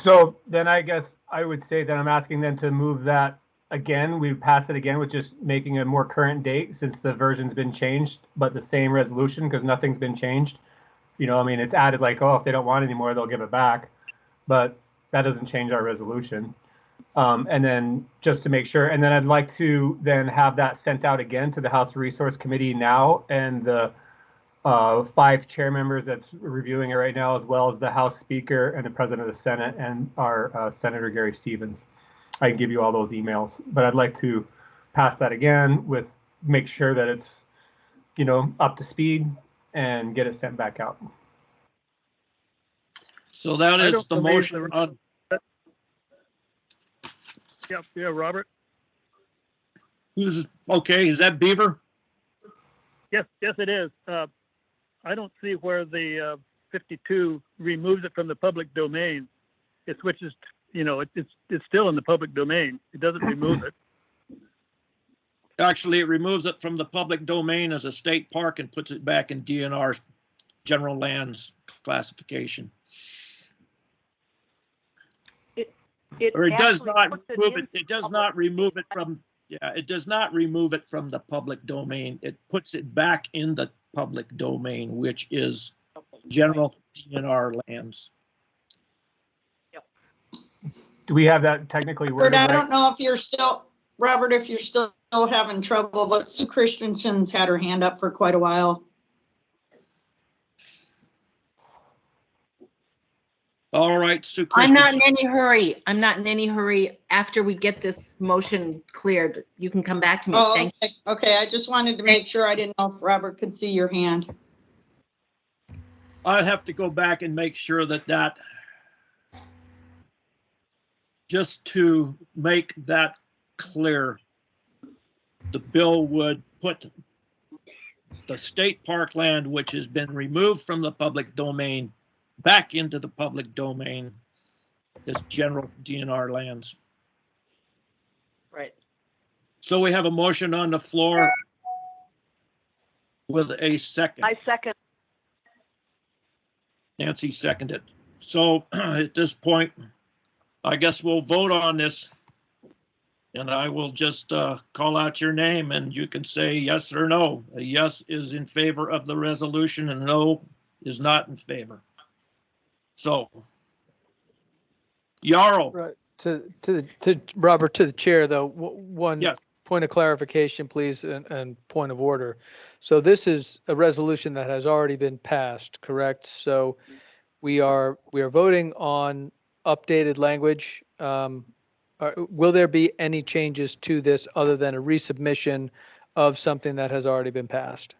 So then I guess I would say that I'm asking them to move that again. We pass it again with just making a more current date since the version's been changed, but the same resolution because nothing's been changed. You know, I mean, it's added like, oh, if they don't want it anymore, they'll give it back. But that doesn't change our resolution. And then just to make sure, and then I'd like to then have that sent out again to the House Resource Committee now and the 5 chair members that's reviewing it right now, as well as the House Speaker and the President of the Senate and our Senator Gary Stevens. I can give you all those emails, but I'd like to pass that again with make sure that it's, you know, up to speed and get it sent back out. So that is the motion on. Yeah, Robert. Who's okay? Is that Beaver? Yes, it is. I don't see where the 52 removes it from the public domain. It switches, you know, it's still in the public domain. It doesn't remove it. Actually, it removes it from the public domain as a state park and puts it back in DNR's general lands classification. Or it does not remove it. It does not remove it from. Yeah, it does not remove it from the public domain. It puts it back in the public domain, which is general DNR lands. Do we have that technically worded I right? don't know if you're still, Robert, if you're still having trouble, but Sue Christensen's had her hand up for quite a while. All right, Sue I'm not in Christensen. any hurry. I'm not in any hurry. After we get this motion cleared, you can come back to me. Oh, Thank okay. Okay, I just wanted to make sure. I didn't know if Robert could see your hand. I have to go back and make sure that just to make that clear, the bill would put the state park land, which has been removed from the public domain, back into the public domain as general DNR lands. Right. So we have a motion on the floor with a second. I second. Nancy seconded. So at this point, I guess we'll vote on this. And I will just call out your name and you can say yes or no. A yes is in favor of the resolution and no is not in favor. So, Yarrow. Right. To Robert, to the chair, though, one Yes. point of clarification, please, and point of order. So this is a resolution that has already been passed, correct? So we are voting on updated language. Will there be any changes to this other than a resubmission of something that has already been passed?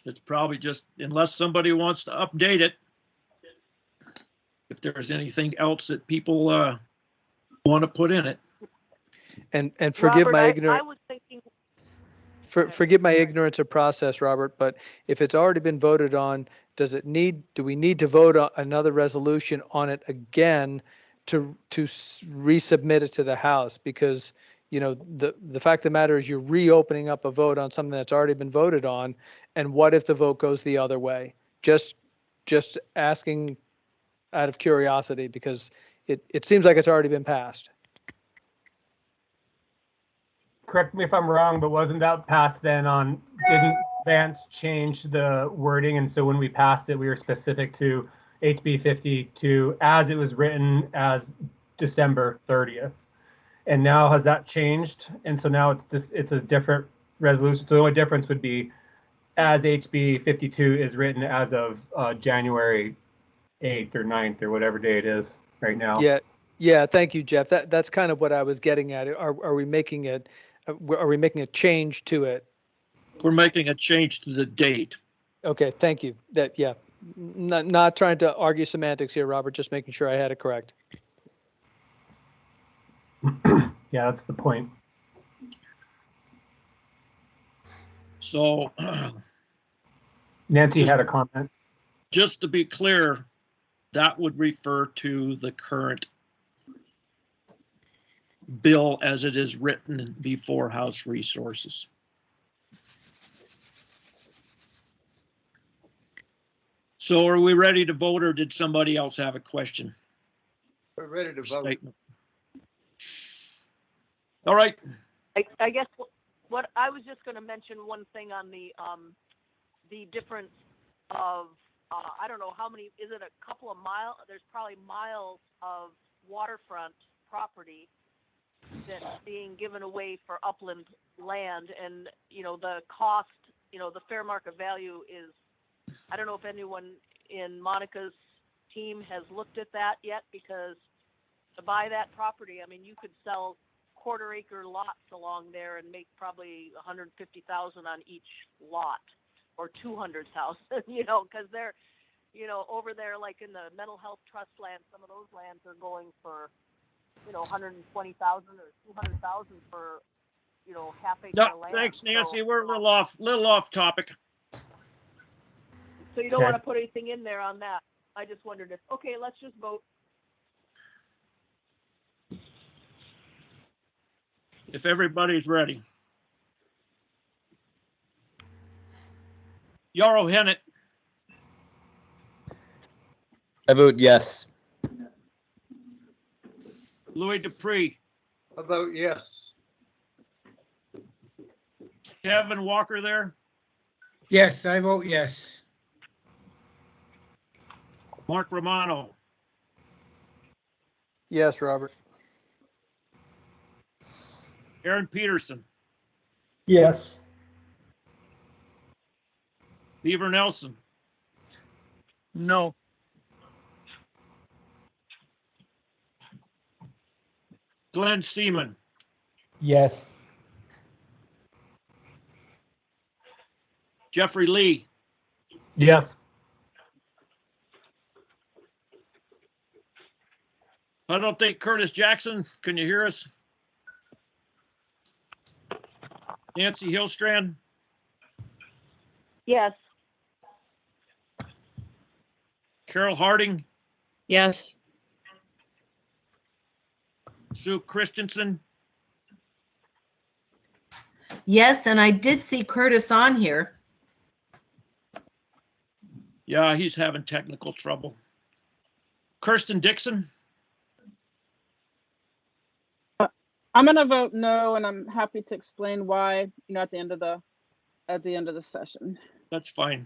It's probably just, unless somebody wants to update it. If there's anything else that people want to put in it. And forgive Robert, my I ignorance. was thinking. Forgive my ignorance of process, Robert, but if it's already been voted on, do we need to vote on another resolution on it again to resubmit it to the House? Because, you know, the fact of the matter is you're reopening up a vote on something that's already been voted on. And what if the vote goes the other way? Just asking out of curiosity, because it seems like it's already been passed. Correct me if I'm wrong, but wasn't that passed then on, didn't Vance change the wording? And so when we passed it, we were specific to HB 52 as it was written as December 30th. And now has that changed? And so now it's a different resolution. So the only difference would be as HB 52 is written as of January 8th or 9th or whatever day it is right now. Yeah. Thank you, Jeff. That's kind of what I was getting at. Are we making it? Are we making a change to it? We're making a change to the date. Okay, thank you. Not trying to argue semantics here, Robert, just making sure I had it correct. Yeah, that's the point. So Nancy had a comment. Just to be clear, that would refer to the current bill as it is written before House Resources. So are we ready to vote, or did somebody else have a question? We're ready to vote. Statement. All right. I guess what I was just going to mention one thing on the difference of I don't know how many, is it a couple of miles? There's probably miles of waterfront property that's being given away for upland land, and you know the cost, you know the fair market value is, I don't know if anyone in Monica's team has looked at that yet, because to buy that property, I mean, you could sell quarter-acre lots along there and make probably $150,000 on each lot, or $200,000, you know, because they're, you know, over there, like in the mental health trust land, some of those lands are going for, you know, $120,000 or $200,000 for, you know, half-acre No, land. thanks, Nancy. So, We're a little off topic. so you don't want to put anything in there on that. I just wondered if, okay, let's just vote. If everybody's ready. Yarrow Hennett. I vote yes. Louis Dupree. I vote yes. Kevin Walker there. Yes, I vote yes. Mark Romano. Yes, Robert. Aaron Peterson. Yes. Beaver Nelson. No. Glenn Seaman, Yes. Jeffrey Lee, Yes. I don't think Curtis Jackson, can you hear us? Nancy Hillstrand, Yes. Carol Harding, Yes. Sue Christensen, Yes, and I did see Curtis on here. yeah, he's having technical trouble. Kirsten Dixon, I'm gonna vote no, and I'm happy to explain why, at the end of the session. that's fine.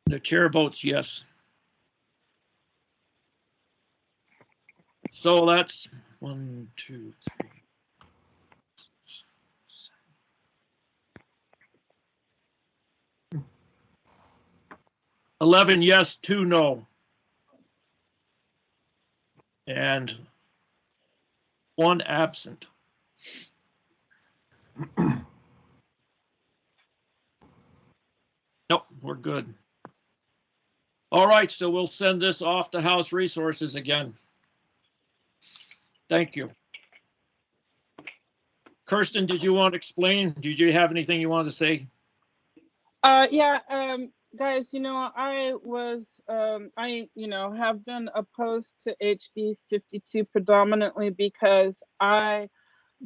The chair votes yes. So that's 1, 2, 3. 11 yes, 2 no. And 1 absent. Nope, we're good. All right, so we'll send this off to House Resources again. Thank you. Kirsten, did you want to explain? Did you have anything you wanted to say? Yeah, guys, I was, have been opposed to HB 52 predominantly because I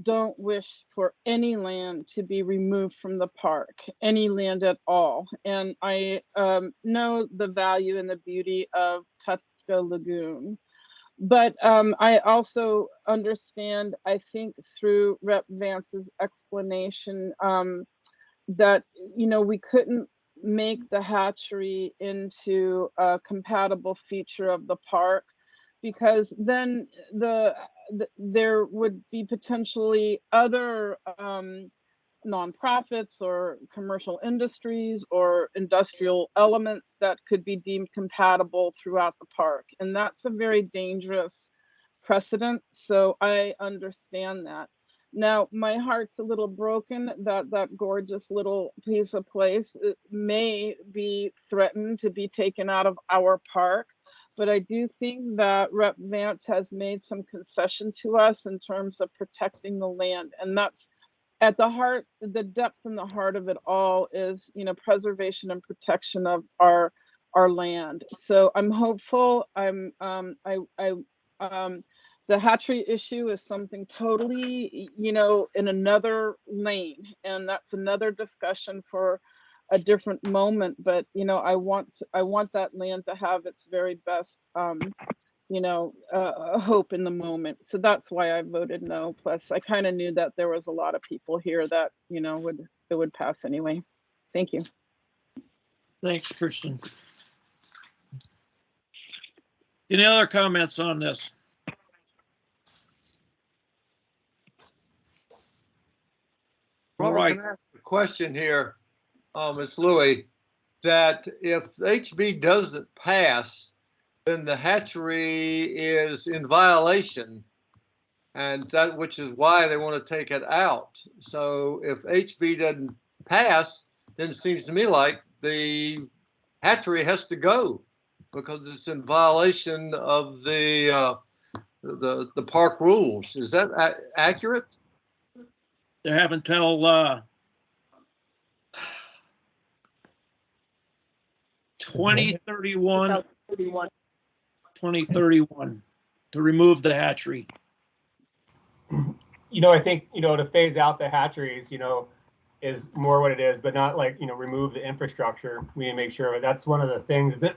don't wish for any land to be removed from the park, any land at all. And I know the value and the beauty of Tutka Lagoon. But I also understand, I think through Rep. Vance's explanation, that, we couldn't make the hatchery into a compatible feature of the park, because then there would be potentially other nonprofits or commercial industries or industrial elements that could be deemed compatible throughout the park. And that's a very dangerous precedent. So I understand that. Now, my heart's a little broken that that gorgeous little piece of place may be threatened to be taken out of our park. But I do think that Rep. Vance has made some concession to us in terms of protecting the land. And that's at the heart, the depth and the heart of it all is, preservation and protection of our land. So I'm hopeful. The hatchery issue is something totally, in another lane, and that's another discussion for a different moment. But I want that land to have its very best, hope in the moment. So that's why I voted no. Plus, I kind of knew that there was a lot of people here that it would pass anyway. Thank you. Thanks, Kirsten. Any other comments on this? Robert, Right. can I ask a question here, Ms. Louie, that if HB doesn't pass, then the hatchery is in violation, and that which is why they want to take it out. So if HB doesn't pass, then it seems to me like the hatchery has to go because it's in violation of the park rules. Is that accurate? They have until 2031 to remove the hatchery. I think, to phase out the hatcheries, is more what it is, but not like, remove the infrastructure. We need to make sure that's one of the things that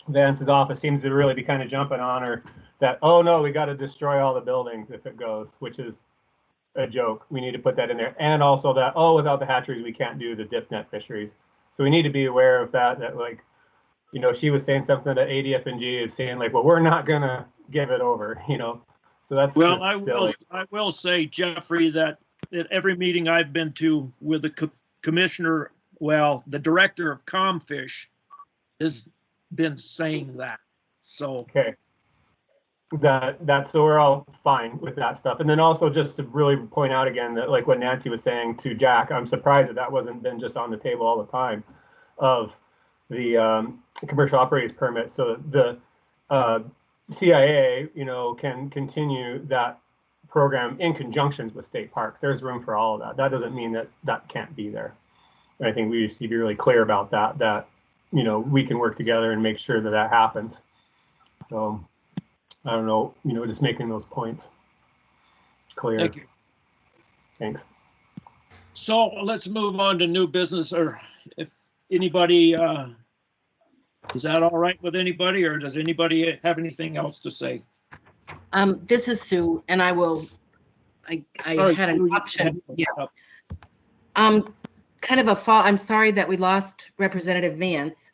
Vance's office seems to really be kind of jumping on, or that, oh no, we got to destroy all the buildings if it goes, which is a joke. We need to put that in there. And also that, oh, without the hatcheries, we can't do the dip net fisheries. So we need to be aware of that, like, she was saying something that ADF&G is saying, like, well, we're not going to give it over, So that's well, silly. I will say, Jeffrey, that at every meeting I've been to with the commissioner, the director of Comfish, has been saying that. So Okay. That's so we're all fine with that stuff. And then also just to really point out again that like what Nancy was saying to Jack, I'm surprised that wasn't been just on the table all the time of the commercial operators permit. So the CIA, can continue that program in conjunction with state parks. There's room for all of that. That doesn't mean that that can't be there. And I think we just need to be really clear about that, we can work together and make sure that that happens. So I don't know, just making those points clear. thank you. Thanks. So let's move on to new business, or if anybody, is that all right with anybody, or does anybody have anything else to say? This is Sue, and I had an option. Yeah. Kind of I'm sorry that we lost Representative Vance,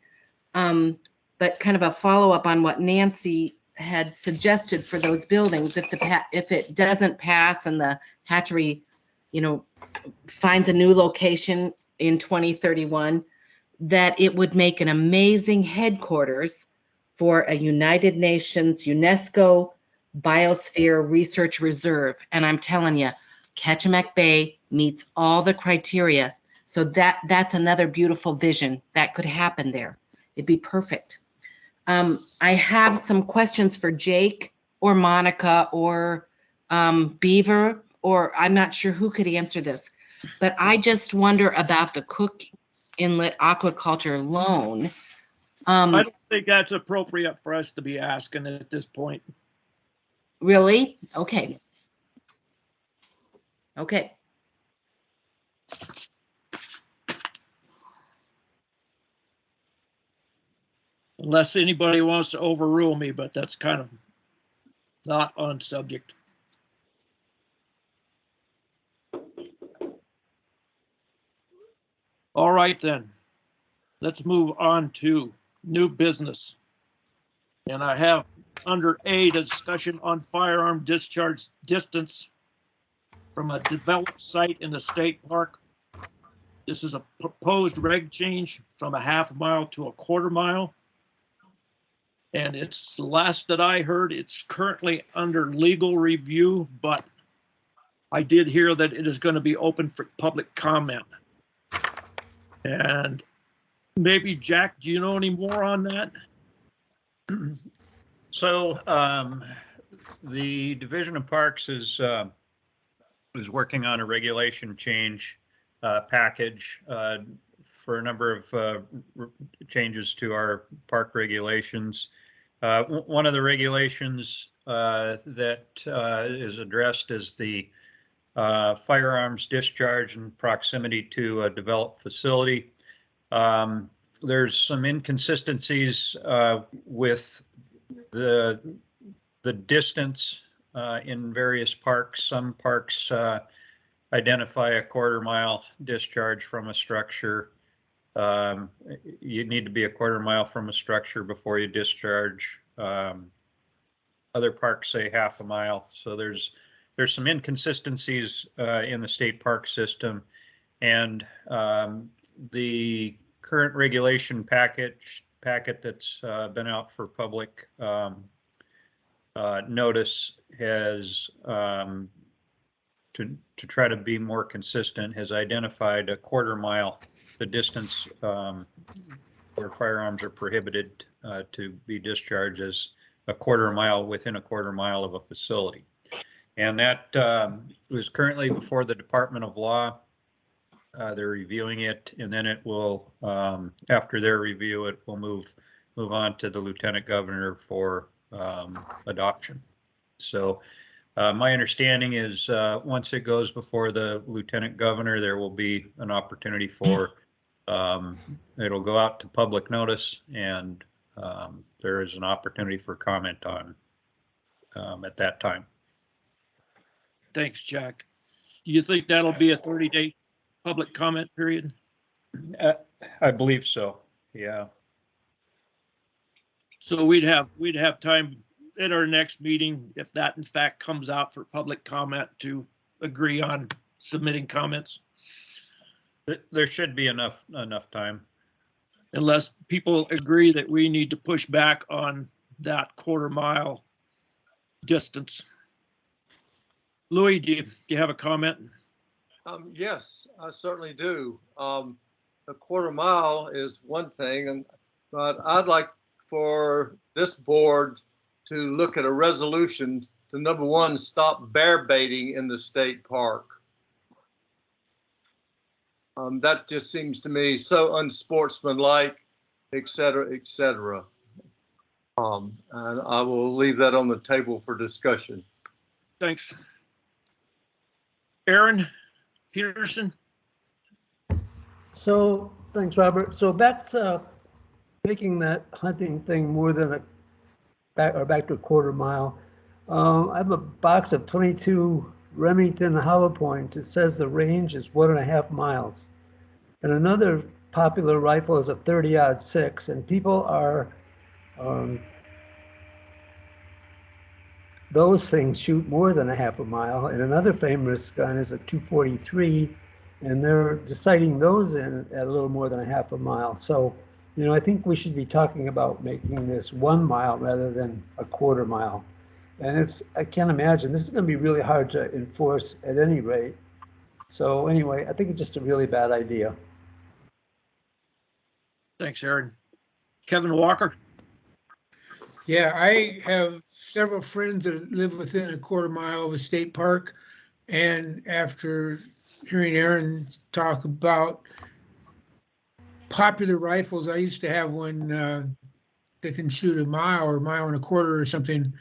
but kind of a follow-up on what Nancy had suggested for those buildings. If it doesn't pass and the hatchery, finds a new location in 2031, that it would make an amazing headquarters for a United Nations UNESCO Biosphere Research Reserve. And I'm telling you, Kachemak Bay meets all the criteria. So that's another beautiful vision that could happen there. It'd be perfect. I have some questions for Jake or Monica or Beaver, or I'm not sure who could answer this, but I just wonder about the Cook Inlet Aquaculture loan. I don't think that's appropriate for us to be asking at this point. Really? Okay. Okay. Unless anybody wants to overrule me, but that's kind of not on subject. All right, then. Let's move on to new business. And I have under A, discussion on firearm discharge distance from a developed site in the state park. This is a proposed reg change from a half mile to a quarter mile. And it's the last that I heard, it's currently under legal review, but I did hear that it is going to be open for public comment. And maybe Jack, do you know any more on that? So the Division of Parks is working on a regulation change package for a number of changes to our park regulations. One of the regulations that is addressed is the firearms discharge in proximity to a developed facility. There's some inconsistencies with the distance in various parks. Some parks identify a quarter mile discharge from a structure. You need to be a quarter mile from a structure before you discharge. Other parks say half a mile. So there's some inconsistencies in the state park system, and the current regulation packet that's been out for public notice has to try to be more consistent, has identified a quarter mile, the distance where firearms are prohibited to be discharged as a quarter mile within a quarter mile of a facility. And that is currently before the Department of Law. They're reviewing it, and then it will, after their review, it will move on to the Lieutenant Governor for adoption. So my understanding is once it goes before the Lieutenant Governor, there will be an opportunity for, it'll go out to public notice, and there is an opportunity for comment on at that time. Thanks, Jack. Do you think that'll be a 30-day public comment period? I believe so. Yeah. So we'd have time at our next meeting, if that in fact comes out for public comment, to agree on submitting comments. There should be enough time. unless people agree that we need to push back on that quarter-mile distance. Louis, do you have a comment? Yes, I certainly do. A quarter mile is one thing, but I'd like for this board to look at a resolution to, number one, stop bear baiting in the state park. That just seems to me so unsportsmanlike, et cetera, et cetera. And I will leave that on the table for discussion. Thanks. Aaron Peterson. So, thanks, Robert. So back to making that hunting thing more than back to a quarter mile. I have a box of 22 Remington hollow points. It says the range is 1.5 miles. And another popular rifle is a 30-06, and people are, those things shoot more than 1/2 mile. And another famous gun is a 243, and they're deciding those in at a little more than 1/2 mile. So, you know, I think we should be talking about making this 1 mile rather than a quarter mile. And I can't imagine, this is going to be really hard to enforce at any rate. So anyway, I think it's just a really bad idea. Thanks, Aaron. Kevin Walker. Yeah, I have several friends that live within a quarter mile of a state park. And after hearing Aaron talk about popular rifles, I used to have one that can shoot 1 mile or 1.25 miles or something.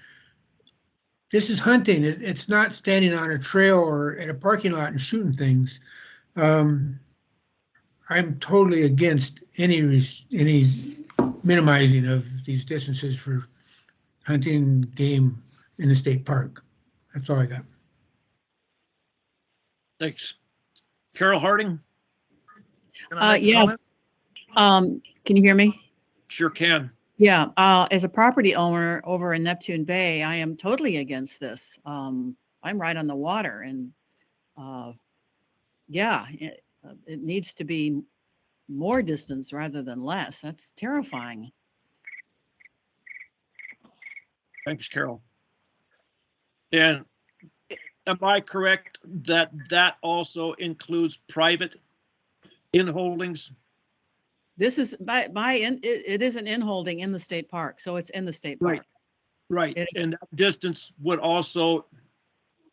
This is hunting. It's not standing on a trail or in a parking lot and shooting things. I'm totally against any minimizing of these distances for hunting game in the state park. That's all I got. Thanks. Carol Harding. Yes. Can you hear me? Sure can. Yeah. As a property owner over in Neptune Bay, I am totally against this. I'm right on the water, and yeah, it needs to be more distance rather than less. That's terrifying. Thanks, Carol. And am I correct that that also includes private in-holdings? This is it is an in-holding in the state park, so it's in the state park. Right. And that distance would also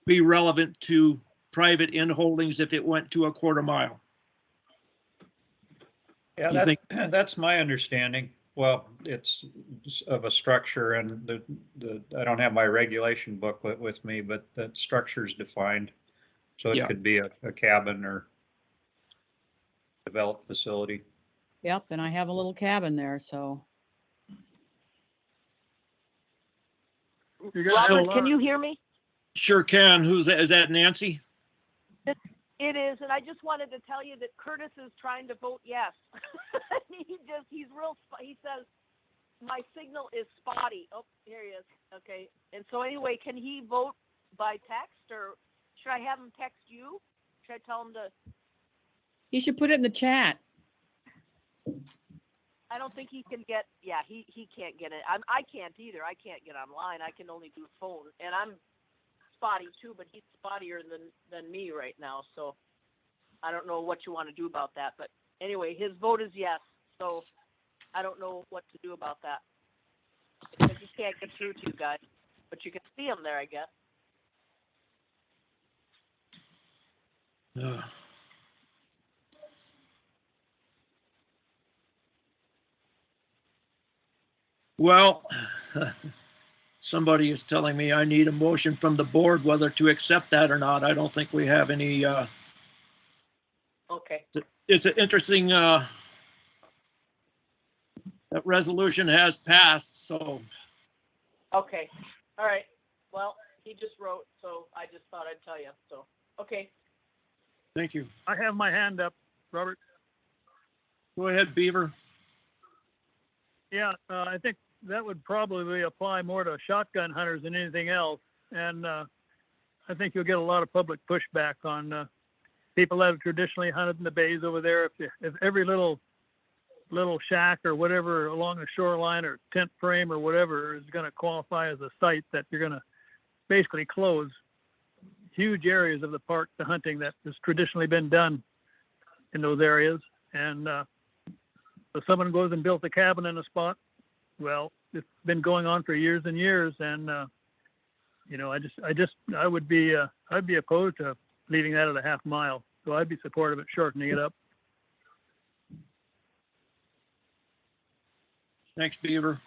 be relevant to private in-holdings if it went to a quarter mile. Yeah, that's my understanding. Well, it's of a structure, and I don't have my regulation booklet with me, but that structure is defined. So it could be a cabin or developed facility. Yep, and I have a little cabin there, so. Robert, can you hear me? Sure can. Who's that? Is that Nancy? It is, and I just wanted to tell you that Curtis is trying to vote yes. He says, my signal is spotty. Oh, here he is. Okay. And so anyway, can he vote by text, or should I have him text you? Should I tell him to? He should put it in the chat. I don't think he can get, yeah, he can't get it. I can't either. I can't get online. I can only do phone, and I'm spotty too, but he's spottier than me right now. So I don't know what you want to do about that, but anyway, his vote is yes. So I don't know what to do about that. I just can't get through to you guys, but you can see him there, I guess. Well, somebody is telling me I need a motion from the board whether to accept that or not. I don't think we have any. Okay. It's an interesting. That resolution has passed, so. Okay. All right. Well, he just wrote, so I just thought I'd tell you. So, okay. Thank you. I have my hand up, Robert. Go ahead, Beaver. Yeah, I think that would probably apply more to shotgun hunters than anything else. And I think you'll get a lot of public pushback on people that have traditionally hunted in the bays over there. If every little little shack or whatever along the shoreline or tent frame or whatever is going to qualify as a site that you're going to basically close huge areas of the park to hunting that has traditionally been done in those areas. And if someone goes and built a cabin in a spot, well, it's been going on for years and years. And I'd be opposed to leaving that at a half mile. So I'd be supportive of shortening it up. Thanks, Beaver.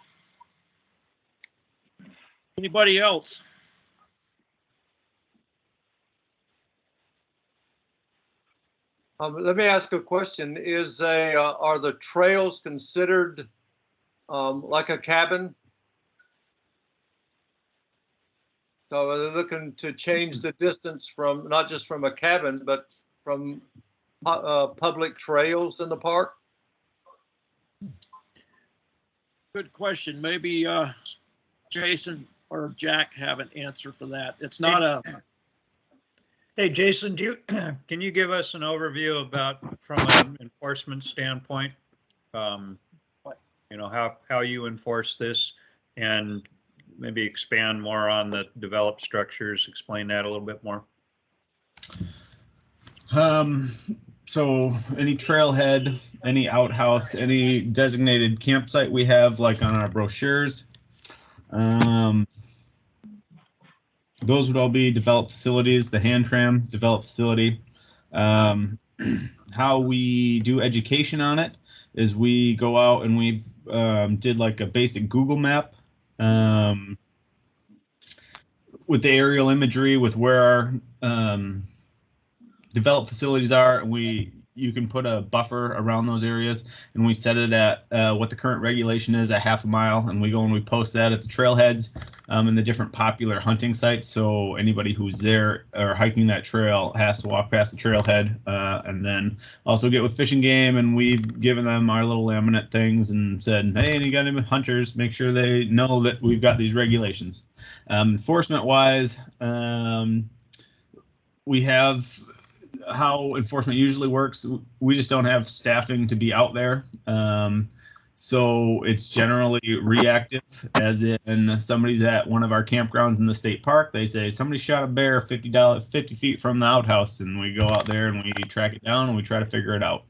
Anybody else? Let me ask a question. Are the trails considered like a cabin? So are they looking to change the distance from, not just from a cabin, but from public trails in the park? Good question. Maybe Jason or Jack have an answer for that. It's not a. Hey, Jason, can you give us an overview about, from an enforcement standpoint, how you enforce this, and maybe expand more on the developed structures, explain that a little bit more? So any trailhead, any outhouse, any designated campsite we have, like on our brochures, those would all be developed facilities. The hand tram developed facility. How we do education on it is we go out and we did like a basic Google map with the aerial imagery with where our developed facilities are, and you can put a buffer around those areas, and we set it at what the current regulation is at half a mile, and we go and we post that at the trailheads and the different popular hunting sites. So anybody who's there or hiking that trail has to walk past the trailhead, and then also get with Fish and Game, and we've given them our little laminate things and said, hey, you got any hunters, make sure they know that we've got these regulations. Enforcement wise, we have how enforcement usually works. We just don't have staffing to be out there. So it's generally reactive, as in somebody's at one of our campgrounds in the state park. They say somebody shot a bear 50 feet from the outhouse, and we go out there and we track it down and we try to figure it out.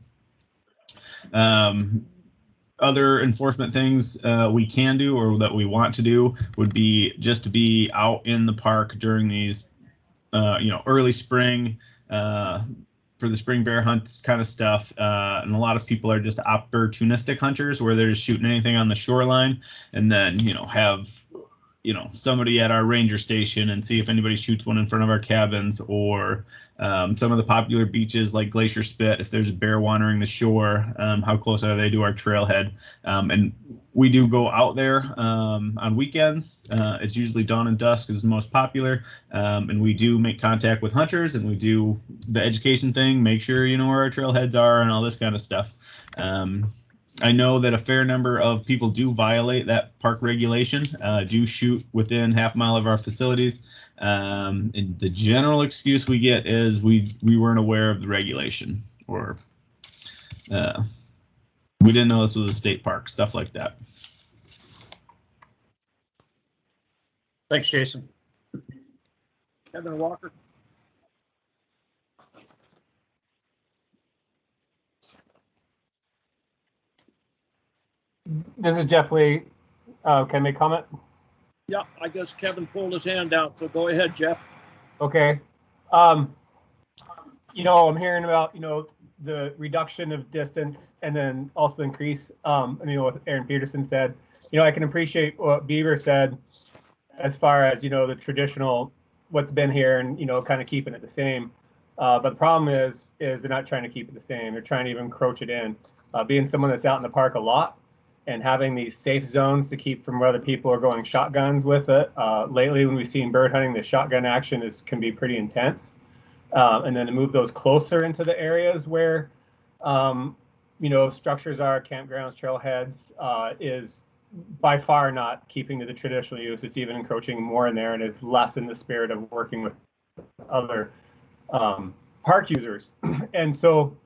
Other enforcement things we can do or that we want to do would be just to be out in the park during these, early spring, for the spring bear hunts kind of stuff. And a lot of people are just opportunistic hunters where they're just shooting anything on the shoreline, and then, have, somebody at our ranger station and see if anybody shoots one in front of our cabins, or some of the popular beaches like Glacier Spit, if there's a bear wandering the shore, how close are they to our trailhead? And we do go out there on weekends. It's usually dawn and dusk is the most popular, and we do make contact with hunters, and we do the education thing, make sure you know where our trailheads are and all this kind of stuff. I know that a fair number of people do violate that park regulation, do shoot within half a mile of our facilities. And the general excuse we get is we weren't aware of the regulation, or we didn't know this was a state park, stuff like that. Thanks, Jason. Kevin Walker. This is Jeff Lee. Can I make a comment? Yeah, I guess Kevin pulled his hand out, so go ahead, Jeff. Okay. I'm hearing about, the reduction of distance and then also increase, what Aaron Peterson said. I can appreciate what Beaver said as far as, the traditional, what's been here and, kind of keeping it the same. But the problem is they're not trying to keep it the same. They're trying to even encroach it in. Being someone that's out in the park a lot, and having these safe zones to keep from where other people are going shotguns with it. Lately, when we've seen bird hunting, the shotgun action can be pretty intense. And then to move those closer into the areas where, structures are, campgrounds, trailheads, is by far not keeping to the traditional use. It's even encroaching more in there, and it's less in the spirit of working with other park users. And so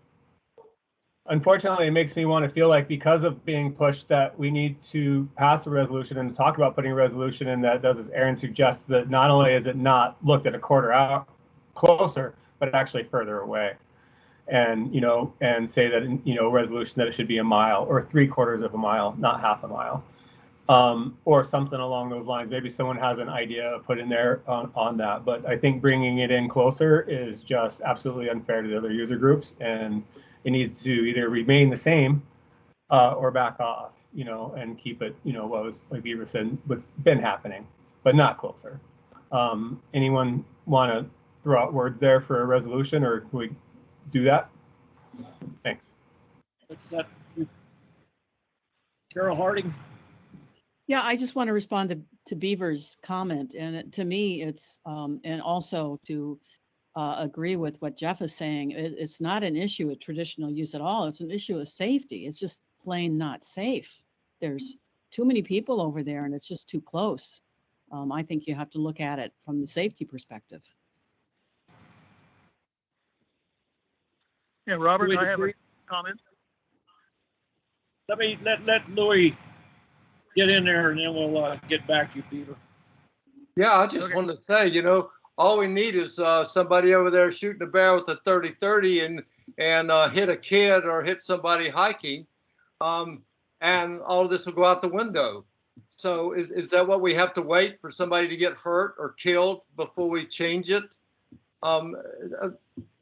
Unfortunately, it makes me want to feel like because of being pushed that we need to pass a resolution and talk about putting a resolution in that does, as Aaron suggests, that not only is it not looked at a quarter hour closer, but actually further away. And, and say that, resolution that it should be a mile or 3/4 of a mile, not half a mile. Or something along those lines. Maybe someone has an idea put in there on that, but I think bringing it in closer is just absolutely unfair to the other user groups, and it needs to either remain the same or back off, and keep it, what was, like Beaver said, what's been happening, but not closer. Anyone want to throw out words there for a resolution, or can we do that? Thanks. What's that? Carol Harding? Yeah, I just want to respond to Beaver's comment, and to me, it's and also to agree with what Jeff is saying. It's not an issue of traditional use at all. It's an issue of safety. It's just plain not safe. There's too many people over there, and it's just too close. I think you have to look at it from the safety perspective. Yeah, Robert, I have a comment. Let Louis get in there, and then we'll get back to you, Peter. Yeah, I just wanted to say, all we need is somebody over there shooting a bear with a 30-30 and hit a kid or hit somebody hiking, and all of this will go out the window. So is that what we have to wait for, somebody to get hurt or killed before we change it?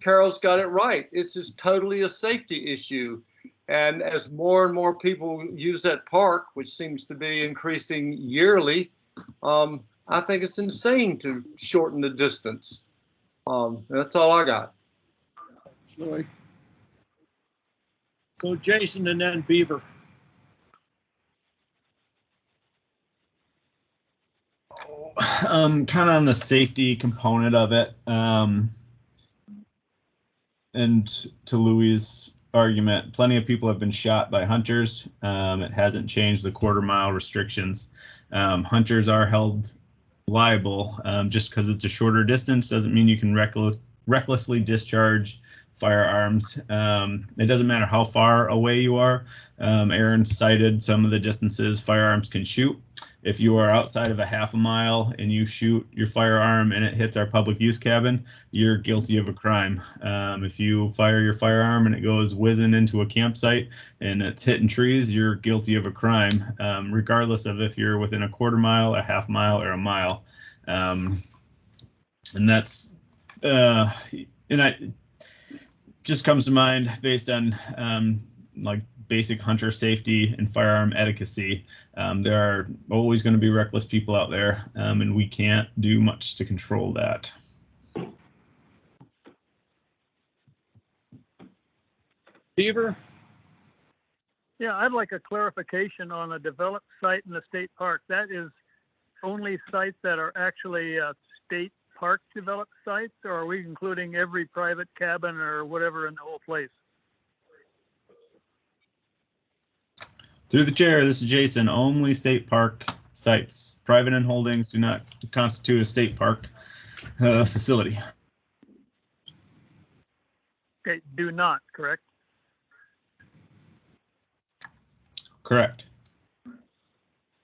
Carol's got it right. It's just totally a safety issue. And as more and more people use that park, which seems to be increasing yearly, I think it's insane to shorten the distance. That's all I got. Sorry. So Jason and then Beaver. Kind of on the safety component of it, and to Louis' argument, plenty of people have been shot by hunters. It hasn't changed the quarter-mile restrictions. Hunters are held liable. Just because it's a shorter distance doesn't mean you can recklessly discharge firearms. It doesn't matter how far away you are. Aaron cited some of the distances firearms can shoot. If you are outside of a half a mile and you shoot your firearm and it hits our public use cabin, you're guilty of a crime. If you fire your firearm and it goes whizzing into a campsite and it's hitting trees, you're guilty of a crime, regardless of if you're within a quarter mile, a half mile, or a mile. And that's, and I just comes to mind based on like basic hunter safety and firearm etiquette. There are always going to be reckless people out there, and we can't do much to control that. Beaver? Yeah, I'd like a clarification on a developed site in the state park. That is only sites that are actually state park developed sites, or are we including every private cabin or whatever in the whole place? Through the chair, this is Jason. Only state park sites. Private and holdings do not constitute a state park facility. Okay, do not, correct? Correct.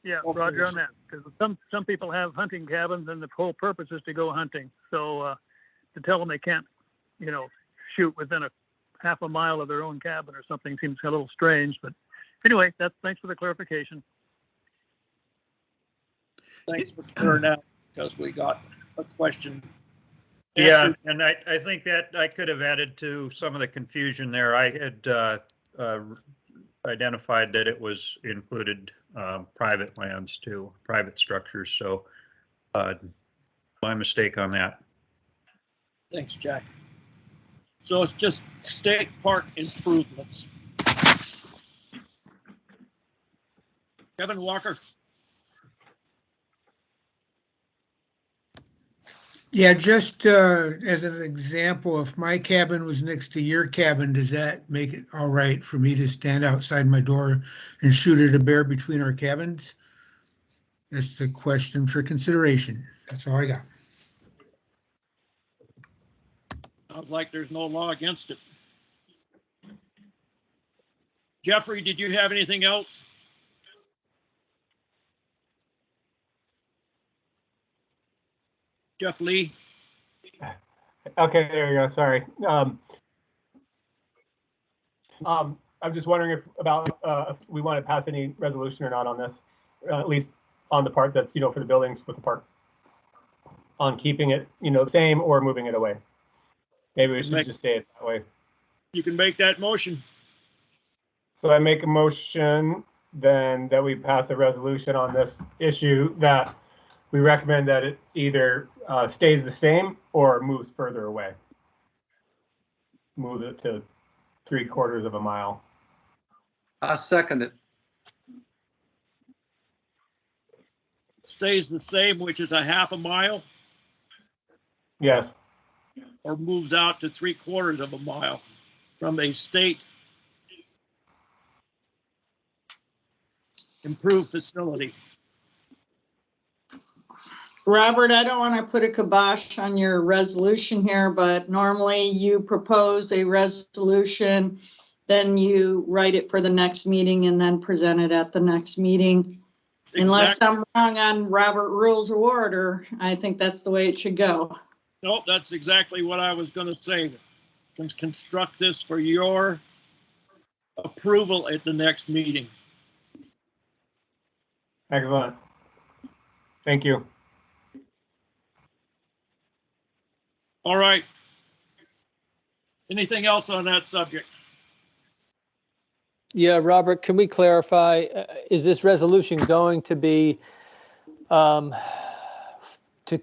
Yeah, Roger on that, because some people have hunting cabins and the whole purpose is to go hunting. So to tell them they can't, shoot within a half a mile of their own cabin or something seems a little strange, but anyway, thanks for the clarification. Thanks for clearing out, because we got a question. Yeah, and I think that I could have added to some of the confusion there. I had identified that it was included private lands too, private structures. So my mistake on that. Thanks, Jack. So it's just state park improvements. Kevin Walker. Yeah, just as an example, if my cabin was next to your cabin, does that make it all right for me to stand outside my door and shoot at a bear between our cabins? That's the question for consideration. That's all I got. Sounds like there's no law against it. Jeffrey, did you have anything else? Jeff Lee? Okay, there you go. Sorry. I'm just wondering if we want to pass any resolution or not on this, at least on the part that's, for the buildings with the park, on keeping it, same or moving it away. Maybe we should just say it that way. You can make that motion. So I make a motion then that we pass a resolution on this issue that we recommend that it either stays the same or moves further away. Move it to 3/4 of a mile. I second it. Stays the same, which is a half a mile, Yes. or moves out to 3/4 of a mile from a state improved facility. Robert, I don't want to put a kibosh on your resolution here, but normally you propose a resolution, then you write it for the next meeting and then present it at the next meeting. Unless I'm wrong on Robert Rules of Order, I think that's the way it should go. Nope, that's exactly what I was going to say. Construct this for your approval at the next meeting. Excellent. Thank you. All right. Anything else on that subject? Yeah, Robert, can we clarify, is this resolution going to be to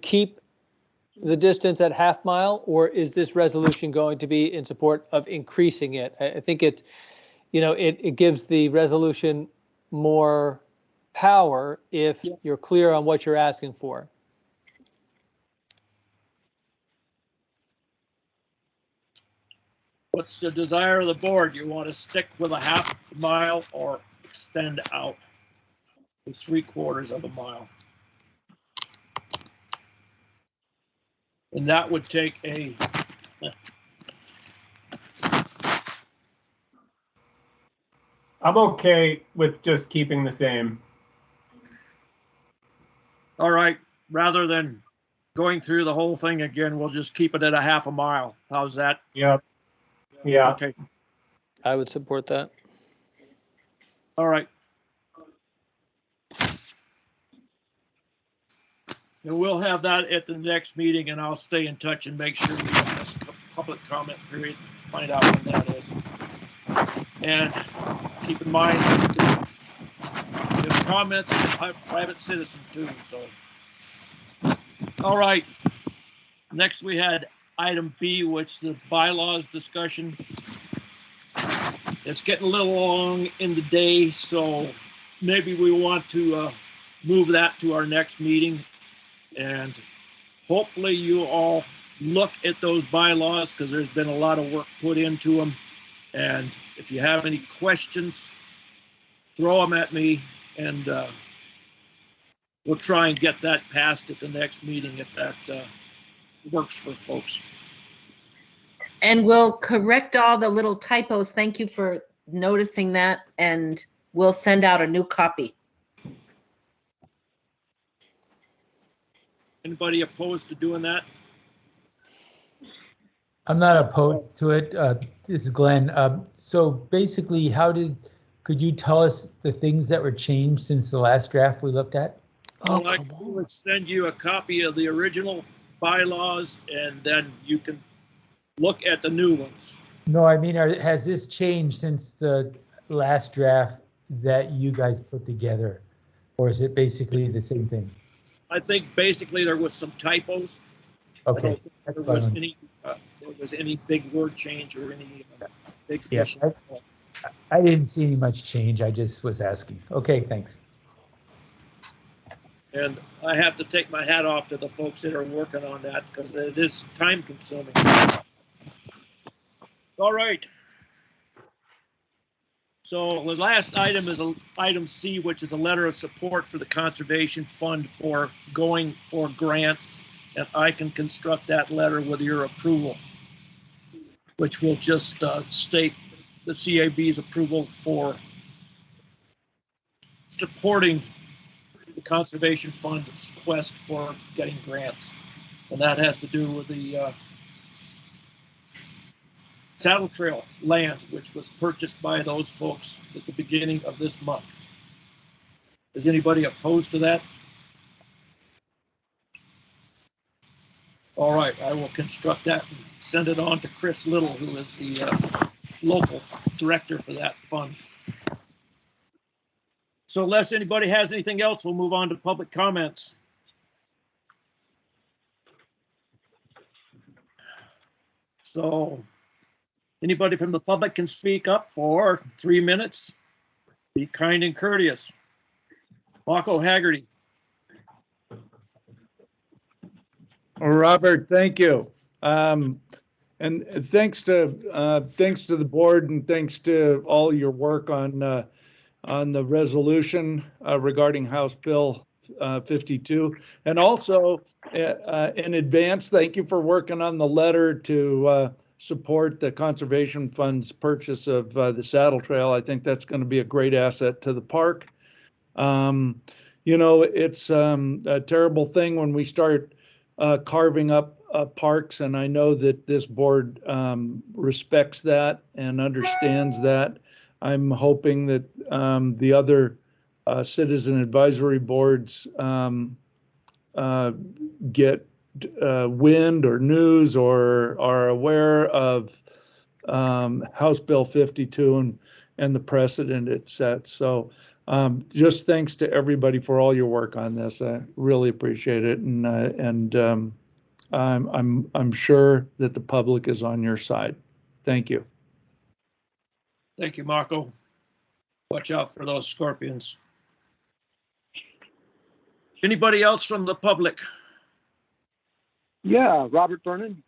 keep the distance at half mile, or is this resolution going to be in support of increasing it? I think it gives the resolution more power if you're clear on what you're asking for. What's the desire of the board? You want to stick with a half mile or extend out to 3/4 of a mile? And that would take I'm okay with just keeping the same. all right, rather than going through the whole thing again, we'll just keep it at a half a mile. How's that? Yep. Yeah. Okay. I would support that. All right. And we'll have that at the next meeting, and I'll stay in touch and make sure we have this public comment period, find out when that is. And keep in mind, the comments are private citizen too, so. All right. Next we had item B, which the bylaws discussion. It's getting a little long in the day, so maybe we want to move that to our next meeting. And hopefully you all look at those bylaws, because there's been a lot of work put into them. And if you have any questions, throw them at me, and we'll try and get that passed at the next meeting if that works for folks. And we'll correct all the little typos. Thank you for noticing that, and we'll send out a new copy. Anybody opposed to doing that? I'm not opposed to it. This is Glenn. So basically, could you tell us the things that were changed since the last draft we looked at? Well, I would send you a copy of the original bylaws, and then you can look at the new ones. No, I mean, has this changed since the last draft that you guys put together? Or is it basically the same thing? I think basically there was some typos. Okay. I don't think there was any big word change or any big issue. I didn't see any much change. I just was asking. Okay, thanks. And I have to take my hat off to the folks that are working on that, because it is time consuming. All right. So the last item is item C, which is a letter of support for the Conservation Fund for going for grants. And I can construct that letter with your approval, which will just state the CAB's approval for supporting the Conservation Fund's quest for getting grants. And that has to do with the Saddle Trail land, which was purchased by those folks at the beginning of this month. Is anybody opposed to that? All right, I will construct that and send it on to Chris Little, who is the local director for that fund. So unless anybody has anything else, we'll move on to public comments. So anybody from the public can speak up for 3 minutes. Be kind and courteous. Marco Haggerty. Robert, thank you. And thanks to the board, and thanks to all your work on the resolution regarding House Bill 52. And also in advance, thank you for working on the letter to support the Conservation Fund's purchase of the Saddle Trail. I think that's going to be a great asset to the park. You know, it's a terrible thing when we start carving up parks, and I know that this board respects that and understands that. I'm hoping that the other citizen advisory boards get wind or news or are aware of House Bill 52 and the precedent it sets. So just thanks to everybody for all your work on this. I really appreciate it, and I'm sure that the public is on your side. Thank you. Thank you, Marco. Watch out for those scorpions. Anybody else from the public? Yeah, Robert Vernon.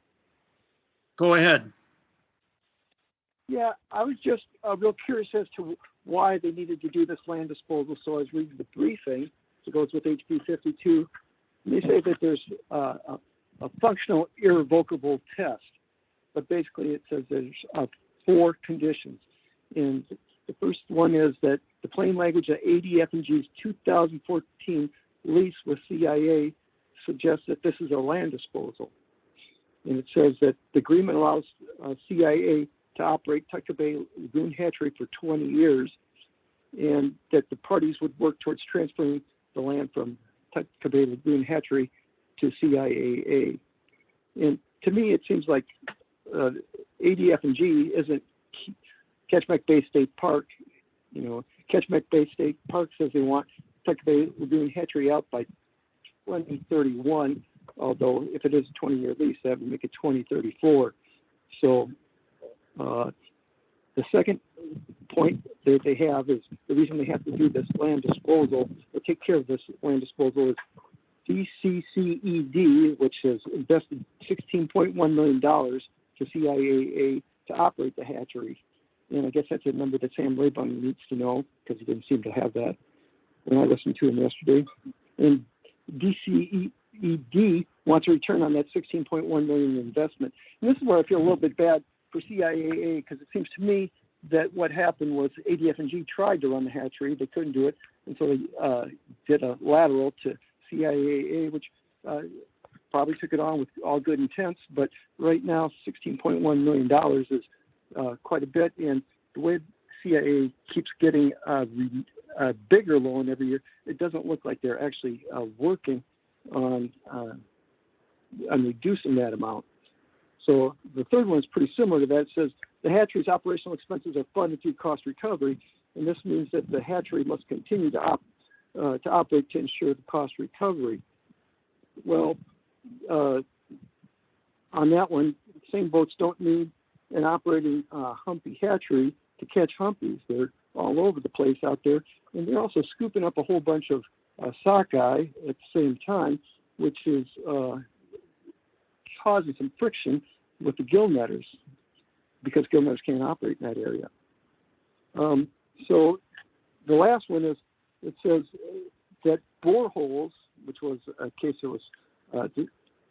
Go ahead. Yeah, I was just real curious as to why they needed to do this land disposal. So I was reading the briefing. It goes with HB 52. And they say that there's a functional irrevocable test, but basically it says there's 4 conditions. And the first one is that the plain language of ADF&G's 2014 lease with CIA suggests that this is a land disposal. And it says that the agreement allows CIA to operate Tucker Bay Lagoon Hatchery for 20 years, and that the parties would work towards transferring the land from Tucker Bay Lagoon Hatchery to CIAA. And to me, it seems like ADF&G isn't Kachemak Bay State Park. You know, Kachemak Bay State Park says they want Tucker Bay Lagoon Hatchery out by 2031, although if it is a 20-year lease, that would make it 2034. So the second point that they have is the reason they have to do this land disposal, or take care of this land disposal, is DCCED, which has invested $16.1 million to CIAA to operate the hatchery. And I guess that's a number that Sam Raybung needs to know, because he didn't seem to have that when I listened to him yesterday. And DCED wants a return on that $16.1 million investment. And this is where I feel a little bit bad for CIAA, because it seems to me that what happened was ADF&G tried to run the hatchery. They couldn't do it, and so they did a lateral to CIAA, which probably took it on with all good intents. But right now, $16.1 million is quite a bit, and the way CIA keeps getting a bigger loan every year, it doesn't look like they're actually working on reducing that amount. So the third one is pretty similar to that. It says the hatchery's operational expenses are funded through cost recovery, and this means that the hatchery must continue to operate to ensure the cost recovery. Well, on that one, same boats don't need an operating humpy hatchery to catch humpies. They're all over the place out there, and they're also scooping up a whole bunch of sockeye at the same time, which is causing some friction with the gill netters, because gill netters can't operate in that area. So the last one is, it says that boreholes, which was a case that was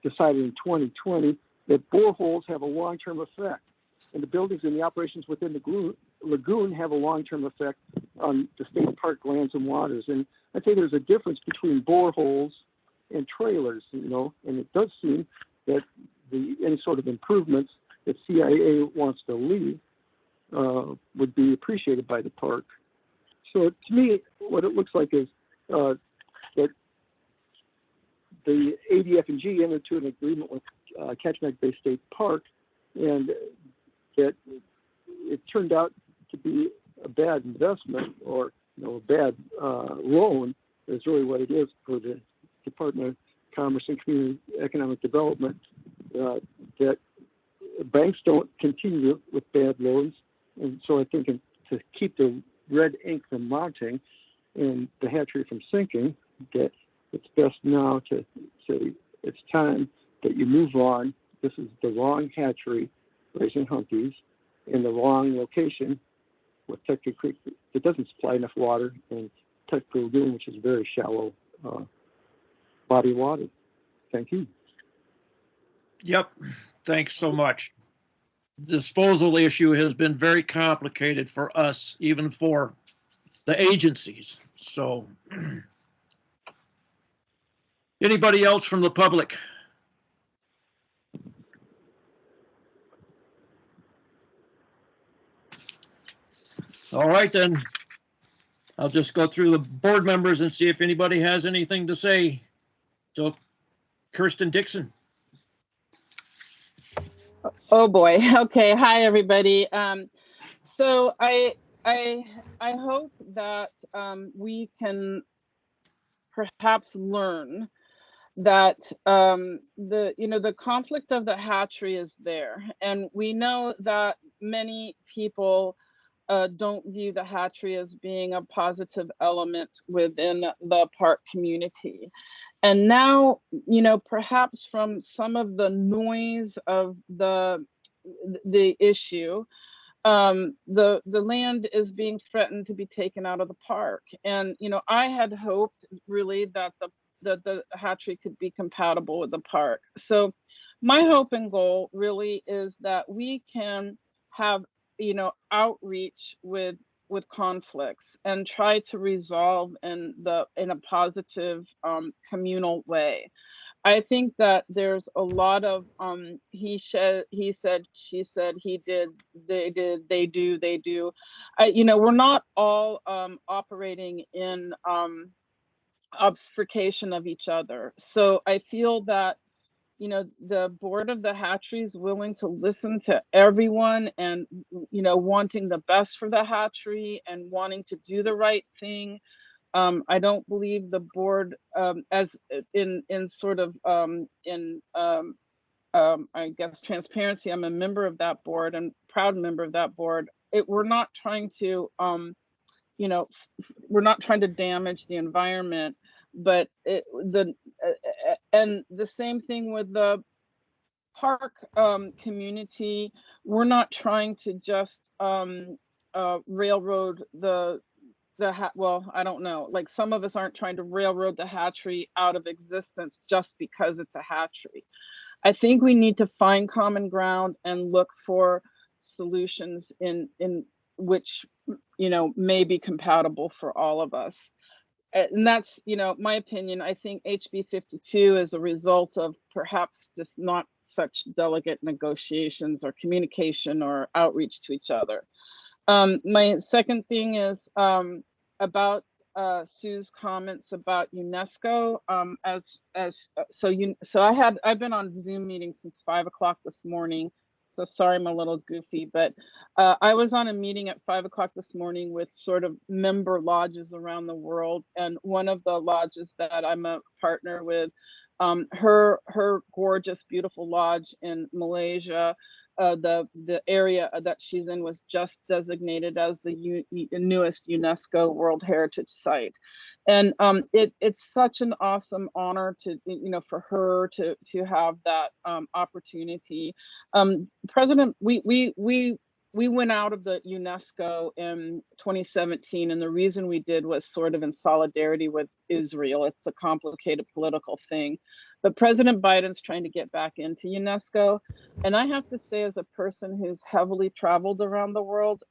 decided in 2020, that boreholes have a long-term effect, and the buildings and the operations within the lagoon have a long-term effect on the state park lands and waters. And I'd say there's a difference between boreholes and trailers, you know, and it does seem that any sort of improvements that CIA wants to leave would be appreciated by the park. So to me, what it looks like is that the ADF and G entered into an agreement with Kachemak Bay State Park, and that it turned out to be a bad investment, or a bad loan is really what it is for the Department of Commerce and Community Economic Development, that banks don't continue with bad loans. And so I think to keep the red ink from mounting and the hatchery from sinking, that it's best now to say it's time that you move on. This is the wrong hatchery raising hunkies in the wrong location with Tucker Creek that doesn't supply enough water, and Tucker Lagoon, which is very shallow body water. Thank you. Yep. Thanks so much. Disposal issue has been very complicated for us, even for the agencies. So anybody else from the public? All right, then. I'll just go through the board members and see if anybody has anything to say. So, Kirsten Dixon. Oh boy. Okay. Hi, everybody. So I hope that we can perhaps learn that the conflict of the hatchery is there, and we know that many people don't view the hatchery as being a positive element within the park community. And now, perhaps from some of the noise of the issue, the land is being threatened to be taken out of the park. And I had hoped really that the hatchery could be compatible with the park. So my hope and goal really is that we can have outreach with conflicts and try to resolve in a positive communal way. I think that there's a lot of he said, she said, he did, they did, they do. We're not all operating in obfuscation of each other. So I feel that the board of the hatchery is willing to listen to everyone, and wanting the best for the hatchery and wanting to do the right thing. I don't believe the board, as in sort of I guess transparency. I'm a member of that board and proud member of that board. We're not trying to we're not trying to damage the environment, but and the same thing with the park community. We're not trying to just railroad well, I don't know, like some of us aren't trying to railroad the hatchery out of existence just because it's a hatchery. I think we need to find common ground and look for solutions in which may be compatible for all of us. And that's my opinion. I think HB 52 is a result of perhaps just not such delicate negotiations or communication or outreach to each other. My second thing is about Sue's comments about UNESCO. So I've been on Zoom meetings since 5 o'clock this morning. So sorry, I'm a little goofy, but I was on a meeting at 5 o'clock this morning with sort of member lodges around the world. And one of the lodges that I'm a partner with, her gorgeous, beautiful lodge in Malaysia, the area that she's in was just designated as the newest UNESCO World Heritage Site. And it's such an awesome honor to, for her to have that opportunity. President, we went out of the UNESCO in 2017, and the reason we did was sort of in solidarity with Israel. It's a complicated political thing. But President Biden's trying to get back into UNESCO. And I have to say, as a person who's heavily traveled around the world,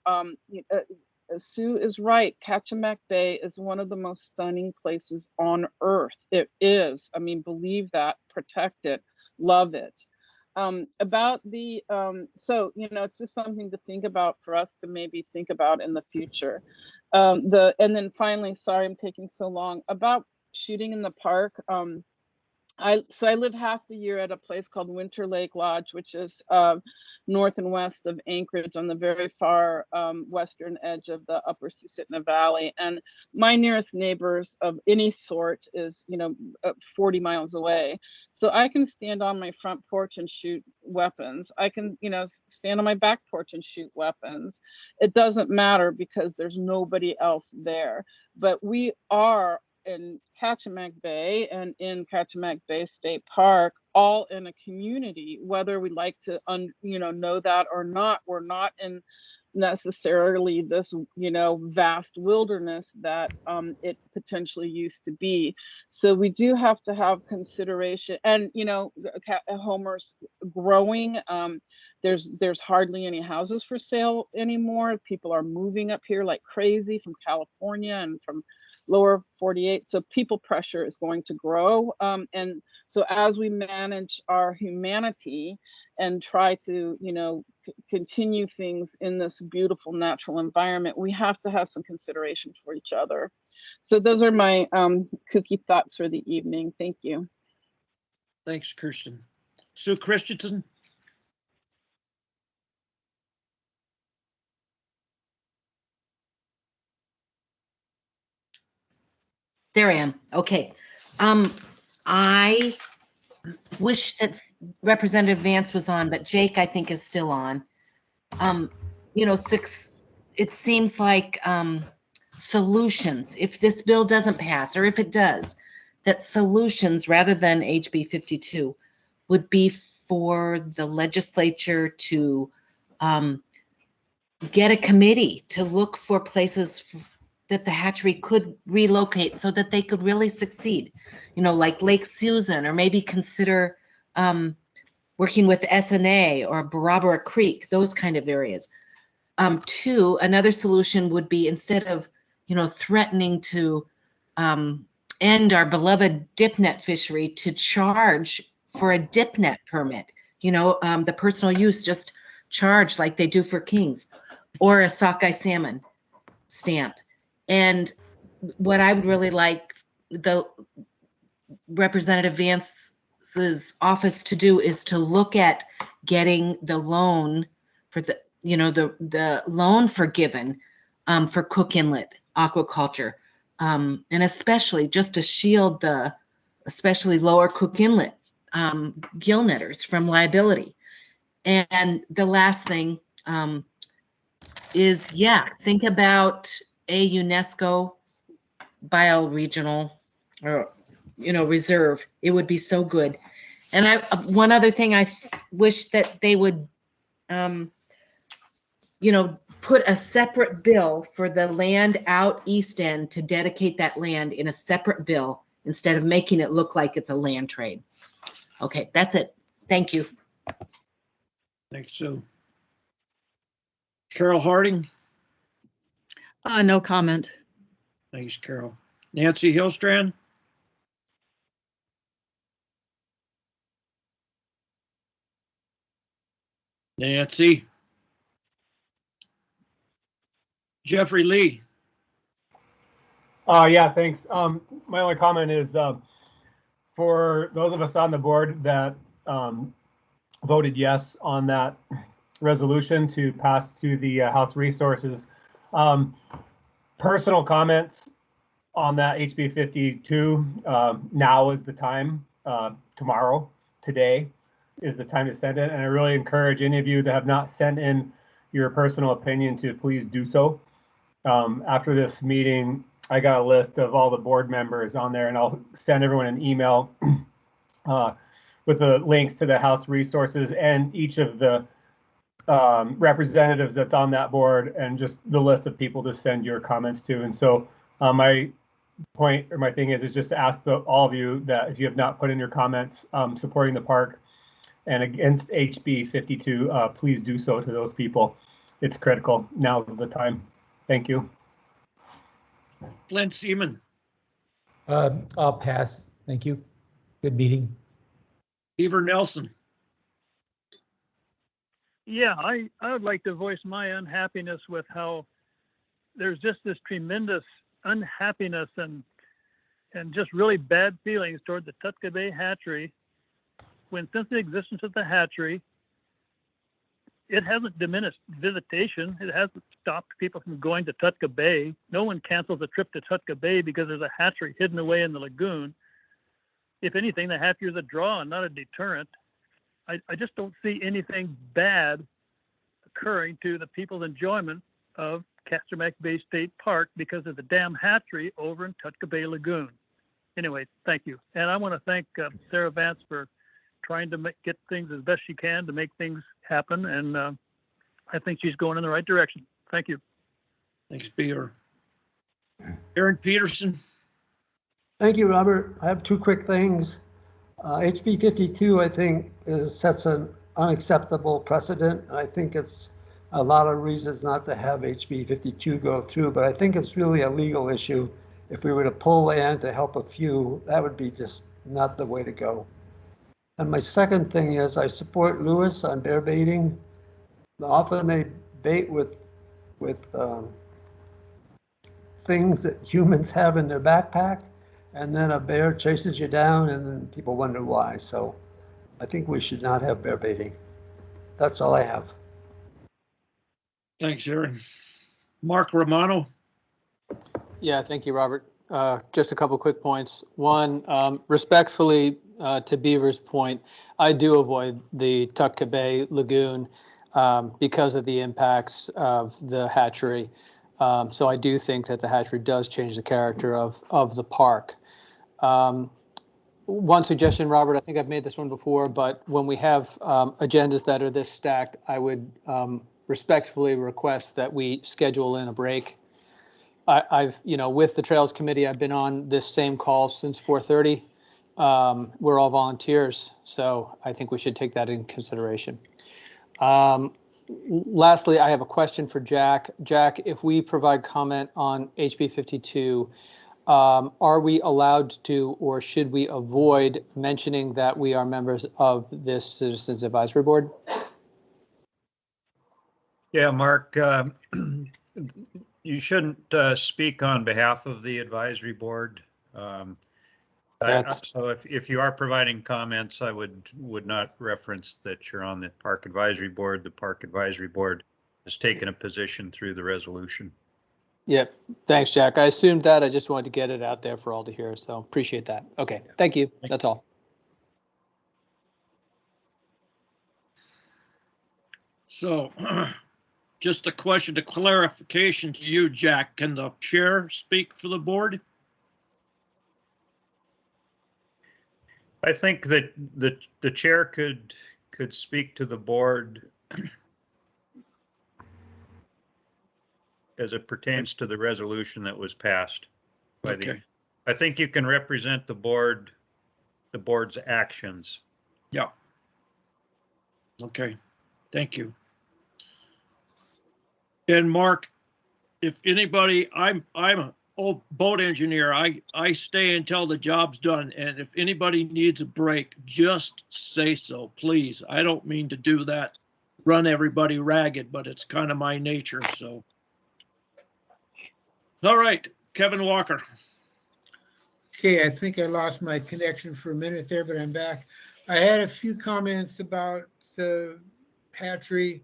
Sue is right. Kachemak Bay is one of the most stunning places on earth. It is. I mean, believe that, protect it, love it. About the, so, it's just something to think about for us to maybe think about in the future. And then finally, sorry, I'm taking so long, about shooting in the park. I live half the year at a place called Winter Lake Lodge, which is north and west of Anchorage on the very far western edge of the upper Susitna Valley. And my nearest neighbors of any sort is, 40 miles away. So I can stand on my front porch and shoot weapons. I can, stand on my back porch and shoot weapons. It doesn't matter because there's nobody else there. But we are in Kachemak Bay and in Kachemak Bay State Park, all in a community, whether we like to know that or not. We're not in necessarily this vast wilderness that it potentially used to be. So we do have to have consideration. And Homer's growing. There's hardly any houses for sale anymore. People are moving up here like crazy from California and from lower 48. So people pressure is going to grow. And so as we manage our humanity and try to, continue things in this beautiful natural environment, we have to have some consideration for each other. So those are my kooky thoughts for the evening. Thank you. Thanks, Kirsten. Sue Christensen. There I am. Okay. I wish that Representative Vance was on, but Jake, I think, is still on. It seems like solutions, if this bill doesn't pass, or if it does, that solutions rather than HB 52 would be for the legislature to get a committee to look for places that the hatchery could relocate so that they could really succeed, like Lake Susan, or maybe consider working with SNA or Barabara Creek, those kind of areas. Two, another solution would be, instead of, threatening to end our beloved dip net fishery, to charge for a dip net permit, the personal use, just charge like they do for kings, or a sockeye salmon stamp. And what I would really like the Representative Vance's office to do is to look at getting the loan for the loan forgiven for Cook Inlet aquaculture, and especially just to shield the especially lower Cook Inlet gill netters from liability. And the last thing is, think about a UNESCO bioregional or reserve. It would be so good. And one other thing, I wish that they would put a separate bill for the land out east end, to dedicate that land in a separate bill instead of making it look like it's a land trade. Okay, that's it. Thank you. Thanks, Sue. Carol Harding. No comment. Thanks, Carol. Nancy Hillstrand. Nancy. Jeffrey Lee. Yeah, thanks. My only comment is for those of us on the board that voted yes on that resolution to pass to the House Resources. Personal comments on that HB 52. Now is the time. Tomorrow, today is the time to send it. And I really encourage any of you that have not sent in your personal opinion to please do so. After this meeting, I got a list of all the board members on there, and I'll send everyone an email with the links to the House Resources and each of the representatives that's on that board, and just the list of people to send your comments to. And so I point or my thing is just to ask all of you that if you have not put in your comments supporting the park and against HB 52, please do so to those people. It's critical. Now's the time. Thank you. Clint Seaman, I'll pass. Thank you. Good meeting. Beaver Nelson. Yeah, I would like to voice my unhappiness with how there's just this tremendous unhappiness and just really bad feelings toward the Tutka Bay hatchery, when since the existence of the hatchery, it hasn't diminished visitation. It hasn't stopped people from going to Tutka Bay. No one cancels a trip to Tutka Bay because there's a hatchery hidden away in the lagoon. If anything, the hatchery is a draw and not a deterrent. I just don't see anything bad occurring to the people's enjoyment of Kachemak Bay State Park because of the damn hatchery over in Tutka Bay Lagoon. Anyway, thank you. And I want to thank Sarah Vance for trying to get things as best she can to make things happen. And I think she's going in the right direction. Thank you. Thanks, Beaver. Aaron Peterson. Thank you, Robert. I have two quick things. HB 52, I think, sets an unacceptable precedent. I think it's a lot of reasons not to have HB 52 go through, but I think it's really a legal issue. If we were to pull land to help a few, that would be just not the way to go. And my second thing is I support Lewis on bear baiting. Often they bait with things that humans have in their backpack, and then a bear chases you down and then people wonder why. So I think we should not have bear baiting. That's all I have. Thanks, Aaron. Mark Romano. Yeah, thank you, Robert. Just a couple quick points. One, respectfully, to Beaver's point, I do avoid the Tutka Bay Lagoon because of the impacts of the hatchery. So I do think that the hatchery does change the character of the park. One suggestion, Robert, I think I've made this one before, but when we have agendas that are this stacked, I would respectfully request that we schedule in a break. I've, with the Trails Committee, I've been on this same call since 4:30. We're all volunteers, so I think we should take that in consideration. Lastly, I have a question for Jack. Jack, if we provide comment on HB 52, are we allowed to, or should we avoid mentioning that we are members of this Citizens Advisory Board? Yeah, Mark, you shouldn't speak on behalf of the advisory board. So if you are providing comments, I would not reference that you're on the Park Advisory Board. The Park Advisory Board has taken a position through the resolution. Yep. Thanks, Jack. I assumed that. I just wanted to get it out there for all to hear. So appreciate that. Okay. Thank you. That's all. So just a question of clarification to you, Jack. Can the chair speak for the board? I think that the chair could speak to the board as it pertains to the resolution that was passed by the. I think you can represent the board's actions. Yeah. Okay. Thank you. And Mark, if anybody, I'm an old boat engineer. I stay until the job's done. And if anybody needs a break, just say so, please. I don't mean to do that, run everybody ragged, but it's kind of my nature. So, all right, Kevin Walker. Okay, I think I lost my connection for a minute there, but I'm back. I had a few comments about the hatchery.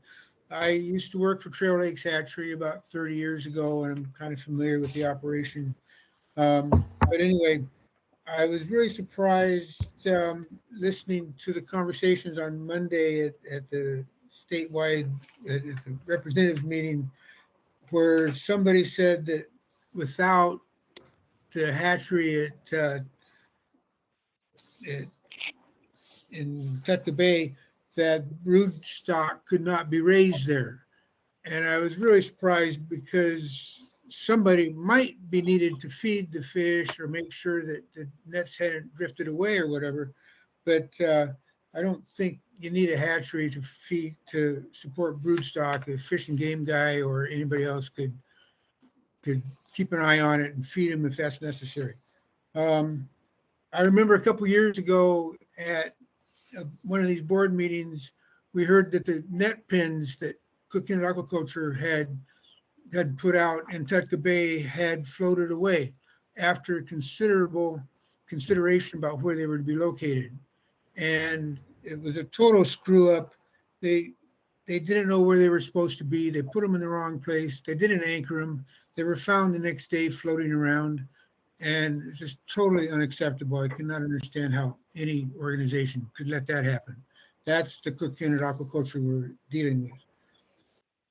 I used to work for Trail Lakes Hatchery about 30 years ago, and I'm kind of familiar with the operation. But anyway, I was really surprised listening to the conversations on Monday at the statewide, at the representative meeting, where somebody said that without the hatchery in Tutka Bay, that brood stock could not be raised there. And I was really surprised because somebody might be needed to feed the fish or make sure that the nets hadn't drifted away or whatever. But I don't think you need a hatchery to support broodstock. A fish and game guy or anybody else could keep an eye on it and feed them if that's necessary. I remember a couple years ago at one of these board meetings, we heard that the net pens that Cook Inlet Aquaculture had put out in Tutka Bay had floated away after considerable consideration about where they were to be located. And it was a total screw up. They didn't know where they were supposed to be. They put them in the wrong place. They didn't anchor them. They were found the next day floating around, and it's just totally unacceptable. I cannot understand how any organization could let that happen. That's the Cook Inlet Aquaculture we're dealing with.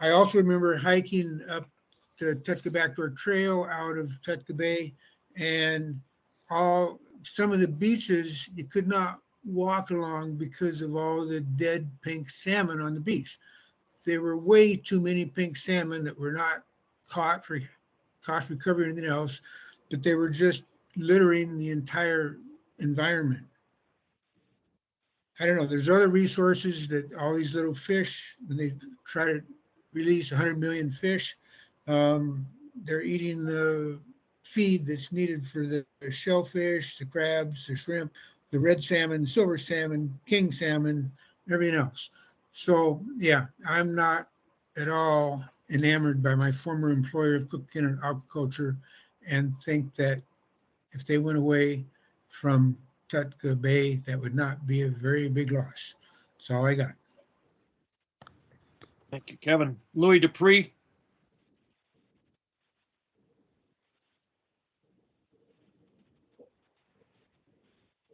I also remember hiking up the Tutka Backdoor Trail out of Tutka Bay, and some of the beaches you could not walk along because of all the dead pink salmon on the beach. There were way too many pink salmon that were not caught for cost recovery or anything else, but they were just littering the entire environment. I don't know, there's other resources that all these little fish, when they try to release 100 million fish, they're eating the feed that's needed for the shellfish, the crabs, the shrimp, the red salmon, silver salmon, king salmon, everything else. So yeah, I'm not at all enamored by my former employer of Cook Inlet Aquaculture, and think that if they went away from Tutka Bay, that would not be a very big loss. That's all I got. Thank you, Kevin. Louis Dupree.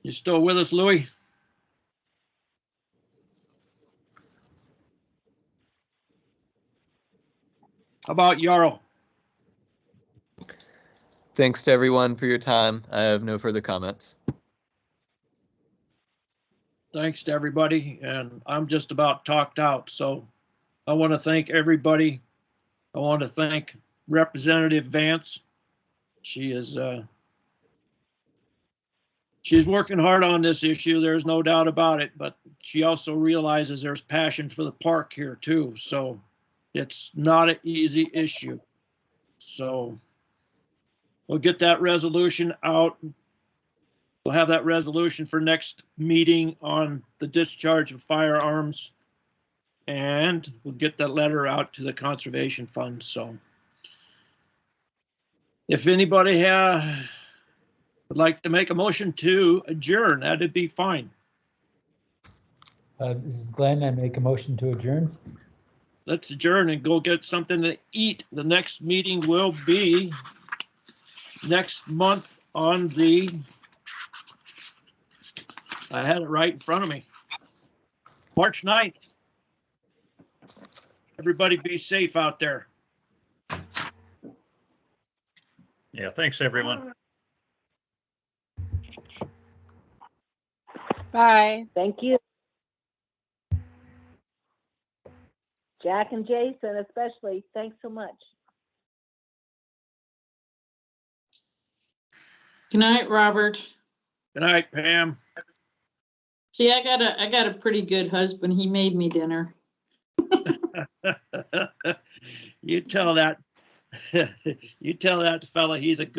You still with us, Louis? How about Yarrow? Thanks to everyone for your time. I have no further comments. Thanks to everybody, and I'm just about talked out. So I want to thank everybody. I want to thank Representative Vance. She is she's working hard on this issue. There's no doubt about it, but she also realizes there's passion for the park here too. So it's not an easy issue. So we'll get that resolution out. We'll have that resolution for next meeting on the discharge of firearms, and we'll get that letter out to the Conservation Fund. So if anybody would like to make a motion to adjourn, that'd be fine. This is Glenn. I make a motion to adjourn. Let's adjourn and go get something to eat. The next meeting will be next month on the, I had it right in front of me, March 9th. Everybody be safe out there. Yeah, thanks, everyone. Bye. Thank you. Jack and Jason especially, thanks so much. Good night, Robert. Good night, Pam. See, I got a pretty good husband. He made me dinner. You tell that, you tell that fella he's a good